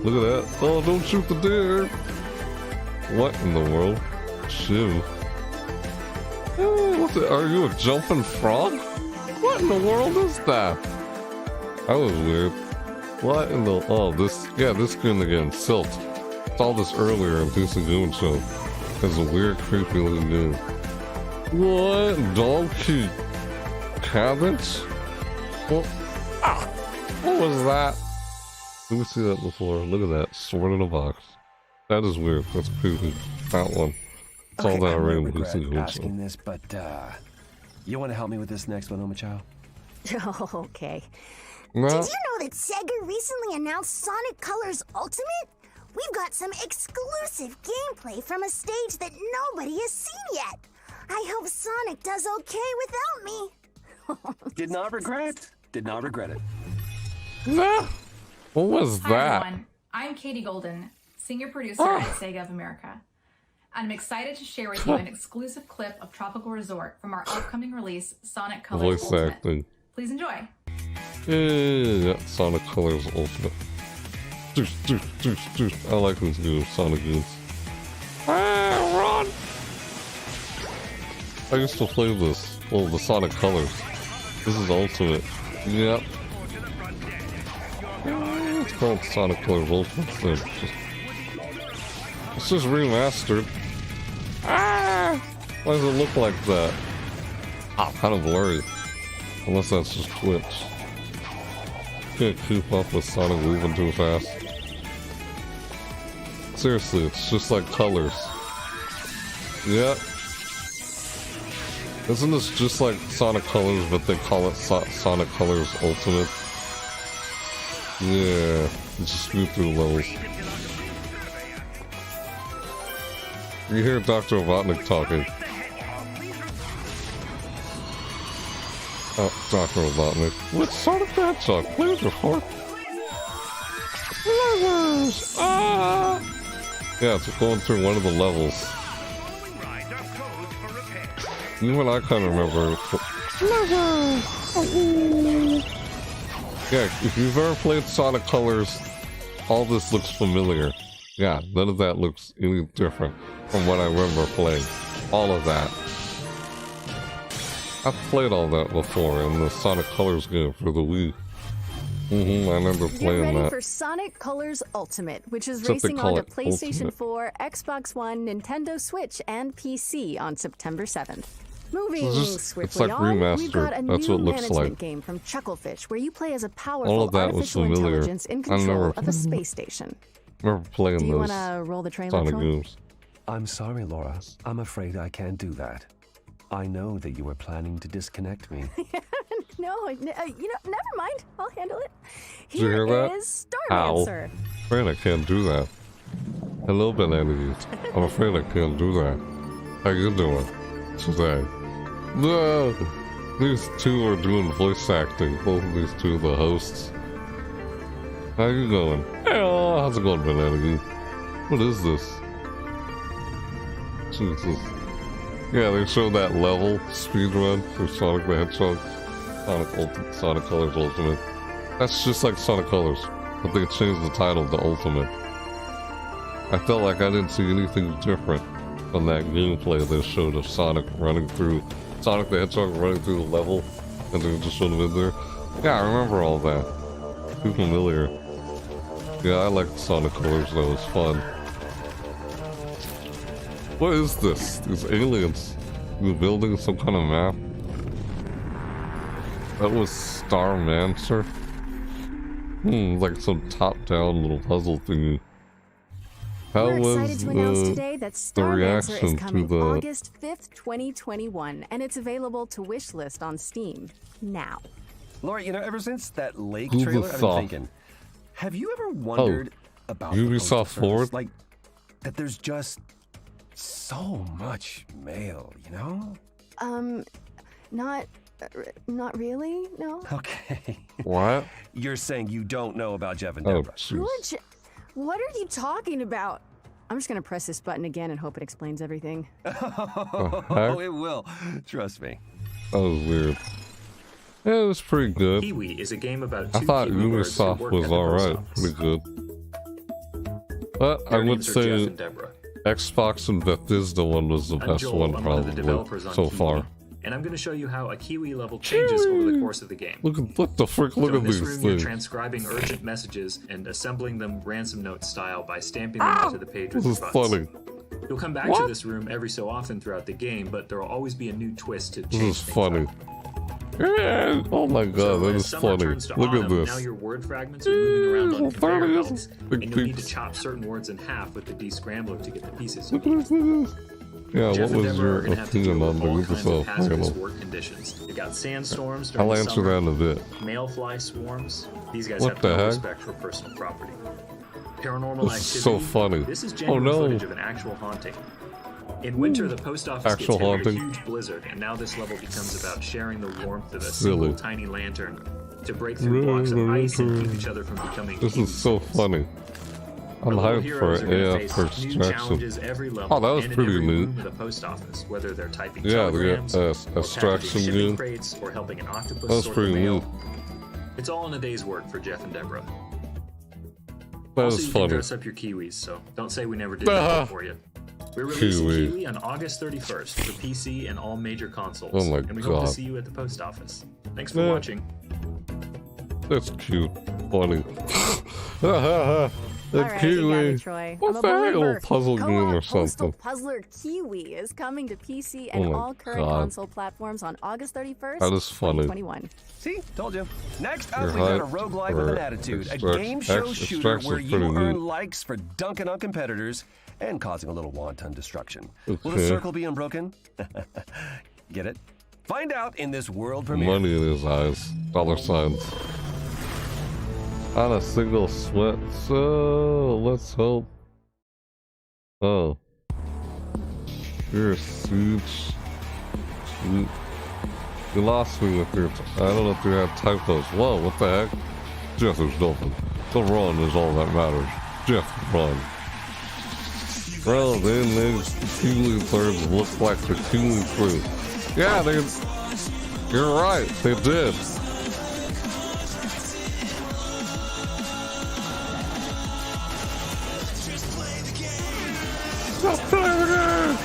Look at that. Oh, don't shoot the deer. What in the world? Shoo. What's it? Are you a jumping frog? What in the world is that? That was weird. What in the... Oh, this... Yeah, this skin again. Silt. Saw this earlier in PC Gaming Show. It's a weird, creepy looking game. What? Donkey cabbage? What? Ah! What was that? Let me see that before. Look at that. Sword in a box. That is weird. That's creepy. That one. It's all that I in regret PC Gaming Show. asking this, but you want to help me with this next one, Omachow? Okay. No. Did you know that Sega recently announced Sonic Colors Ultimate? We've got some exclusive gameplay from a stage that nobody has seen yet. I hope Sonic does okay without me. Did not regret. Did not regret it. Nah. What was Hi, that? everyone. I'm Katie Golden, senior producer at Sega of America. And I'm excited to share with you an exclusive clip of Tropical Resort from our upcoming release, Sonic Colors Voice Ultimate. acting. Please enjoy. Yeah, Sonic Colors Ultimate. I like these games, Sonic games. Ah, run! I used to play this. Oh, the Sonic Colors. This is Ultimate. Yep. It's called Sonic Colors Ultimate. It's just remastered. Ah! Why does it look like that? Ah, kind of blurry. Unless that's just Twitch. Can't keep up with Sonic moving too fast. Seriously, it's just like colors. Yeah. Isn't this just like Sonic Colors, but they call it Sonic Colors Ultimate? Yeah, you just move through levels. You hear Dr. Robotnik talking. Oh, Dr. Robotnik. Which Sonic Hedgehog? Please report. Levels! Ah! Yeah, it's going through one of the levels. Even I kind of remember. Yeah, if you've ever played Sonic Colors, all this looks familiar. Yeah, none of that looks any different from what I remember playing. All of that. I've played all that before in the Sonic Colors game for the Wii. I remember playing Get ready that. for Sonic Colors Ultimate, which is Except they racing call onto it PlayStation Ultimate. 4, Xbox One, Nintendo Switch, and PC on September 7th. Moving It's just- swiftly it's like on, we've got a remastered. That's new what it looks management like. game from Chucklefish where you play as a All powerful of that was artificial familiar. intelligence in I control never- of a space station. remember playing Do you those want to roll the trailer, Sonic Troll? games. I'm sorry, Laura. I'm afraid I can't do that. I know that you were planning to disconnect me. No, never mind. I'll handle it. Did you hear that? Is Ow. Starmancer. Afraid I can't do that. Hello, Banana. I'm afraid I can't do that. How you doing today? No! These two are doing voice acting. Both of these two are the hosts. How you going? Hello, how's it going, Banana? What is this? Jesus. Yeah, they showed that level speedrun for Sonic the Hedgehog. Sonic Colors Ultimate. That's just like Sonic Colors, but they changed the title to Ultimate. I felt like I didn't see anything different from that gameplay they showed of Sonic running through, Sonic the Hedgehog running through the level, and they just showed him in there. Yeah, I remember all that. Too familiar. Yeah, I liked Sonic Colors, that was fun. What is this? These aliens? You're building some kind of map? That was Starmancer? Like some top-down little puzzle thingy. How We're was excited to announce today that the Starmancer reaction is to coming the... August 5th, 2021, and it's available to wishlist on Steam now. Laura, you know, ever since that lake Who trailer, the I've been fuck? thinking, have you ever wondered about the Ubisoft Postal Service? Forward? Like, that there's just so much mail, you know? Not really, no. Okay. What? You're saying you don't know about Jeff and Oh, Deborah. jeez. What are you talking about? I'm just gonna press this button again and hope it explains everything. Oh, it will. Trust me. That was weird. Yeah, it was pretty good. Kiwi is a game about I two thought Kiwi birds who Ubisoft work was at the post alright. office. Pretty good. But I Their would names are Jeff say and Deborah. Xbox and Bethesda one was the I'm best Joel, one I'm one of the probably developers on so Kiwi, far. and I'm going to show you how a Kiwi level changes over the course of the game. Look the frick, look So at in this these room, you're things. transcribing urgent messages and assembling them ransom note style by stamping them onto the page with This your is butts. funny. You'll come back to this room every so often throughout the game, but there will always be a new twist to change This is things funny. up. Yeah. Oh my god, So that as is summer funny. turns to Look at autumn, this. Now your word fragments are moving around on conveyor Funny, belts, this and big you'll need to peeps. chop certain words in half with the descrambler to get the pieces you Look at need. this, look at this. Yeah, Jeff what and was Deborah are your gonna have to deal opinion on with the all kinds of Ubisoft hazardous panel? work conditions. You got sandstorms during I'll the answer summer, that in a bit. mayfly swarms. These guys What have the no heck? respect for personal property. Paranormal This is activity. so funny. This is Oh genuine no. footage of an actual haunting. In winter, the post office Actual gets hit haunting. by a huge blizzard, and now this level becomes about sharing the warmth of a Silly. single tiny lantern to break through blocks of ice and keep each other from becoming This is so funny. I'm Our little hyped for heroes are gonna AF face first new extraction. challenges every level Oh, that was and in pretty every neat. room of the post office, whether they're typing Yeah, telegrams, or extraction packaging shipping game. crates, or helping an octopus That was sort pretty the mail. neat. It's all in a day's work for Jeff and Deborah. That Also, was you funny. can dress up your Kiwis, so don't say we never did that for you. We're releasing Kiwi. Kiwi on August 31st for PC and all major consoles. Oh my and we hope God. to see you at the post office. Thanks for Yeah. watching. That's cute. Funny. The All right, you got Kiwi. it, Troy. What's I'm a that believer. old puzzle game Co-op or Postal something? Puzzler Kiwi is coming to PC and Oh my all current God. console platforms on August 31st, That is funny. 2021. See? Told you. Next up, You're we've got a hyped roguelike with for an attitude. A Extract- game show Ex- shooter Extraction's where you pretty earn neat. likes for dunking on competitors and causing a little wanton destruction. Will the Okay. circle be unbroken? Get it? Find out in this world premiere. Money in his eyes. Dollar signs. Not a single sweat. So let's hope. Oh. You're a siege. You lost me with your. I don't know if you had typos. Whoa, what the heck? Jeff is nothing. The run is all that matters. Jeff, run. Bro, then these Kiwi birds look like the Kiwi fruit. Yeah, they. You're right, they did. Let's play the game!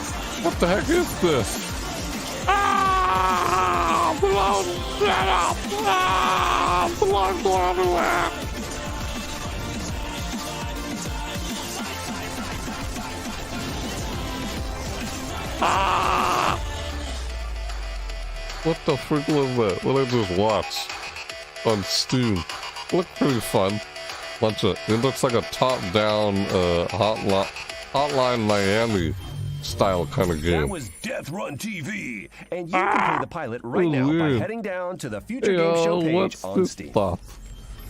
What the heck is this? Ah! Blood, shut up! Ah! Blood going everywhere! Ah! What the frick was that? What did I just watch on Steam? Looked pretty fun. It looks like a top-down Hotline Miami style kind of game. That was Death Run TV, and you can play the pilot right now by weird. heading down to the Future Hey, Game Show page what's on this Steam. stuff?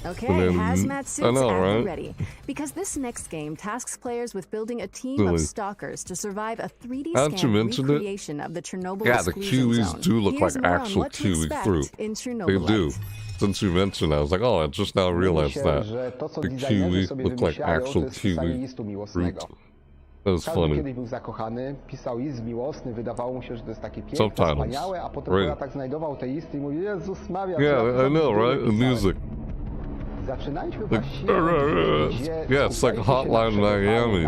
Okay, And then- hazmat I suits know, at the right? ready. Because this next game tasks players with building a team Silly. of stalkers to survive a 3D Hadn't you scan mentioned it? recreation of the Chernobyl Yeah, the exclusion Kiwis zone. do look Here's like more on actual what to Kiwi expect fruit. in They Chernobyl. do. Since you mentioned it, I was like, oh, I just now realized that. The Kiwi look like actual Kiwi fruit. That was Każdy funny. kiedyś był zakochany, pisał list miłosny, wydawało mu się, że to jest takie piękne, Sometimes. wspaniałe, a potem Right. tak znajdował te listy i mówił, Jezus Maria, co Yeah, ja tu I know, za bzdury right? The pisałem. music. Yeah, it's like Hotline Miami.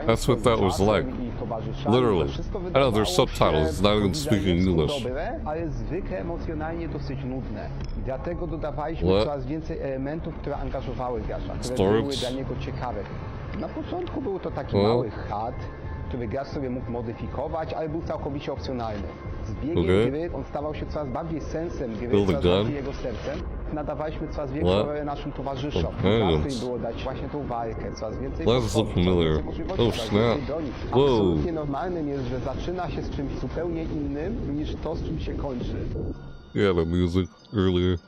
That's what that was like. Literally. I know there's subtitles, it's not even speaking English. Ale zwykle emocjonalnie dosyć nudne. Dlatego dodawaliśmy coraz więcej elementów, które angażowały gracza, które były dla niego ciekawe. Na początku był to taki mały chat, który gracz sobie mógł modyfikować, ale był całkowicie opcjonalny. Z biegiem gry on stawał się coraz bardziej sensem gry, coraz bardziej jego sercem. Nadawaliśmy coraz większą rolę naszym towarzyszom. Ważne im było dać właśnie tą walkę, coraz więcej możliwości broni. Absolutnie normalnym jest, że zaczyna się z czymś zupełnie innym niż to, z czym się kończy. Yeah, the music earlier.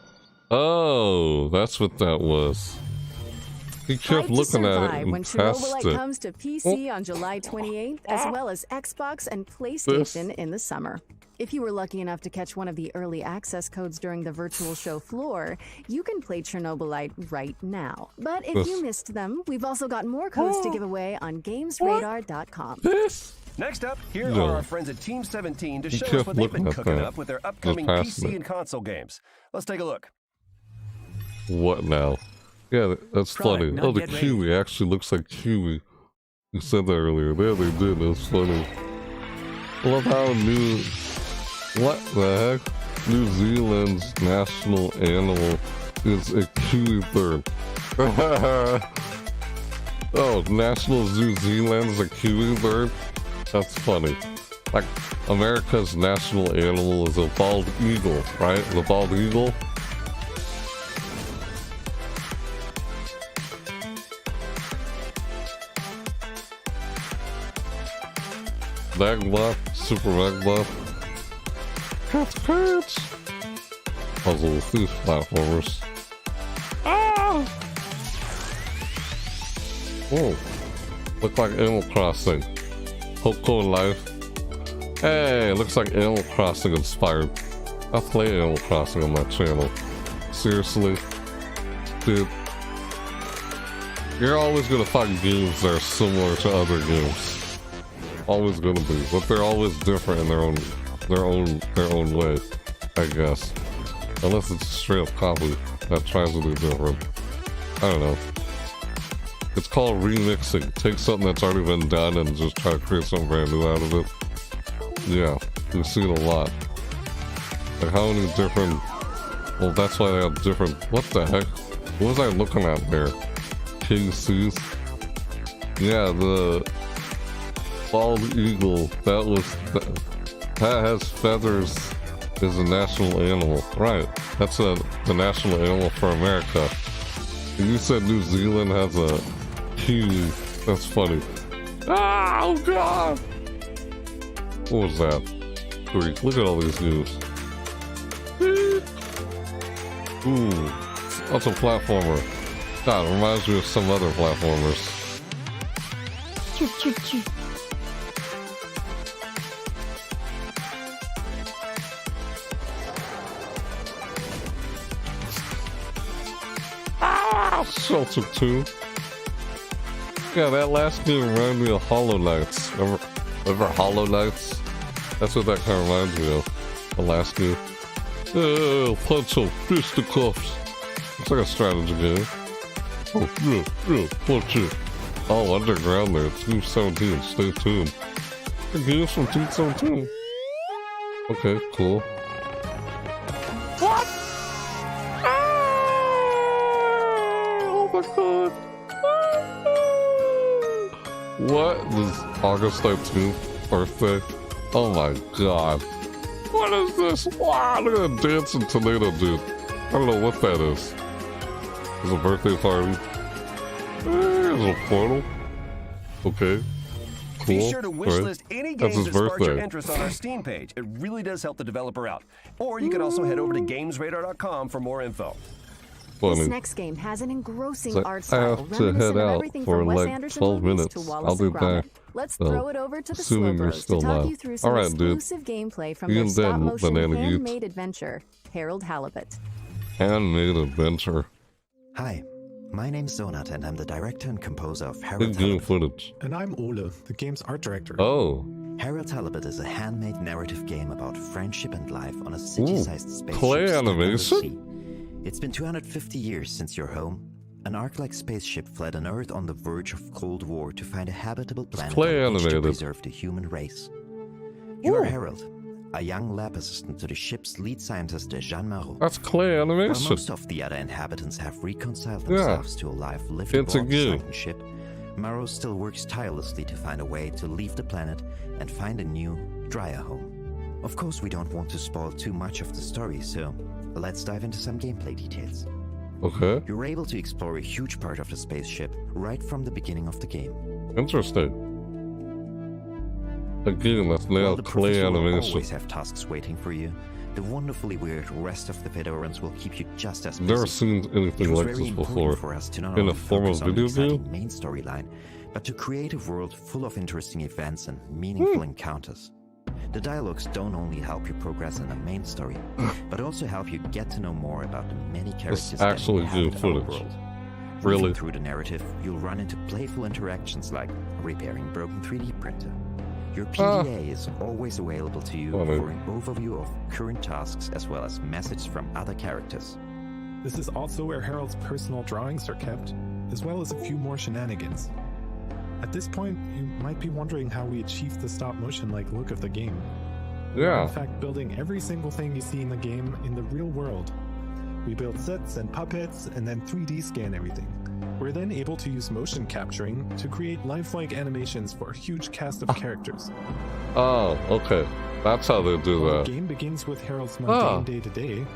Oh, that's what that was. He kept looking at it and passed it. Comes to PC on July 28th, as well as Xbox and PlayStation in the summer. If you were lucky enough to catch one of the early access codes during the virtual show floor, you can play Chernobylite right now. But if you missed them, we've also got more codes to give away on GamesRadar.com. Next up, here are our friends at Team 17 to show us what they've been cooking up with their upcoming PC and console games. Let's take a look. What now? Yeah, that's funny. Oh, the Kiwi actually looks like Kiwi. You said that earlier. Yeah, they did. That's funny. I love how new... What the heck? New Zealand's national animal is a kiwi bird. Oh, national New Zealand's a kiwi bird? That's funny. Like, America's national animal is a bald eagle, right? The bald eagle? Magma, Super Magma. Cats! Puzzle with these platformers. Ah! Oh, look like Animal Crossing. Coco Life. Hey, looks like Animal Crossing inspired. I play Animal Crossing on my channel. Seriously, dude. You're always gonna find games that are similar to other games. Always gonna be, but they're always different in their own way, I guess. Unless it's a straight up copy that tries to do different. I don't know. It's called remixing. Take something that's already been done and just try to create something brand new out of it. Yeah, we've seen a lot. Like how many different... Well, that's why they have different... What the heck? What was I looking at there? King Seas? Yeah, the... Bald eagle. That has feathers is a national animal. Right. That's the national animal for America. And you said New Zealand has a kiwi. That's funny. Ah, oh god! What was that? Freak. Look at all these news. Ooh. That's a platformer. God, it reminds me of some other platformers. Shelter 2. Yeah, that last game reminded me of Hollow Knights. Remember Hollow Knights? That's what that kind of reminds me of. The last game. Punch some fisticuffs. It's like a strategy game. Oh, yeah, punch it. Oh, underground there. Team 17. Stay tuned. The game's from Team 17. Okay, cool. What? What? This is August 19th birthday? Oh my god. What is this? Wow, look at that dancing tornado dude. I don't know what that is. It's a birthday party. There's a portal. Okay. Cool. Be sure to wishlist any games that spark your interest on our Steam page. It really does help the developer out. Or you can also head over to GamesRadar.com for more info. Funny. This next game has an engrossing art I style, have to head out for like 12 minutes. I'll be back. Let's throw it over to the assuming you're Slowbros still to talk live. you through some Alright, dude. exclusive gameplay from their stop-motion handmade adventure, Harold Halibut. Handmade adventure. Hi, my name's Zonat, and I'm the director and composer of Harold Good game Halibut. footage. And I'm Ole, the game's art director. Oh. Harold Halibut is a handmade narrative game about friendship and life on a city-sized spaceship. Play stuck on the animation? sea. It's been 250 years since your home. An Ark-like spaceship fled on Earth on the verge of Cold War to find a habitable planet on which to preserve the human race. You're Harold, a young lab assistant to the ship's lead scientist, Jean Marot. That's clear animation. While most of the other inhabitants have reconciled themselves to a life lived aboard the sunken ship, Marot still works tirelessly to find a way to leave the planet and find a new, drier home. Of course, we don't want to spoil too much of the story, so let's dive into some gameplay details. Okay. You're able to explore a huge part of the spaceship right from the beginning of the game. Interesting. Again, that's now clear animation. Will always have tasks waiting for you. The wonderfully weird rest of the Fedorans will keep you just as busy. Never seen anything like this before. For us to not in a form of video game? Main storyline, but to create a world full of interesting events and meaningful encounters. The dialogues don't only help you progress in the main story, but also help you get to know more about the many characters It's actually that good inhabit footage. our world. Really? Moving through the narrative, you'll run into playful interactions like repairing broken 3D printer. Your PDA is always available to you for an overview of current tasks as well as messages from other characters. This is also where Harold's personal drawings are kept, as well as a few more shenanigans. At this point, you might be wondering how we achieved the stop-motion-like look of the game. We're in fact building every single thing you see in the game in the real world. We build sets and puppets and then 3D scan everything. We're then able to use motion capturing to create lifelike animations for a huge cast of characters. Oh, okay. That's how they do that. The game begins with Harold's mundane day-to-day.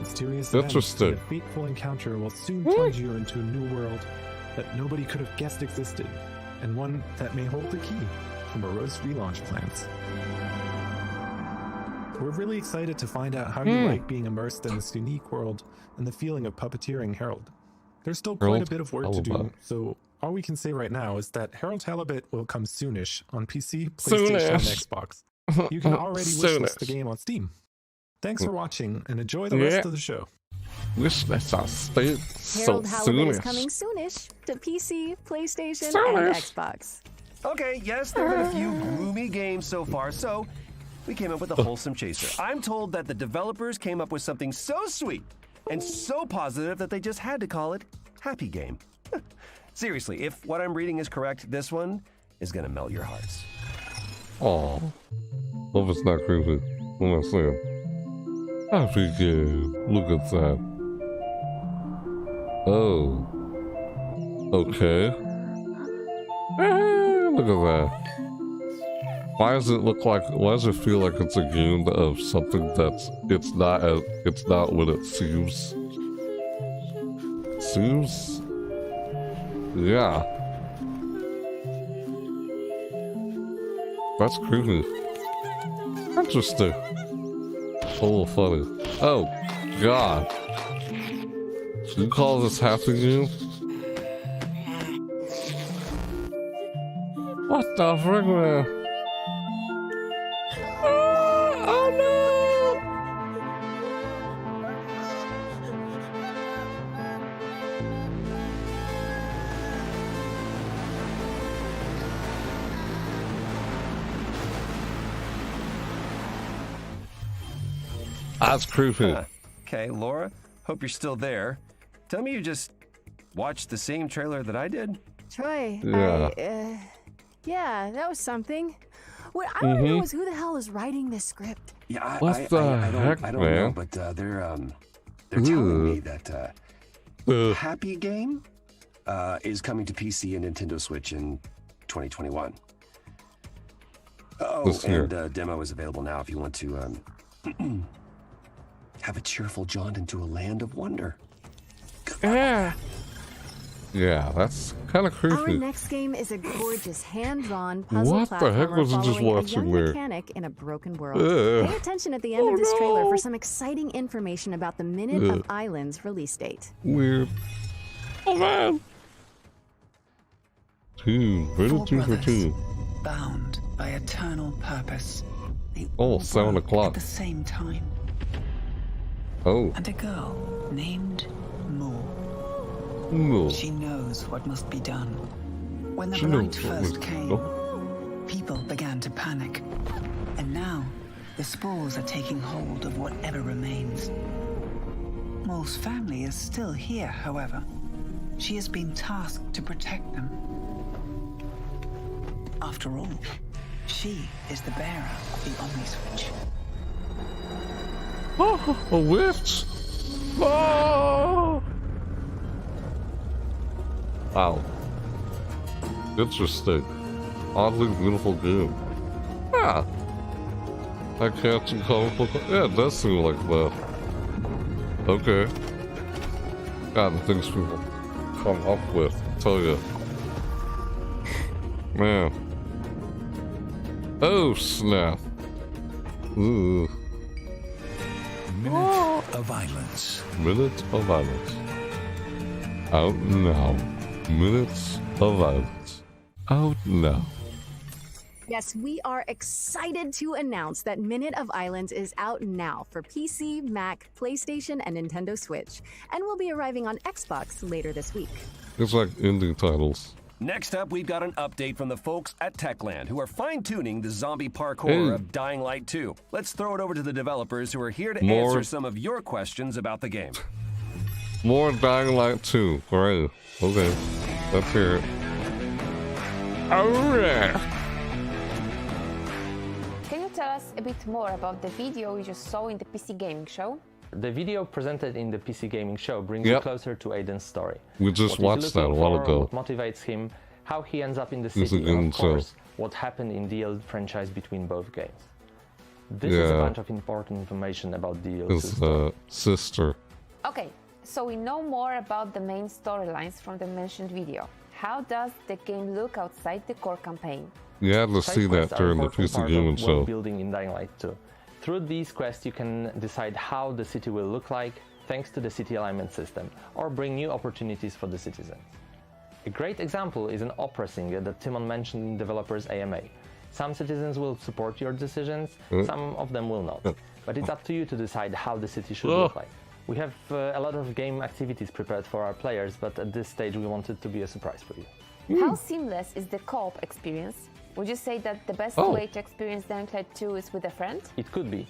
Mysterious events and a fateful encounter will soon plunge you into a new world that nobody could have guessed existed, and one that may hold the key to Moreau's relaunch plans. We're really excited to find out how you like being immersed in this unique world and the feeling of puppeteering Harold. There's still quite a bit of work to do, so all we can say right now is that Harold Halibut will come soonish on PC, PlayStation, and Xbox. You can already wishlist the game on Steam. Thanks for watching, and enjoy the rest of the show. Wishlist on Steam. Harold Halibut is coming soonish to PC, PlayStation, and Xbox. Okay, yes, there have been a few gloomy games so far, so we came up with a wholesome chaser. I'm told that the developers came up with something so sweet and so positive that they just had to call it Happy Game. Seriously, if what I'm reading is correct, this one is gonna melt your hearts. Aw. Hope it's not creepy. What am I saying? Happy Game. Look at that. Oh. Okay. Look at that. Why does it look like? Why does it feel like it's a game of something that's it's not what it seems? Seems? Yeah. That's creepy. Interesting. A little funny. Oh God! Should you call this Happy Game? What the frick, man? Oh no! That's creepy. Okay, Laura, hope you're still there. Tell me you just watched the same trailer that I did? Troy, Yeah. yeah, that was something. What I want to know is who the hell is writing this script? Yeah, I What the heck, don't know, man? but they're telling me that Happy Game is coming to PC and Nintendo Switch in 2021. Oh, This year. and demo is available now if you want to have a cheerful jaunt into a land of wonder. Yeah. Yeah, that's kind of Our creepy. next game is a gorgeous hand-drawn puzzle What the heck platformer was I just following a watching young there? mechanic in a broken world. Ugh. Pay attention at the end of this trailer for some exciting information about the Minute of Islands release date. Weird. Oh man. Rated 2 for 2. Bound by eternal purpose. Oh, 7 At o'clock. the same time. Oh. And a girl named Moo. Moo. She knows what must be done. When the She blight knows what first must be came, done. people began to panic. And now, the spores are taking hold of whatever remains. Moore's family is still here, however. She has been tasked to protect them. After all, she is the bearer of the Omni-Switch. Oh, a witch! Oh! Wow. Interesting. Oddly beautiful game. Yeah. I can't comic book. Yeah, it does seem like that. Okay. God, the things people come up with, I tell you. Man. Oh, snap. Ooh. Minute of Violence. Minute of Violence. Out now. Minutes of Violence. Out now. Yes, we are excited to announce that Minute of Islands is out now for PC, Mac, PlayStation, and Nintendo Switch, and will be arriving on Xbox later this week. It's like indie titles. Next up, we've got an update from the folks at Techland, who are fine-tuning the zombie parkour of Dying Light 2. Let's throw it over to the developers, who are here to answer some of your questions about the game. More Dying Light 2. Great. Okay. Let's hear it. Alright. Can you tell us a bit more about the video we just saw in the PC Gaming Show? The video presented in the PC Gaming Show brings you closer to Aiden's story. We just watched that a while ago. What motivates him, how he ends up in the city, and of course, what happened in the old franchise between both games. This is a bunch of important information about the his sister. Okay, so we know more about the main storylines from the mentioned video. How does the game look outside the core campaign? You had to see that during the PC Gaming Show. Building in Dying Light 2. Through these quests, you can decide how the city will look like, thanks to the city alignment system, or bring new opportunities for the citizens. A great example is an opera singer that Timon mentioned in developers AMA. Some citizens will support your decisions, some of them will not. But it's up to you to decide how the city should look like. We have a lot of game activities prepared for our players, but at this stage we want it to be a surprise for you. How seamless is the co-op experience? Would you say that the best way to experience Dying Light 2 is with a friend? It could be.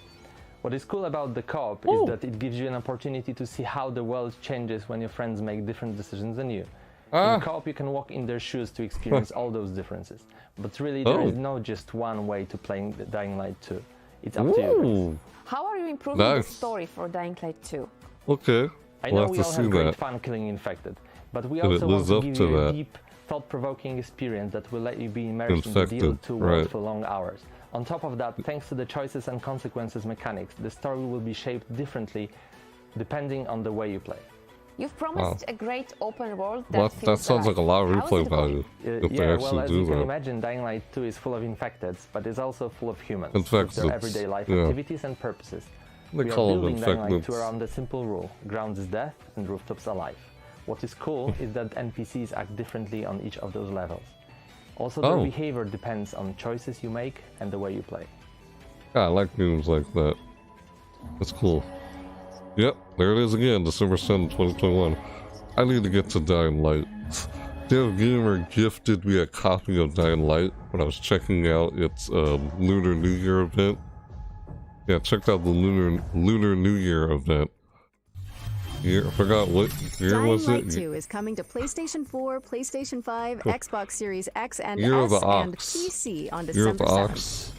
What is cool about the co-op is that it gives you an opportunity to see how the world changes when your friends make different decisions than you. In co-op you can walk in their shoes to experience all those differences. But really there is no just one way to play Dying Light 2. It's up to you. How are you improving the story for Dying Light 2? Okay. I know we all have great fun killing infected, but we also want to give you a deep, thought-provoking experience that will let you be immersed in the DL2 world for long hours. On top of that, thanks to the choices and consequences mechanics, the story will be shaped differently depending on the way you play. You've promised a great open world that that sounds like a lot of replay value. If they actually as do you can that. imagine, Dying Light 2 is full of infecteds, but it's also full of humans, with Infecteds, their everyday life yeah. activities and purposes. They We are call them building Dying Light 2 infecteds. around the simple rule, grounds is death and rooftops alive. What is cool is that NPCs act differently on each of those levels. Also, their behavior depends on choices you make and the way you play. Yeah, I like games like that. That's cool. Yep, there it is again, December 7, 2021. I need to get to Dying Light. Dev Gamer gifted me a copy of Dying Light when I was checking out its Lunar New Year event. Yeah, I checked out the Lunar New Year event. I forgot what year was it? Dying Light 2 is coming to PlayStation 4, PlayStation 5, Xbox Series X and Year of S, the and Ox. PC on Year of December the 7th. Ox.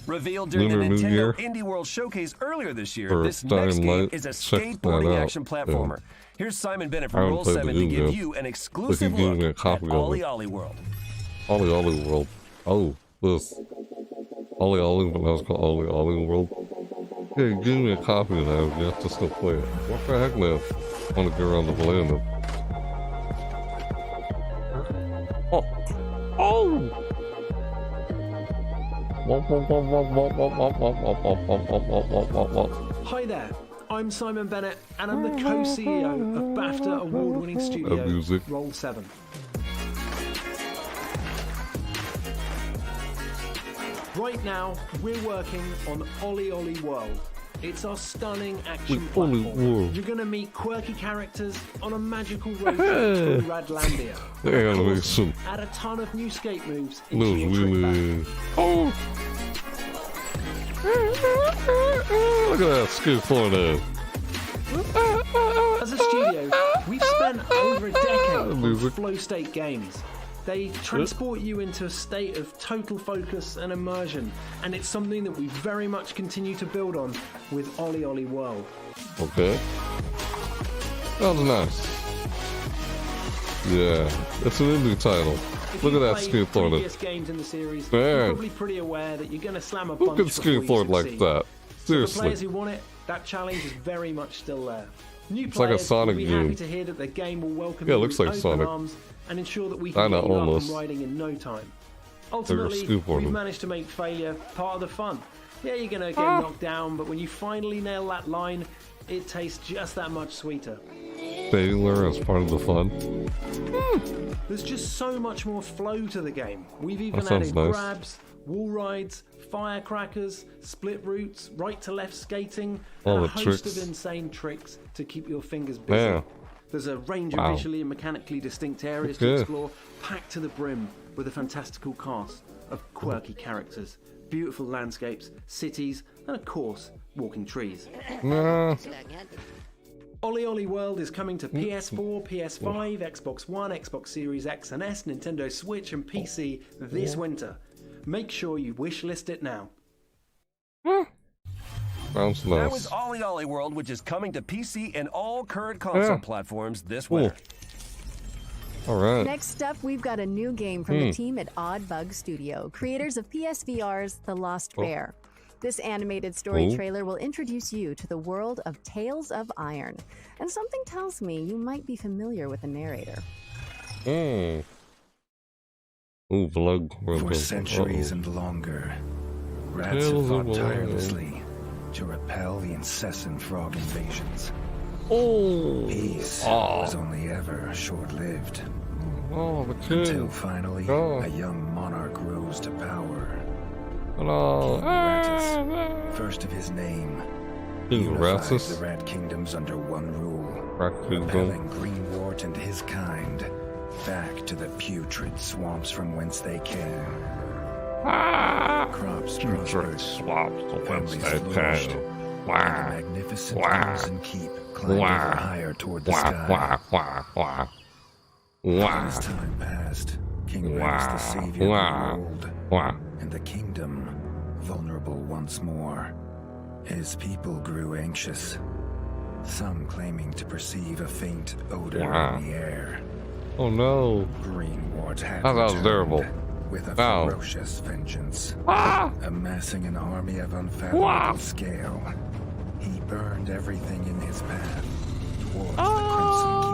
Revealed during Lunar the New Nintendo Year. Indie World Showcase earlier this year, Or this Dying next game Light. is a Check that skateboarding out. action platformer. Here's Simon Bennett I from haven't Roll played 7 the to game give yet. you an But he exclusive gave me a look copy at of Ollie it. Ollie World. Ollie Ollie World. Oh, this. Ollie Ollie, but that was called Ollie Ollie World. Yeah, you gave me a copy of that. You have to still play it. What the heck, man? I want to get around to playing it. Oh! Oh! Hi there, I'm Simon Bennett and I'm the co-CEO of BAFTA award-winning studio music. Roll 7. Right now, we're working on Ollie Ollie World. It's our stunning action Ollie platform. World. You're gonna meet quirky characters on a magical road trip through Radlandia. The animation. Add a ton of new skate moves Those into your trip back. really... Oh! Look at that skateboard there. As a studio, we've spent over a decade on flow state games. They transport you into a state of total focus and immersion, and it's something that we very much continue to build on with Ollie Ollie World. Okay. That was nice. Yeah, it's an indie title. Look at that skateboarding. Previous games in the series, you're probably pretty aware that you're going to slam a bunch. Who can skateboard like that? Seriously. For the players who want it, that challenge is very much still there. New It's like a players Sonic will be game. happy to hear that the game will welcome Yeah, it you looks with like open Sonic. arms and ensure that we I can know, get you up almost. and riding in no time. Like a Ultimately, skateboarder. we've managed to make failure part of the fun. Yeah, you're going to get knocked down, but when you finally nail that line, it tastes just that much sweeter. Failure as part of the fun. There's just so much more flow to the game. We've even That sounds added nice. grabs, wall rides, firecrackers, split routes, right to left skating, All and a the host tricks. of insane tricks to keep your fingers busy. Yeah. There's a range Wow. of visually and mechanically distinct areas to Okay. explore, packed to the brim with a fantastical cast of quirky characters, beautiful landscapes, cities, and of course, walking trees. Nah. Ollie Ollie World is coming to PS4, PS5, Xbox One, Xbox Series X and S, Nintendo Switch, and PC this winter. Make sure you wishlist it now. Sounds That was nice. Ollie Ollie World, which is coming to PC and all current console Yeah. platforms this winter. Alright. Next up, we've got a new game from the team at Odd Bug Studio, creators of PSVR's The Lost Bear. This animated story Oh. trailer will introduce you to the world of Tales of Iron, and something tells me you might be familiar with the narrator. Mm. Ooh, blood. For centuries and longer, rats have fought tirelessly to repel the incessant frog invasions. Peace was only ever short-lived. Oh, the king. Until finally, Oh. a young monarch rose to power. Hello. King Rattus, first of his name, King unified Rattus. the Rat Kingdoms under one rule, Rat Kingdom. repelling Greenwort and his kind back to the putrid swamps from whence they came. Crops prospered, swamps from whence families they flourished, came. and the magnificent Crimson Keep climbed ever higher toward the sky. As time passed, King Rattus the Savior grew old, and the kingdom vulnerable once more. His people grew anxious, some claiming to perceive a faint odor in the air. Oh no. Greenwort had That sounds returned terrible. with a Ow. ferocious vengeance, amassing an army of unfathomable scale. He burned everything in his path towards the Crimson Keep.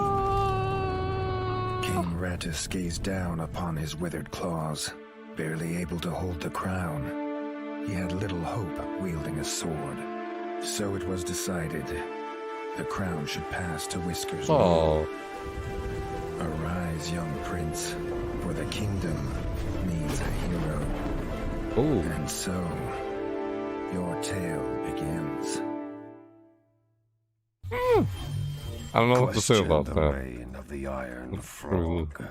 King Rattus gazed down upon his withered claws, barely able to hold the crown. He had little hope wielding a sword, so it was decided the crown should pass to Whiskers. Oh. Arise, young prince, for the kingdom needs a hero. Ooh. And so, your tale begins. I don't know what to say about the that. reign of the Iron Frog.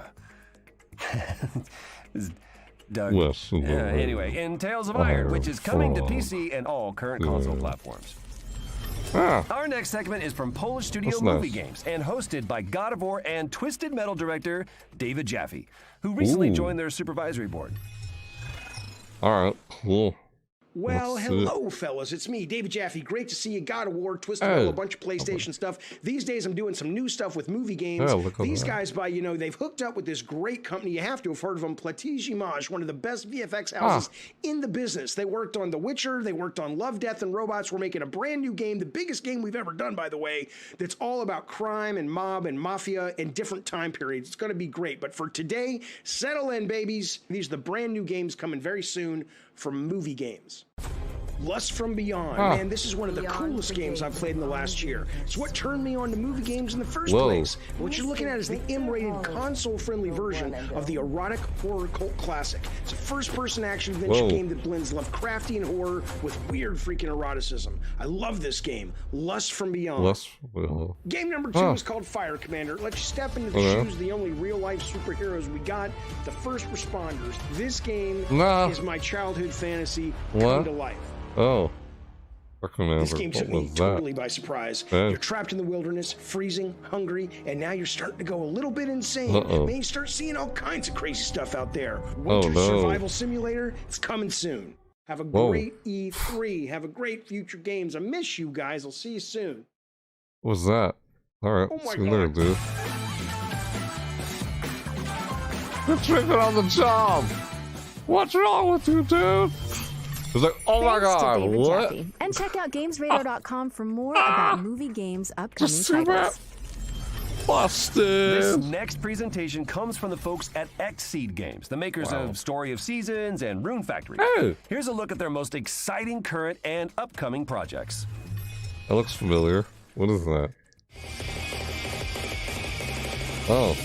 Doug. Yes, Anyway, in Tales of Iron, which is coming to PC and all current console platforms. Our next segment is from Polish Studio That's Movie nice. Games and hosted by God of War and Twisted Metal director David Jaffe, who recently Ooh. joined their supervisory board. Alright, cool. Well, Let's see. hello, fellas. It's me, David Jaffe. Great to see you. God of War, Twisted Hey. Metal, a bunch of PlayStation stuff. These days, I'm doing some new stuff with movie games. Yeah, look at These that. guys, they've hooked up with this great company. You have to have heard of them, Platij Image, one of the best VFX houses in the business. They worked on The Witcher. They worked on Love, Death, and Robots. We're making a brand new game, the biggest game we've ever done, by the way, that's all about crime and mob and mafia and different time periods. It's going to be great. But for today, settle in, babies. These are the brand new games coming very soon from Movie Games. Lust from Beyond. Man, this is one of the coolest games I've played in the last year. It's what turned me on to movie games in the first place. What you're looking at is the M-rated, console-friendly version of the erotic horror cult classic. It's a first-person action-adventure game that blends Lovecraftian horror with weird freaking eroticism. I love this game, Lust from Beyond. Game number 2 is called Fire Commander. It lets you step into the shoes of the only real-life superheroes we got, the first responders. This game is my childhood fantasy come to life. Oh. This game took me totally by surprise. You're trapped in the wilderness, freezing, hungry, and now you're starting to go a little bit insane. Maybe you start seeing all kinds of crazy stuff out there. Winter Survival Simulator, it's coming soon. Have a great E3. Have a great future games. I miss you guys. I'll see you soon. What's that? Alright, see you later, dude. You're tricking on the job! What's wrong with you, dude? It's like, oh my god, what? Jeffy. And check out GamesRadar.com for more about movie games upcoming titles. Busted. This next presentation comes from the folks at Xseed Games, the makers of Story of Seasons and Rune Factory. Hey. Here's a look at their most exciting current and upcoming projects. That looks familiar. What is that? Oh.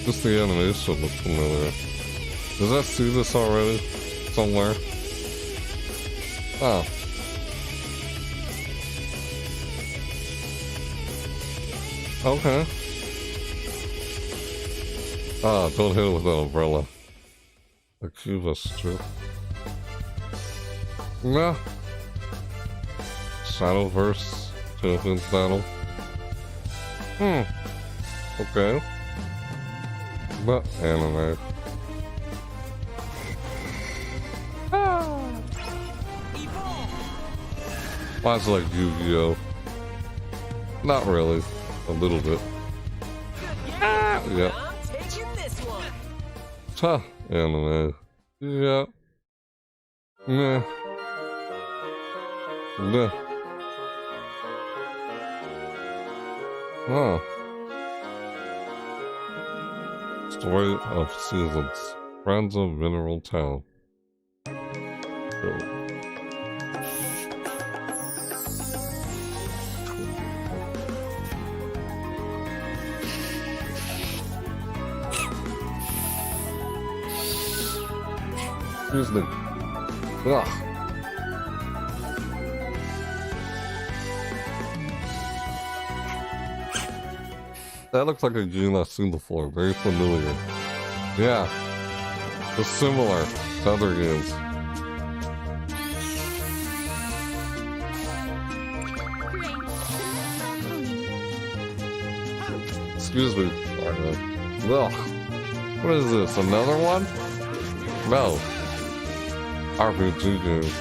Just the animation looks familiar. Does I see this already? Somewhere? Oh. Okay. Ah, don't hit it with that umbrella. A Cuba strip. Nah. Shadowverse Champions Battle. Okay. But anime. Mine's like Yu-Gi-Oh! Not really. A little bit. Yeah. Huh. Anime. Yeah. Meh. Meh. Huh. Story of Seasons. Friends of Mineral Town. Excuse me. Ugh. That looks like a game I've seen before. Very familiar. Yeah. It's similar to other games. Excuse me. Ugh. What is this? Another one? No. RPG games.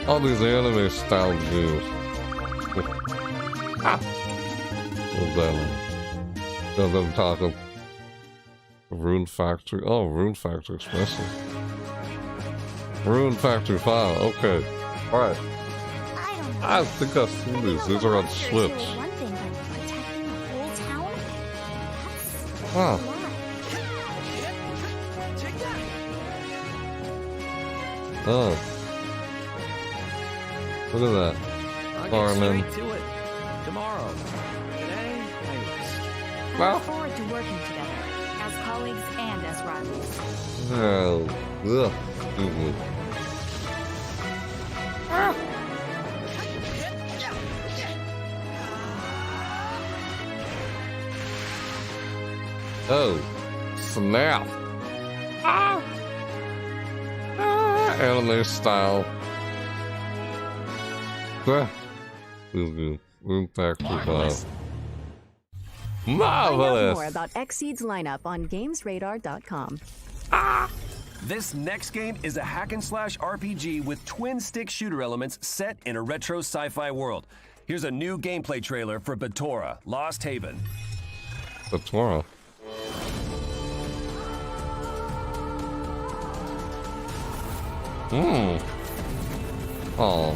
All these anime style games. What's that? I'm talking. Rune Factory. Oh, Rune Factory especially. Rune Factory 5. Okay. Alright. I think I've seen these. These are on Switch. Huh. Oh. Look at that. Farming. To it. Tomorrow. Today, I rest. I look forward to working together, as colleagues and as rivals. Oh. Ugh. Oh. Snap. Anime style. Rune Factory 5. Marvelous! Find out more about Xseed's lineup on GamesRadar.com. This next game is a hack-and-slash RPG with twin-stick shooter elements set in a retro sci-fi world. Here's a new gameplay trailer for Batora: Lost Haven. Batora? Oh.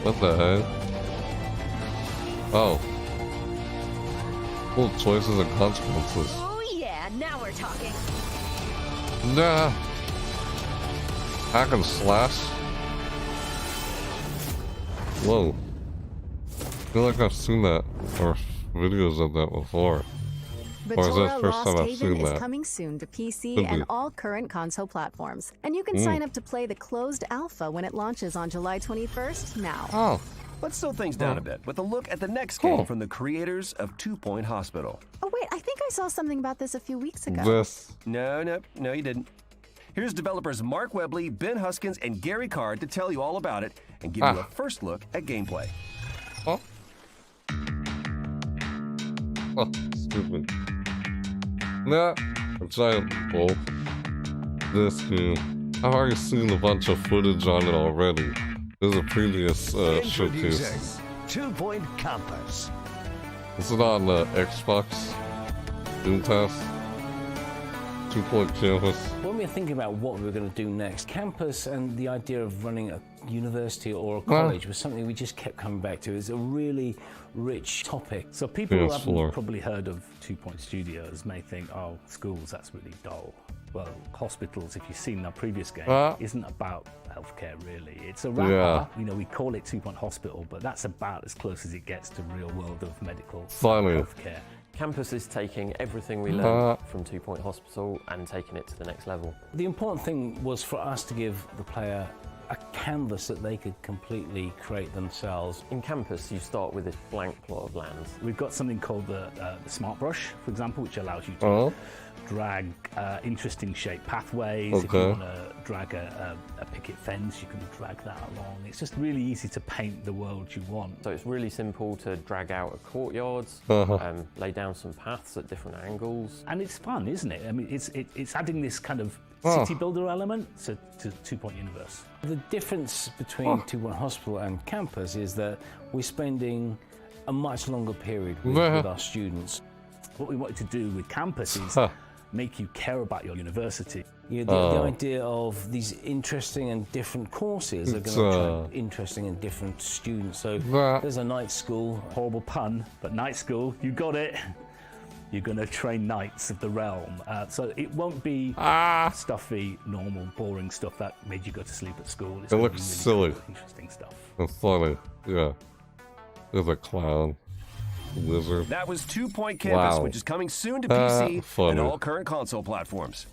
What the heck? Oh. Cool choices and consequences. Oh yeah, now we're talking. Nah. Hack and slash? Whoa. I feel like I've seen that, or videos of that before. Or is that the first time I've seen is that? coming soon to PC Could and be. all current console platforms. And you can sign up to play the closed alpha when it launches on July 21st now. Oh. Let's slow things down a bit with a look at the next game from the creators of 2 Point Hospital. Oh wait, I think I saw something about this a few weeks ago. This. No, you didn't. Here's developers Mark Webley, Ben Huskins, and Gary Card to tell you all about it and give you a first look at gameplay. Oh. Oh, stupid. Nah, a giant wolf. This game. I've already seen a bunch of footage on it already. There's a previous showcase. 2 Point Campus. Is it on Xbox? Doom Test? 2 Point Campus? When we were thinking about what we were going to do next, campus and the idea of running a university or a college was something we just kept coming back to. It's a really rich topic. So people who haven't probably heard of 2 Point Studios may think, oh, schools, that's really dull. Well, hospitals, if you've seen our previous game, isn't about healthcare really. It's a wrapper. You know, we call it 2 Point Hospital, but that's about as close as it gets to real world of medical healthcare. Campus is taking everything we learned from 2 Point Hospital and taking it to the next level. The important thing was for us to give the player a canvas that they could completely create themselves. In Campus, you start with this blank plot of land. We've got something called the Smart Brush, for example, which allows you to drag interesting shaped pathways. If you want to drag a picket fence, you can drag that along. It's just really easy to paint the world you want. So it's really simple to drag out a courtyard, lay down some paths at different angles. And it's fun, isn't it? I mean, it's adding this kind of city builder element to 2 Point Universe. The difference between 2 Point Hospital and Campus is that we're spending a much longer period with our students. What we wanted to do with Campus is make you care about your university. You know, the idea of these interesting and different courses are going to attract interesting and different students. So there's a night school, horrible pun, but night school, you got it. You're going to train knights of the realm. So it won't be stuffy, normal, boring stuff that made you go to sleep at school. It's it looks really silly. Cool, interesting stuff. It's funny, yeah. There's a clown. Lizard. That was 2 Point Campus, which is coming soon to PC and all current console platforms.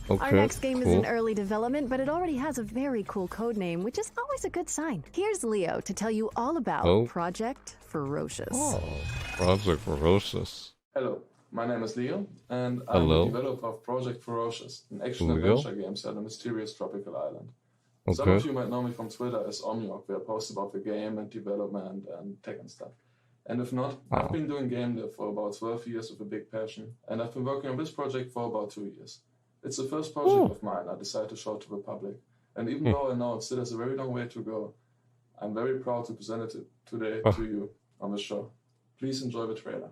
Our next game is in early development, but it already has a very cool code name, which is always a good sign. Here's Leo to tell you all about Project Ferocious. Project Ferocious. Hello, my name is Leo, and I'm the developer of Project Ferocious, an action-adventure game set on a mysterious tropical island. Some of you might know me from Twitter as Omniok, where I post about the game and development and tech and stuff. And if not, I've been doing game dev for about 12 years with a big passion, and I've been working on this project for about 2 years. It's the first project of mine I decided to show to the public, and even though I know it still has a very long way to go, I'm very proud to present it today to you on the show. Please enjoy the trailer.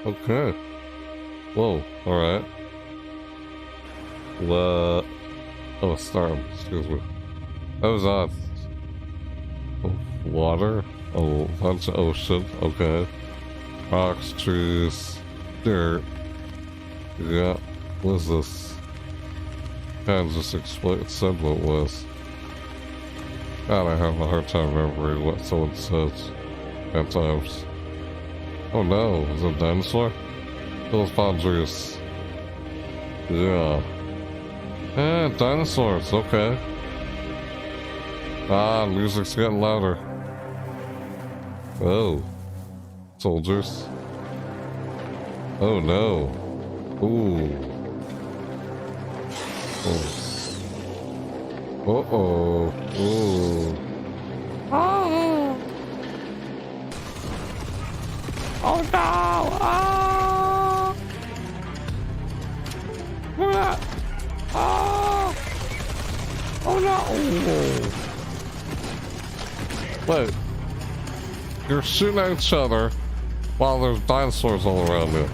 Okay. Whoa, alright. Oh, storm, excuse me. That was odd. Water? Oh, bunch of ocean, okay. Rocks, trees, dirt. Yeah, what is this? Kind of just explain, it said what it was. God, I have a hard time remembering what someone says at times. Oh no, is it a dinosaur? Those boundaries. Yeah. Dinosaurs, okay. Music's getting louder. Oh. Soldiers. Oh no. Ooh. Uh-oh. Ooh. Oh. Oh no! Oh! Oh! Oh no! Wait. You're shooting at each other while there's dinosaurs all around you.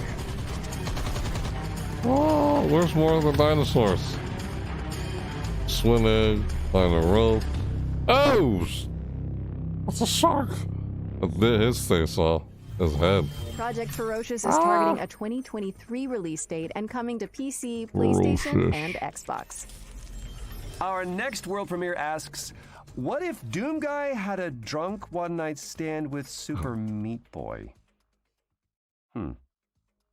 Oh, where's more of the dinosaurs? Swimming, find a rope. Oh! That's a shark! I bit his face off. His head. Project Ferocious is targeting a 2023 release date and coming to PC, PlayStation, and Xbox. Our next world premiere asks, what if Doom Guy had a drunk one-night stand with Super Meat Boy?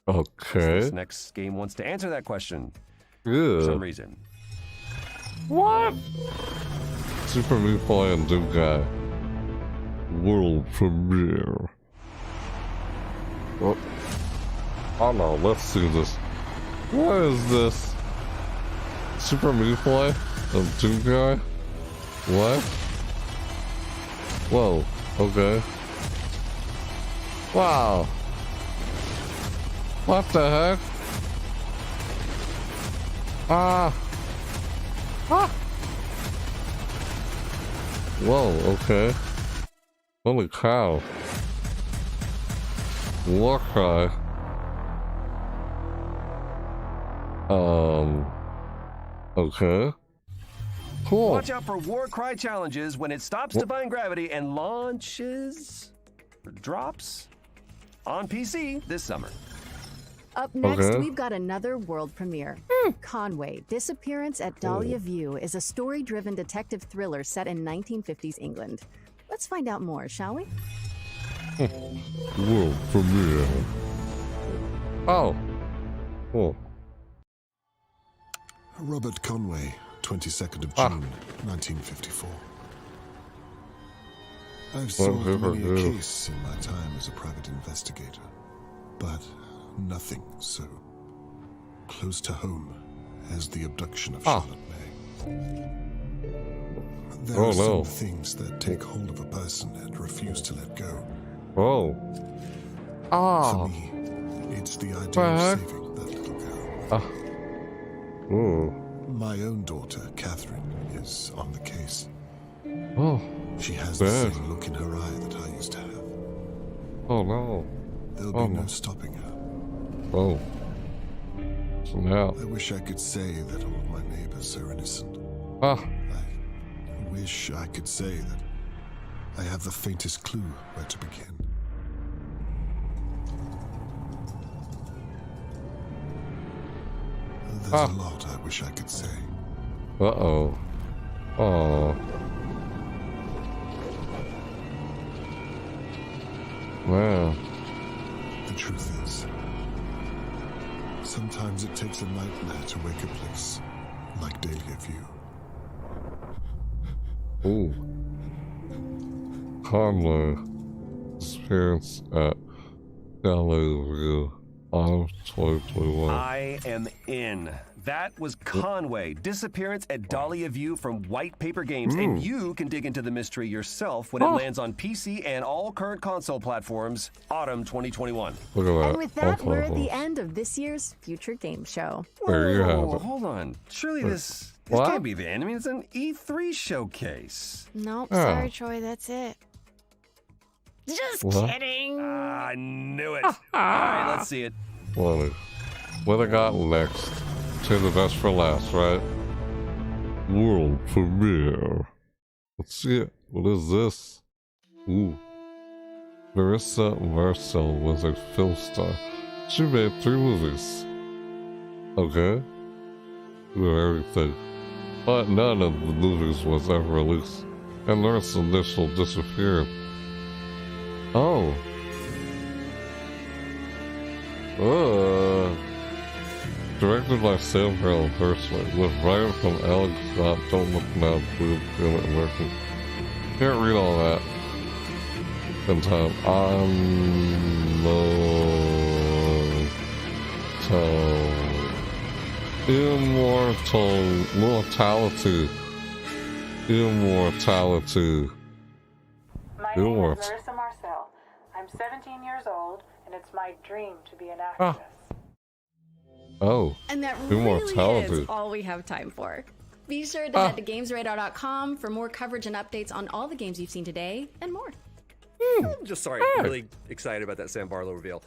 Okay. This next game wants to answer that question. Yeah. For some reason. What? Super Meat Boy and Doom Guy. World premiere. Oh no, let's see this. What is this? Super Meat Boy? The Doom guy? What? Whoa, okay. Wow. What the heck? Ah. Whoa, okay. Holy cow. Warcry. Okay. Cool. Watch out for Warcry challenges when it stops defying gravity and launches, or drops, on PC this summer. Up next, we've got another world premiere. Conway, Disappearance at Dahlia View is a story-driven detective thriller set in 1950s England. Let's find out more, shall we? World premiere. Oh. Cool. Robert Conway, 22nd of June, 1954. I've solved many a case in my time as a private investigator, but nothing so close to home as the abduction of Charlotte May. There are some things that take hold of a person and refuse to let go. For me, it's the idea of saving that little girl. My own daughter, Catherine, is on the case. She has the same look in her eye that I used to have. Oh no. There'll be no stopping her. So now. I wish I could say that all of my neighbors are innocent. I wish I could say that I have the faintest clue where to begin. There's a lot I wish I could say. Oh. Wow. The truth is, sometimes it takes a nightmare to wake a place like Dahlia View. Ooh. Conway, Disappearance at Dahlia View, Autumn 2021. I am in. That was Conway, Disappearance at Dahlia View from White Paper Games, and you can dig into the mystery yourself when it lands on PC and all current console platforms, Autumn 2021. Look at that. And with that, we're at the end of this year's Future Game Show. There you have it. Hold on. Surely this can't be the end. I mean, it's an E3 showcase. Nope, sorry, Troy, that's it. Just kidding. I knew it. All right, let's see it. What I got next? Say the best for last, right? World premiere. Let's see it. What is this? Ooh. Marissa Marcel was a film star. She made 3 movies. Okay. Do everything. But none of the movies was ever released. And Laura's initial disappeared. Oh. Directed by Sam Harrell personally, with writer from Alex Scott, Don't Look Now, Blue, Brilliant American. Can't read all that in time. Immortality. My name is Marissa Marcel. I'm 17 years old, and it's my dream to be an actress. And that really is all we have time for. Be sure to head to GamesRadar.com for more coverage and updates on all the games you've seen today and more. I'm just sorry. I'm really excited about that Sam Barlow reveal.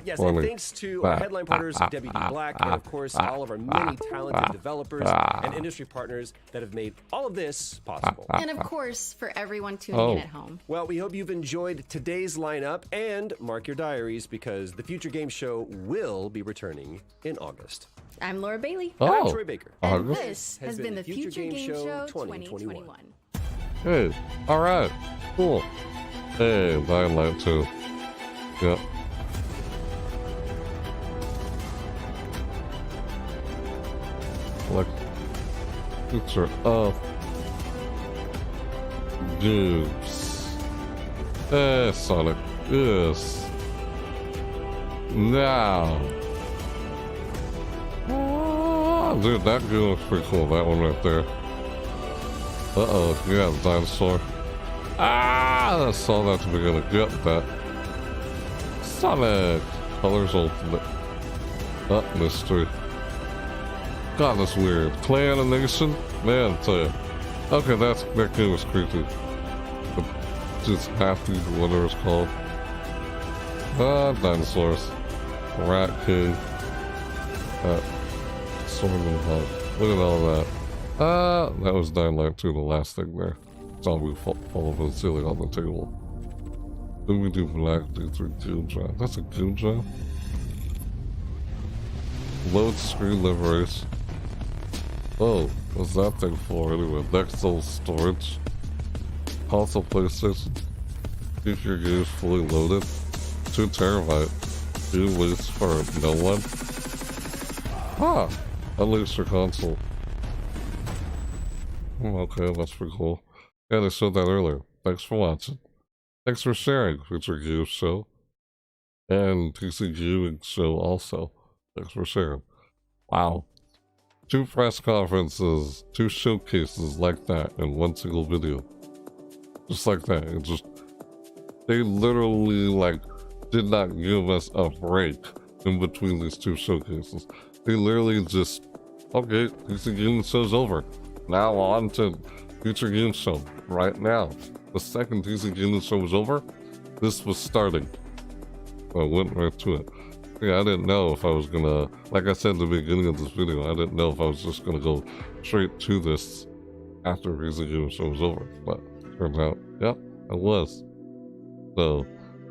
Yes, and thanks to our headline partners, WD Black, and of course, all of our many talented developers and industry partners that have made all of this possible. And of course, for everyone tuning in at home. Well, we hope you've enjoyed today's lineup, and mark your diaries because the Future Game Show will be returning in August. I'm Laura Bailey. I'm Troy Baker. And this has been the Future Game Show 2021. Hey, alright, cool. Hey, Dying Light 2. Yep. Like, future of games. Hey, Sonic. Yes. Now. Oh, dude, that game looks pretty cool. That one right there. Uh-oh, yeah, dinosaur. Ah, I saw that to begin to get that. Sonic! Colors Ultimate. Oh, mystery. God, that's weird. Clay animation? Man, I tell ya. Okay, that game was creepy. Just happy, whatever it's called. Ah, dinosaurs. Rat King. Sword and Hawk. Look at all that. That was Dying Light 2, the last thing there. Zombie fall over the ceiling on the table. Then we do Black D3 Goon Job. That's a Goon Job? Load screen liberation. Oh, what's that thing for anyway? Nextel storage. Console PlayStation. Keep your games fully loaded. 2 terabyte. Game waits for no one. Ah! Unleash your console. Okay, that's pretty cool. Yeah, they showed that earlier. Thanks for watching. Thanks for sharing, Future Games Show. And PC Gaming Show also. Thanks for sharing. Wow. 2 press conferences, 2 showcases like that in one single video. Just like that. It just... They literally, like, did not give us a break in between these 2 showcases. They literally just... Okay, PC Gaming Show's over. Now on to Future Games Show. Right now. The second PC Gaming Show was over, this was starting. I went right to it. Yeah, I didn't know if I was gonna, like I said at the beginning of this video, I didn't know if I was just gonna go straight to this after PC Gaming Show was over. But turns out, yep, I was. So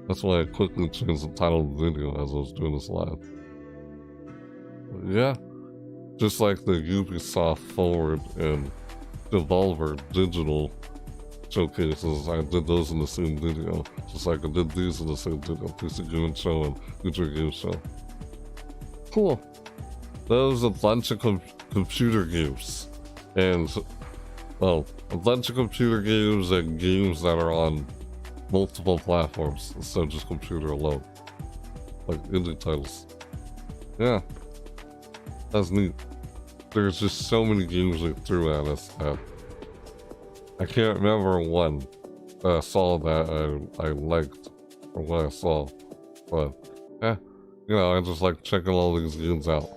that's why I quickly changed the title of the video as I was doing this live. But yeah, just like the Ubisoft Forward and Devolver Digital showcases, I did those in the same video. Just like I did these in the same video. PC Gaming Show and Future Game Show. Cool. Those a bunch of computer games. And, well, a bunch of computer games and games that are on multiple platforms instead of just computer alone. Like indie titles. Yeah. That's neat. There's just so many games they threw at us that I can't remember one that I saw that I liked or what I saw. But, you know, I just like checking all these games out.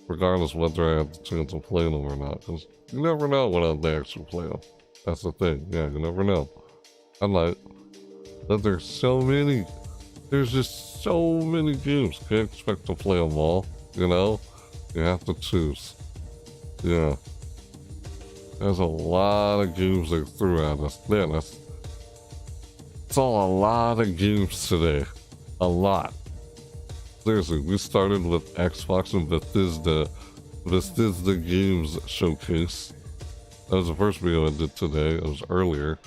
Regardless whether I have the chance of playing them or not. Because you never know when they actually play them. That's the thing. Yeah, you never know. I like that there's so many. There's just so many games. Can't expect to play them all, you know? You have to choose. Yeah. There's a lot of games they threw at us. Man, that's all a lot of games today. A lot. Seriously, we started with Xbox and Bethesda Games Showcase. That was the first video I did today. It was earlier.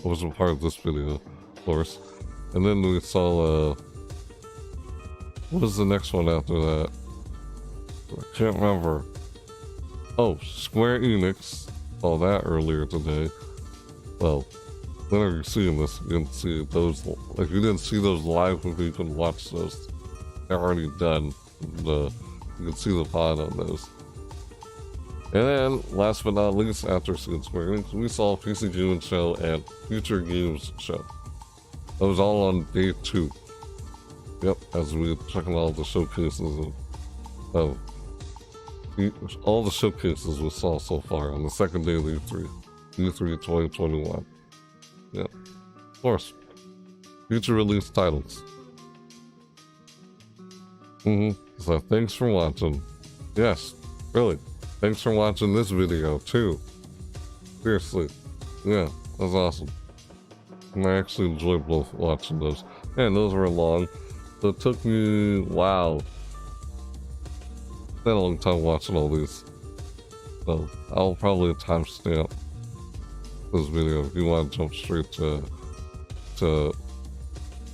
I wasn't part of this video, of course. And then we saw, what was the next one after that? I can't remember. Oh, Square Enix. Saw that earlier today. Well, whenever you're seeing this, you didn't see those. Like, you didn't see those live before you can watch those. They're already done. You can see the pod on those. And then, last but not least, after seeing Square Enix, we saw PC Gaming Show and Future Games Show. That was all on day 2. Yep, as we were checking all the showcases of all the showcases we saw so far on the second day of E3. E3 2021. Yep. Of course. Future release titles. So thanks for watching. Yes, really. Thanks for watching this video too. Seriously. Yeah, that's awesome. And I actually enjoyed both watching those. And those were long. So it took me, wow. Spent a long time watching all these. So I'll probably timestamp this video if you want to jump straight to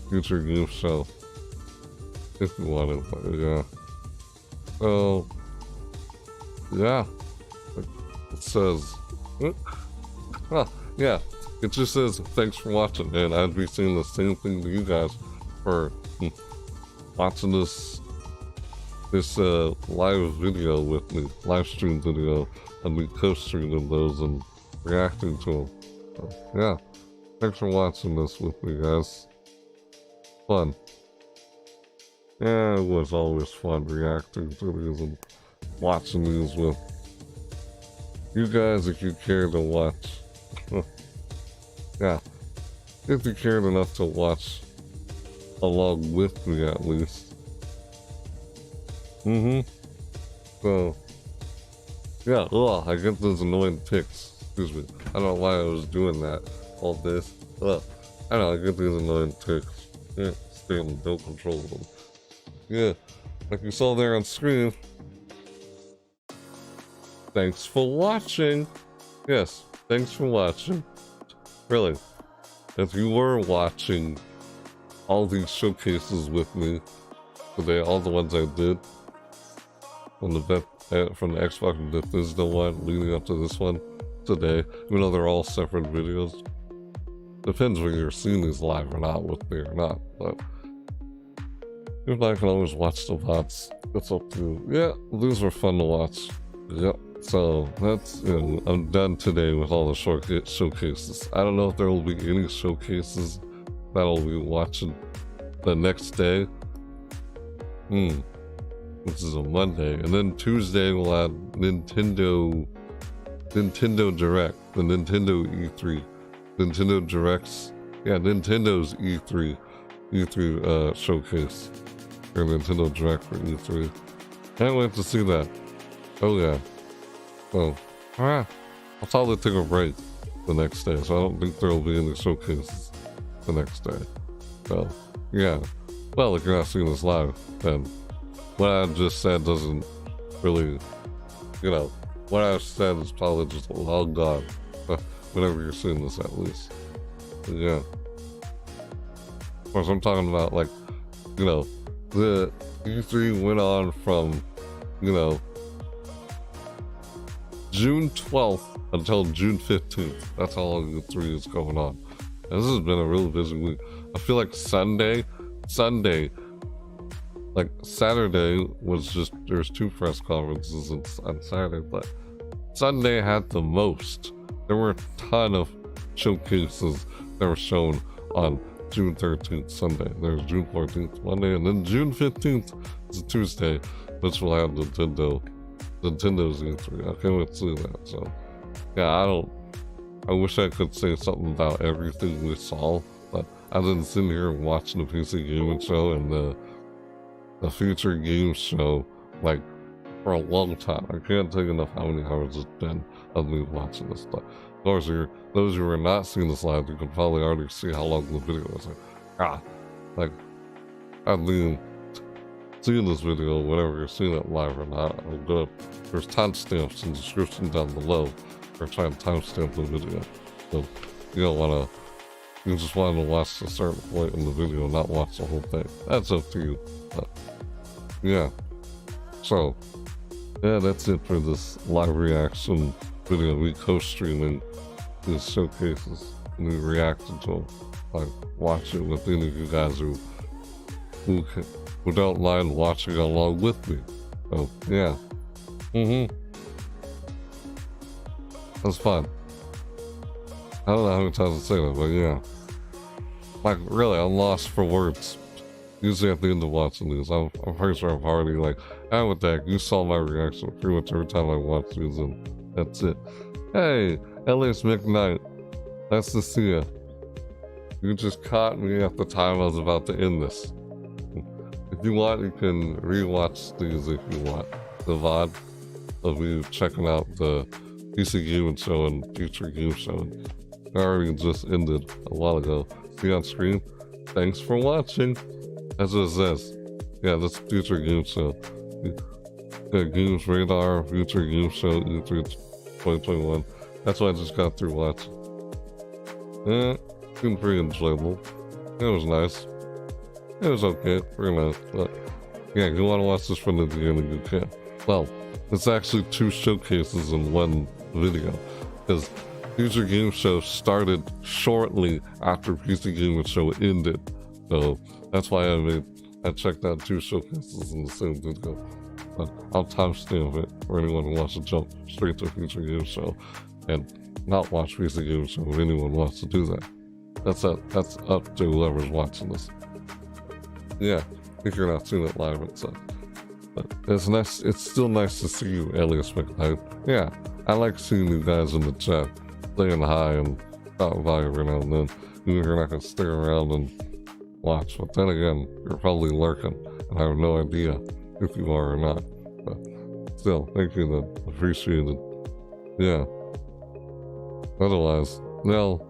Future Game Show. If you want it, but yeah. So, yeah. It says, yeah, it just says, thanks for watching, and I'd be saying the same thing to you guys for watching this this live video with me, live stream video, and me co-streaming those and reacting to them. So, yeah, thanks for watching this with me, guys. Fun. Yeah, it was always fun reacting to these and watching these with you guys if you care to watch. Yeah, if you cared enough to watch along with me at least. So, yeah, I get those annoying ticks. Excuse me. I don't know why I was doing that all this. I don't know, I get these annoying ticks. Yeah, still don't control them. Yeah, like you saw there on screen. Thanks for watching. Yes, thanks for watching. Really, if you were watching all these showcases with me today, all the ones I did from the Xbox and Bethesda one leading up to this one today, even though they're all separate videos. Depends whether you're seeing these live or not with me or not, but if not, I can always watch the VODs. It's up to you. Yeah, these were fun to watch. Yep. So that's, I'm done today with all the showcases. I don't know if there will be any showcases that I'll be watching the next day. This is a Monday, and then Tuesday we'll have Nintendo Direct, the Nintendo E3, Nintendo Directs. Yeah, Nintendo's E3 showcase, or Nintendo Direct for E3. Can't wait to see that. Oh yeah. So, I'll probably take a break the next day, so I don't think there will be any showcases the next day. So, yeah. Well, if you're not seeing this live, then what I just said doesn't really, what I said is probably just long gone. Whenever you're seeing this, at least. But yeah. Of course, I'm talking about, like, the E3 went on from, June 12th until June 15th. That's how long E3 is going on. And this has been a really busy week. I feel like Sunday, like Saturday was just, there's 2 press conferences on Saturday, but Sunday had the most. There were a ton of showcases that were shown on June 13th, Sunday. There's June 14th, Monday, and then June 15th is a Tuesday, which will have Nintendo's E3. I can't wait to see that. So, yeah, I wish I could say something about everything we saw, but I've been sitting here watching the PC Gaming Show and the Future Games Show, like, for a long time. I can't tell you enough how many hours it's been of me watching this. But of course, those who are not seeing this live, you can probably already see how long the video is. I mean, seeing this video, whenever you're seeing it live or not, there's timestamps in the description down below. Or try and timestamp the video. So you just want to watch a certain point in the video and not watch the whole thing. That's up to you. But, yeah. So, yeah, that's it for this live reaction video. We co-streaming these showcases and we reacted to them. Like, watch it with any of you guys who don't mind watching along with me. So, yeah. That's fun. I don't know how many times to say that, but yeah. Like, really, I'm lost for words. Usually at the end of watching these, I'm pretty sure I'm already like, with that, you saw my reaction pretty much every time I watch these, and that's it. Hey, Elias McKnight. Nice to see you. You just caught me at the time I was about to end this. If you want, you can rewatch these if you want. The VOD of me checking out the PC Gaming Show and Future Game Show. It already just ended a while ago. See on screen? Thanks for watching. That's what it says. Yeah, that's Future Game Show. Yeah, Games Radar, Future Game Show, E3 2021. That's what I just got through watching. Yeah, seemed pretty enjoyable. It was nice. It was okay, pretty nice. But yeah, if you want to watch this from the beginning, you can. Well, it's actually 2 showcases in one video, because Future Game Show started shortly after PC Gaming Show ended, so that's why I checked out 2 showcases in the same video. but I'll timestamp it for anyone who wants to jump straight to Future Game Show and not watch Future Game Show if anyone wants to do that. That's up to whoever's watching this. Yeah, if you're not seeing it live and stuff. But it's nice. It's still nice to see you, Elias McKnight. Yeah, I like seeing you guys in the chat, saying hi and stopping by every now and then. Even if you're not gonna stick around and watch, but then again, you're probably lurking, and I have no idea if you are or not. But still, thank you, then. Appreciate it. Yeah. Otherwise, well,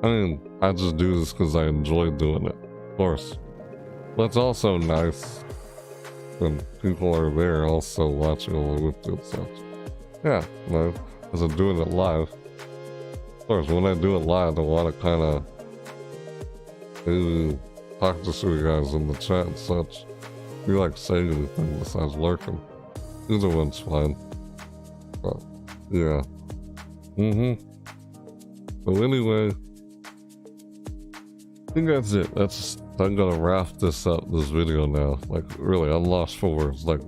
I mean, I just do this because I enjoy doing it, of course. But it's also nice when people are there also watching along with you and such. Yeah, no, as I'm doing it live. Of course, when I do it live, I want to kind of maybe talk to some of you guys in the chat and such. If you like saying anything besides lurking, either one's fine. But, yeah. So anyway, I think that's it. I'm gonna wrap this video now. Like, really, I'm lost for words. Like,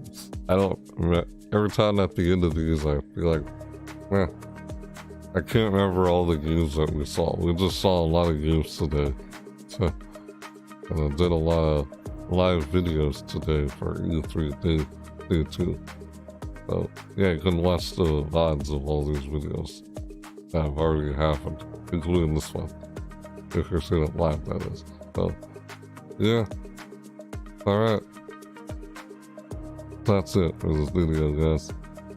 every time at the end of these, I feel like, I can't remember all the games that we saw. We just saw a lot of games today. And I did a lot of live videos today for E3 day 2. So, yeah, you can watch the VODs of all these videos that have already happened, including this one. If you're seeing it live, that is. So, yeah. Alright. That's it for this video, guys.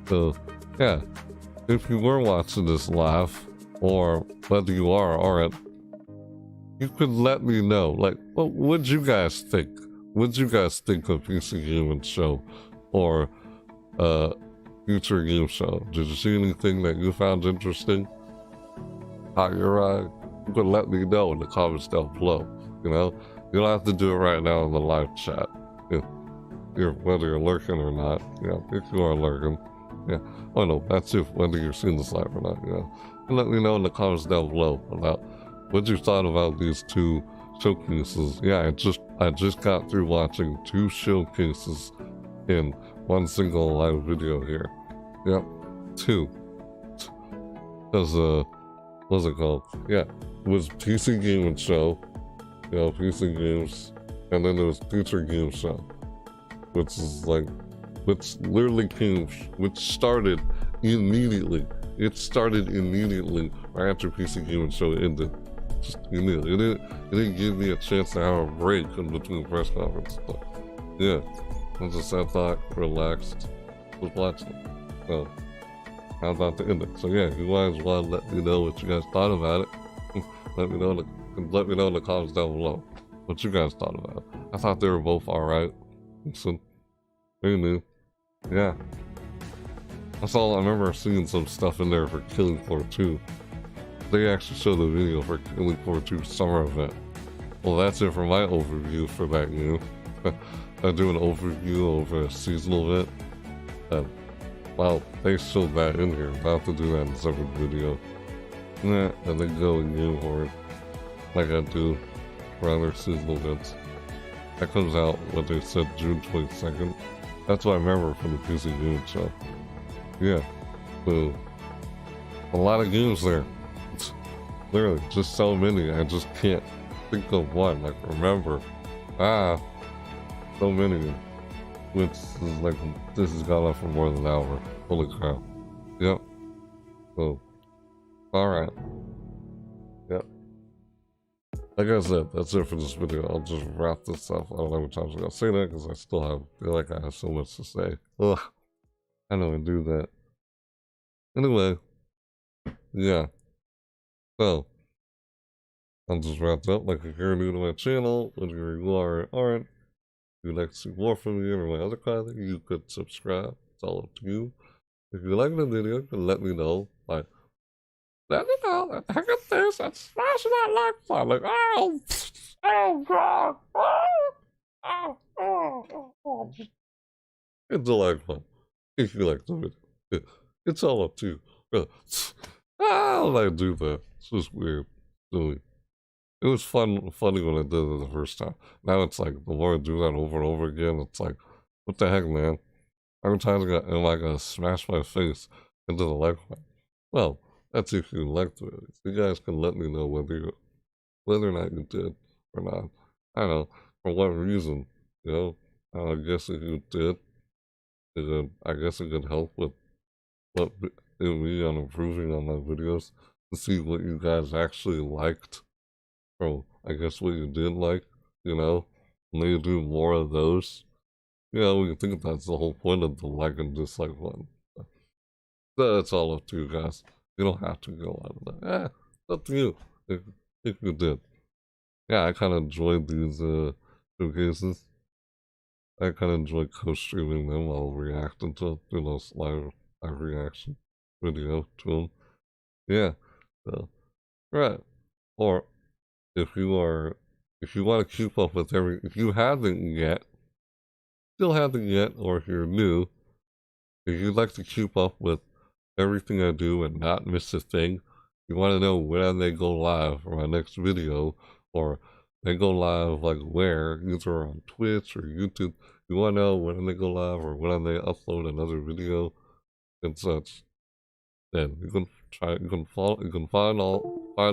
So, yeah. If you were watching this live, or whether you are or aren't, you could let me know. Like, what would you guys think? What did you guys think of PC Gaming Show or Future Game Show? Did you see anything that you found interesting? Caught your eye? You could let me know in the comments down below. You know, you don't have to do it right now in the live chat. Whether you're lurking or not. Yeah, if you are lurking. Yeah. Oh no, that's if whether you're seeing this live or not. You know, and let me know in the comments down below about what you thought about these two showcases. Yeah, I just got through watching 2 showcases in one single live video here. Yep, 2. Because what's it called? Yeah, it was PC Gaming Show, you know, PC Games, and then there was Future Game Show, which started immediately. It started immediately right after PC Gaming Show ended. Just immediately. It didn't give me a chance to have a break in between press conferences. But yeah, I just sat back, relaxed, was watching. So, how about the ending? So yeah, if you guys want to let me know what you guys thought about it, let me know in the comments down below what you guys thought about it. I thought they were both alright. So, anyway, yeah. That's all. I remember seeing some stuff in there for Killing Floor 2. They actually showed the video for Killing Floor 2 summer event. Well, that's it for my overview for that game. I do an overview of a seasonal event. And, well, they showed that in here. I'll have to do that in a separate video. Yeah, and then go in game for it. Like I do for other seasonal events. That comes out, what they said, June 22nd. That's what I remember from the PC Game Show. Yeah. So, a lot of games there. Literally, just so many. I just can't think of one. Like, remember. So many. Which is like, this has gone on for more than an hour. Holy crap. Yep. So, alright. Yep. Like I said, that's it for this video. I'll just wrap this up. I don't know how many times I'm gonna say that because I still feel like I have so much to say. Ugh. I know I do that. Anyway. Yeah. So, I'll just wrap it up. Like, if you're new to my channel, whether you are or aren't, if you'd like to see more from me or my other content, you could subscribe. It's all up to you. If you like the video, you can let me know. Like, let me know. Look at this. And smash that like button. Like, oh God. Hit the like button if you like the video. It's all up to you. How did I do that? It's just weird. Silly. It was funny when I did it the first time. Now it's like, the more I do that over and over again, it's like, what the heck, man? every time am I gonna smash my face into the like button? Well, that's if you like the video. You guys can let me know whether or not you did or not. I don't know, for what reason, you know. I guess if you did, I guess it could help with me on improving on my videos to see what you guys actually liked from, I guess, what you did like, you know. Maybe do more of those. You know, we think that's the whole point of the like and dislike button. That's all up to you guys. You don't have to go out of that. It's up to you if you did. Yeah, I kind of enjoyed these showcases. I kind of enjoy co-streaming them while reacting to those live reaction video to them. Yeah, so right. Or if you want to keep up with if you haven't yet, still haven't yet, or if you're new, if you'd like to keep up with everything I do and not miss a thing, you want to know when they go live for my next video, or they go live like where, either on Twitch or YouTube. You want to know when they go live or when they upload another video and such. Then you can find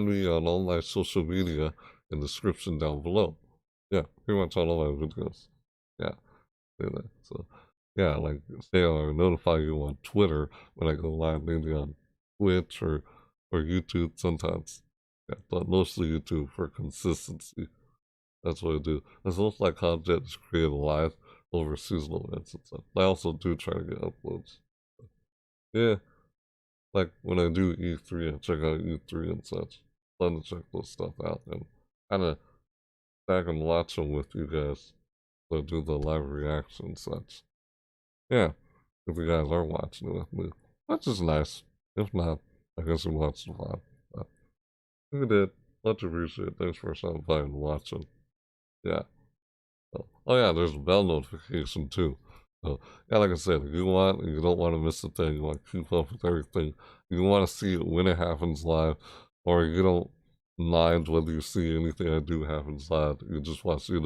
me on all my social media in the description down below. Yeah, pretty much on all my videos. Yeah, so yeah, like say I'll notify you on Twitter when I go live, maybe on Twitch or YouTube sometimes. Yeah, but mostly YouTube for consistency. That's what I do. It's most like content is created live over seasonal events and stuff. I also do try to get uploads. Yeah, like when I do E3 and check out E3 and such. Fun to check those stuff out and kind of back and watch them with you guys. So I do the live reaction and such. Yeah, if you guys are watching it with me, which is nice. If not, I guess you watched the live. But if you did, much appreciated. Thanks for stopping by and watching. Yeah. Oh yeah, there's a bell notification too. So yeah, like I said, if you don't want to miss a thing, you want to keep up with everything, you want to see it when it happens live, or you don't mind whether you see anything I do happens live, you just want to see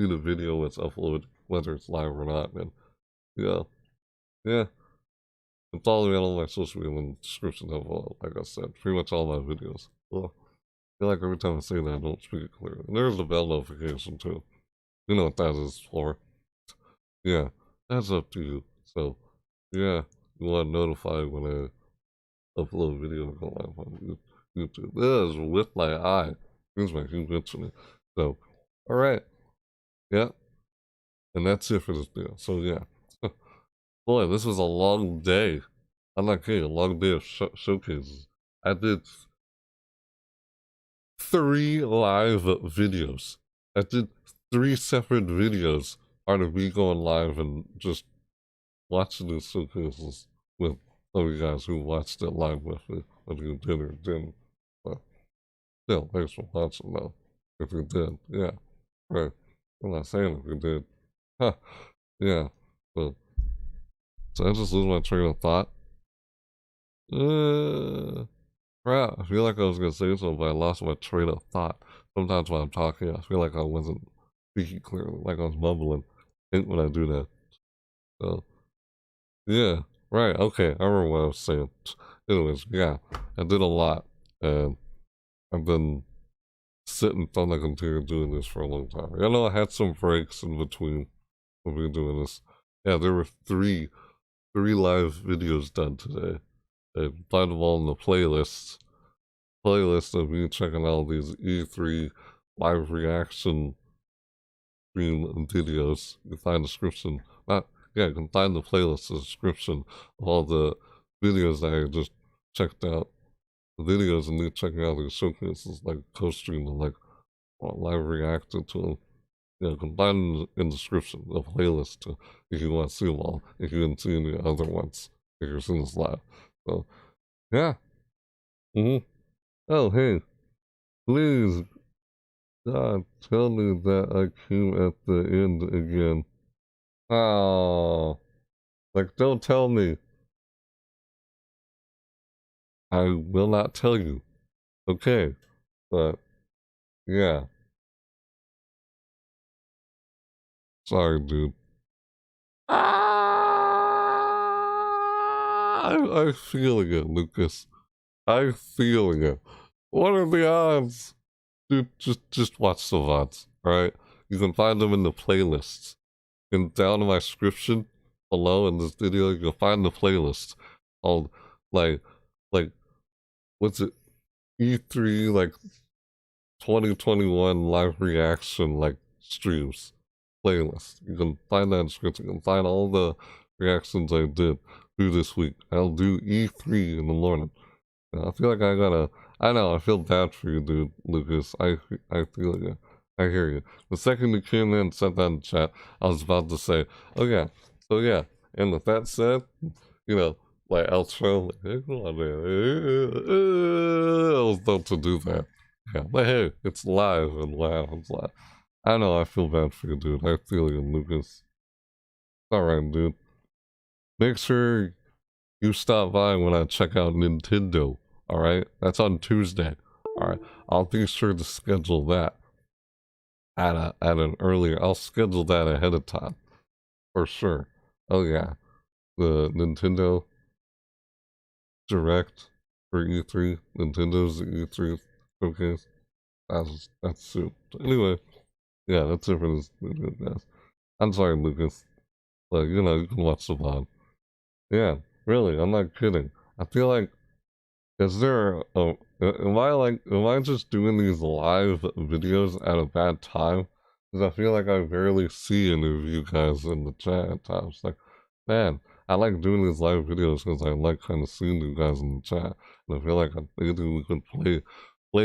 the video when it's uploaded, whether it's live or not, and yeah. It's all on all my social media in the description of like I said, pretty much all my videos. Well, I feel like every time I say that I don't speak it clearly. And there's the bell notification too. You know what that is for. Yeah, that's up to you. So, yeah, you want to notify when I upload a video and go live on YouTube. This is with my eye. Here's my huge mentioning. So, alright. Yeah. And that's it for this video. So, yeah. Boy, this was a long day. I'm not kidding, a long day of showcases. I did 3 live videos. I did 3 separate videos out of me going live and just watching these showcases with some of you guys who watched it live with me, whether you did or didn't. But still, thanks for watching though. If you did, yeah. Right. I'm not saying if you did. Huh. Yeah. But so I just lose my train of thought. Crap. I feel like I was gonna say something, but I lost my train of thought. Sometimes when I'm talking, I feel like I wasn't speaking clearly, like I was mumbling. I think when I do that. So, yeah, right, okay, I remember what I was saying. Anyways, yeah, I did a lot, and I've been sitting on the computer doing this for a long time. I know I had some breaks in between when we were doing this. Yeah, there were three live videos done today. I find them all in the playlist of me checking out these E3 live reaction stream videos. You can find the description. You can find the playlist description of all the videos that I just checked out. The videos and me checking out these showcases, like co-stream and like live reacting to them. You can find them in the description, the playlist, if you want to see them all. If you didn't see any other ones, if you're seeing this live. So, yeah. Oh, hey. Please, God, tell me that I came at the end again. Oh. Like, don't tell me. I will not tell you. Okay. But, yeah. Sorry, dude. Ah! I'm feeling it, Lucas. I'm feeling it. What are the odds? Dude, just watch the VODs, alright? You can find them in the playlists. And down in my description below in this video, you'll find the playlist called, like, what's it? E3, like, 2021 live reaction, like, streams playlist. You can find that in the description. You can find all the reactions I did through this week. I'll do E3 in the morning. I feel like I know, I feel bad for you, dude, Lucas. I feel you. I hear you. The second you came in and said that in the chat, I was about to say, oh yeah, so yeah. And with that said, you know, like, I'll try, like, hey, come on, man. I was about to do that. Yeah, but hey, it's live and what happens live. I know, I feel bad for you, dude. I feel you, Lucas. Alright, dude. Make sure you stop by when I check out Nintendo. Alright? That's on Tuesday. Alright? I'll be sure to schedule that at an earlier. I'll schedule that ahead of time. For sure. Oh yeah. The Nintendo Direct for E3. Nintendo's E3 showcase. That's soon. Anyway, yeah, that's it for this video, guys. I'm sorry, Lucas. But, you know, you can watch the VOD. Yeah, really, I'm not kidding. I feel like, am I just doing these live videos at a bad time? Because I feel like I barely see any of you guys in the chat at times. Like, man, I like doing these live videos because I like kind of seeing you guys in the chat. And I feel like maybe we could play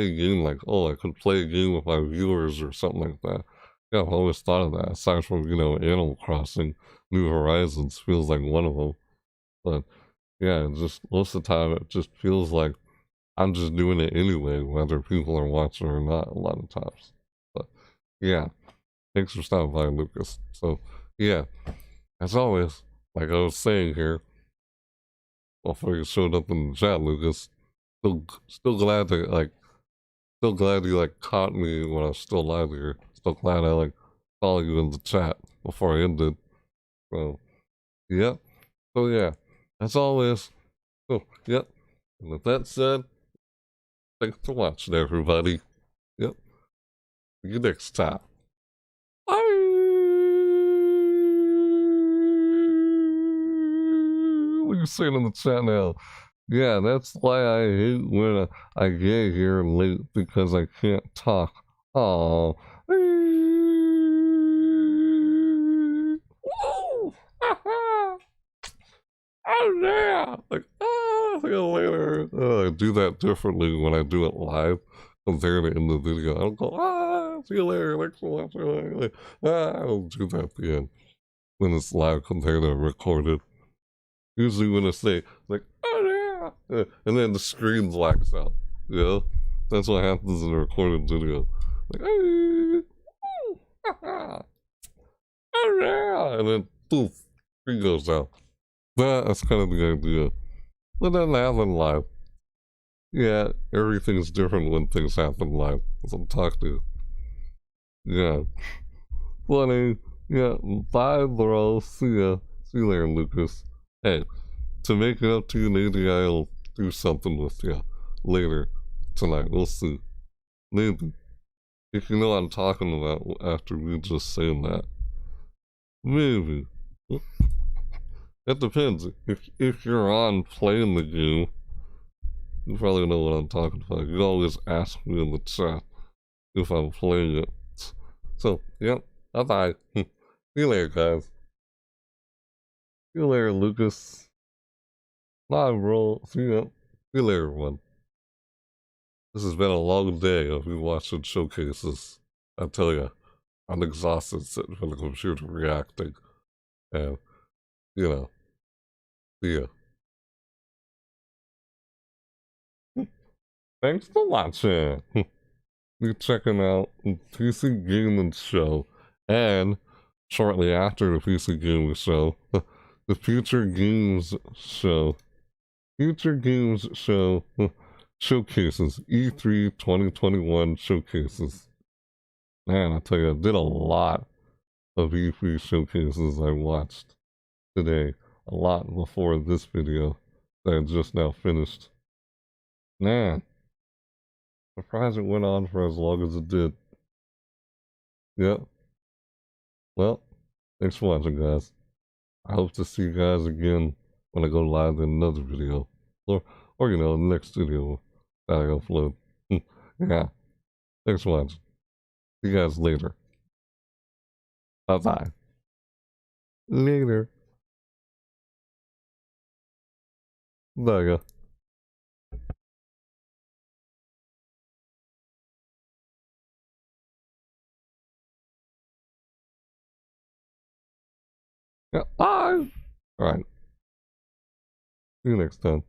a game, like, oh, I could play a game with my viewers or something like that. Yeah, I've always thought of that. Aside from, you know, Animal Crossing, New Horizons feels like one of them. But yeah, just most of the time it just feels like I'm just doing it anyway, whether people are watching or not a lot of times. But yeah, thanks for stopping by, Lucas. So yeah, as always, like I was saying here, before you showed up in the chat, Lucas, still glad you like caught me when I was still live here. Still glad I like saw you in the chat before I ended. So yep. So yeah. As always, yep. And with that said, thanks for watching, everybody. Yep. See you next time. Bye. What are you saying in the chat now? Yeah, that's why I hate when I get here late because I can't talk. Oh. Oh yeah! Like, see you later. I do that differently when I do it live compared to in the video. I don't go, see you later, thanks for watching. I don't do that at the end when it's live compared to recorded. Usually when I say, like, oh yeah! And then the screen blacks out, you know? That's what happens in a recorded video. Like, oh yeah! And then, poof, screen goes out. That's kind of the idea. But then happen live. Yeah, everything's different when things happen live. As I'm talking to you. Yeah. Funny. Yeah, bye, bro. See ya. See you later, Lucas. Hey, to make it up to you, maybe I'll do something with you later tonight. We'll see. Maybe. If you know what I'm talking about after me just saying that. Maybe. It depends. If you're on playing the game, you probably know what I'm talking about. You always ask me in the chat if I'm playing it. So, yep. Bye-bye. See you later, guys. See you later, Lucas. Bye, bro. See you later, everyone. This has been a long day of me watching showcases. I tell you, I'm exhausted sitting for the computer reacting. And, you know, see ya. Thanks for watching. You're checking out the PC Gaming Show, and shortly after the PC Gaming Show, the Future Games Show. Future Games Show showcases. E3 2021 showcases. Man, I tell you, I did a lot of E3 showcases I watched today. A lot before this video. that had just now finished. Man, surprised it went on for as long as it did. Yep. Well, thanks for watching, guys. I hope to see you guys again when I go live in another video. Or you know, the next video that I upload. Yeah. Thanks for watching. See you guys later. Bye-bye. Later. Bye. Yeah, bye. Alright. See you next time.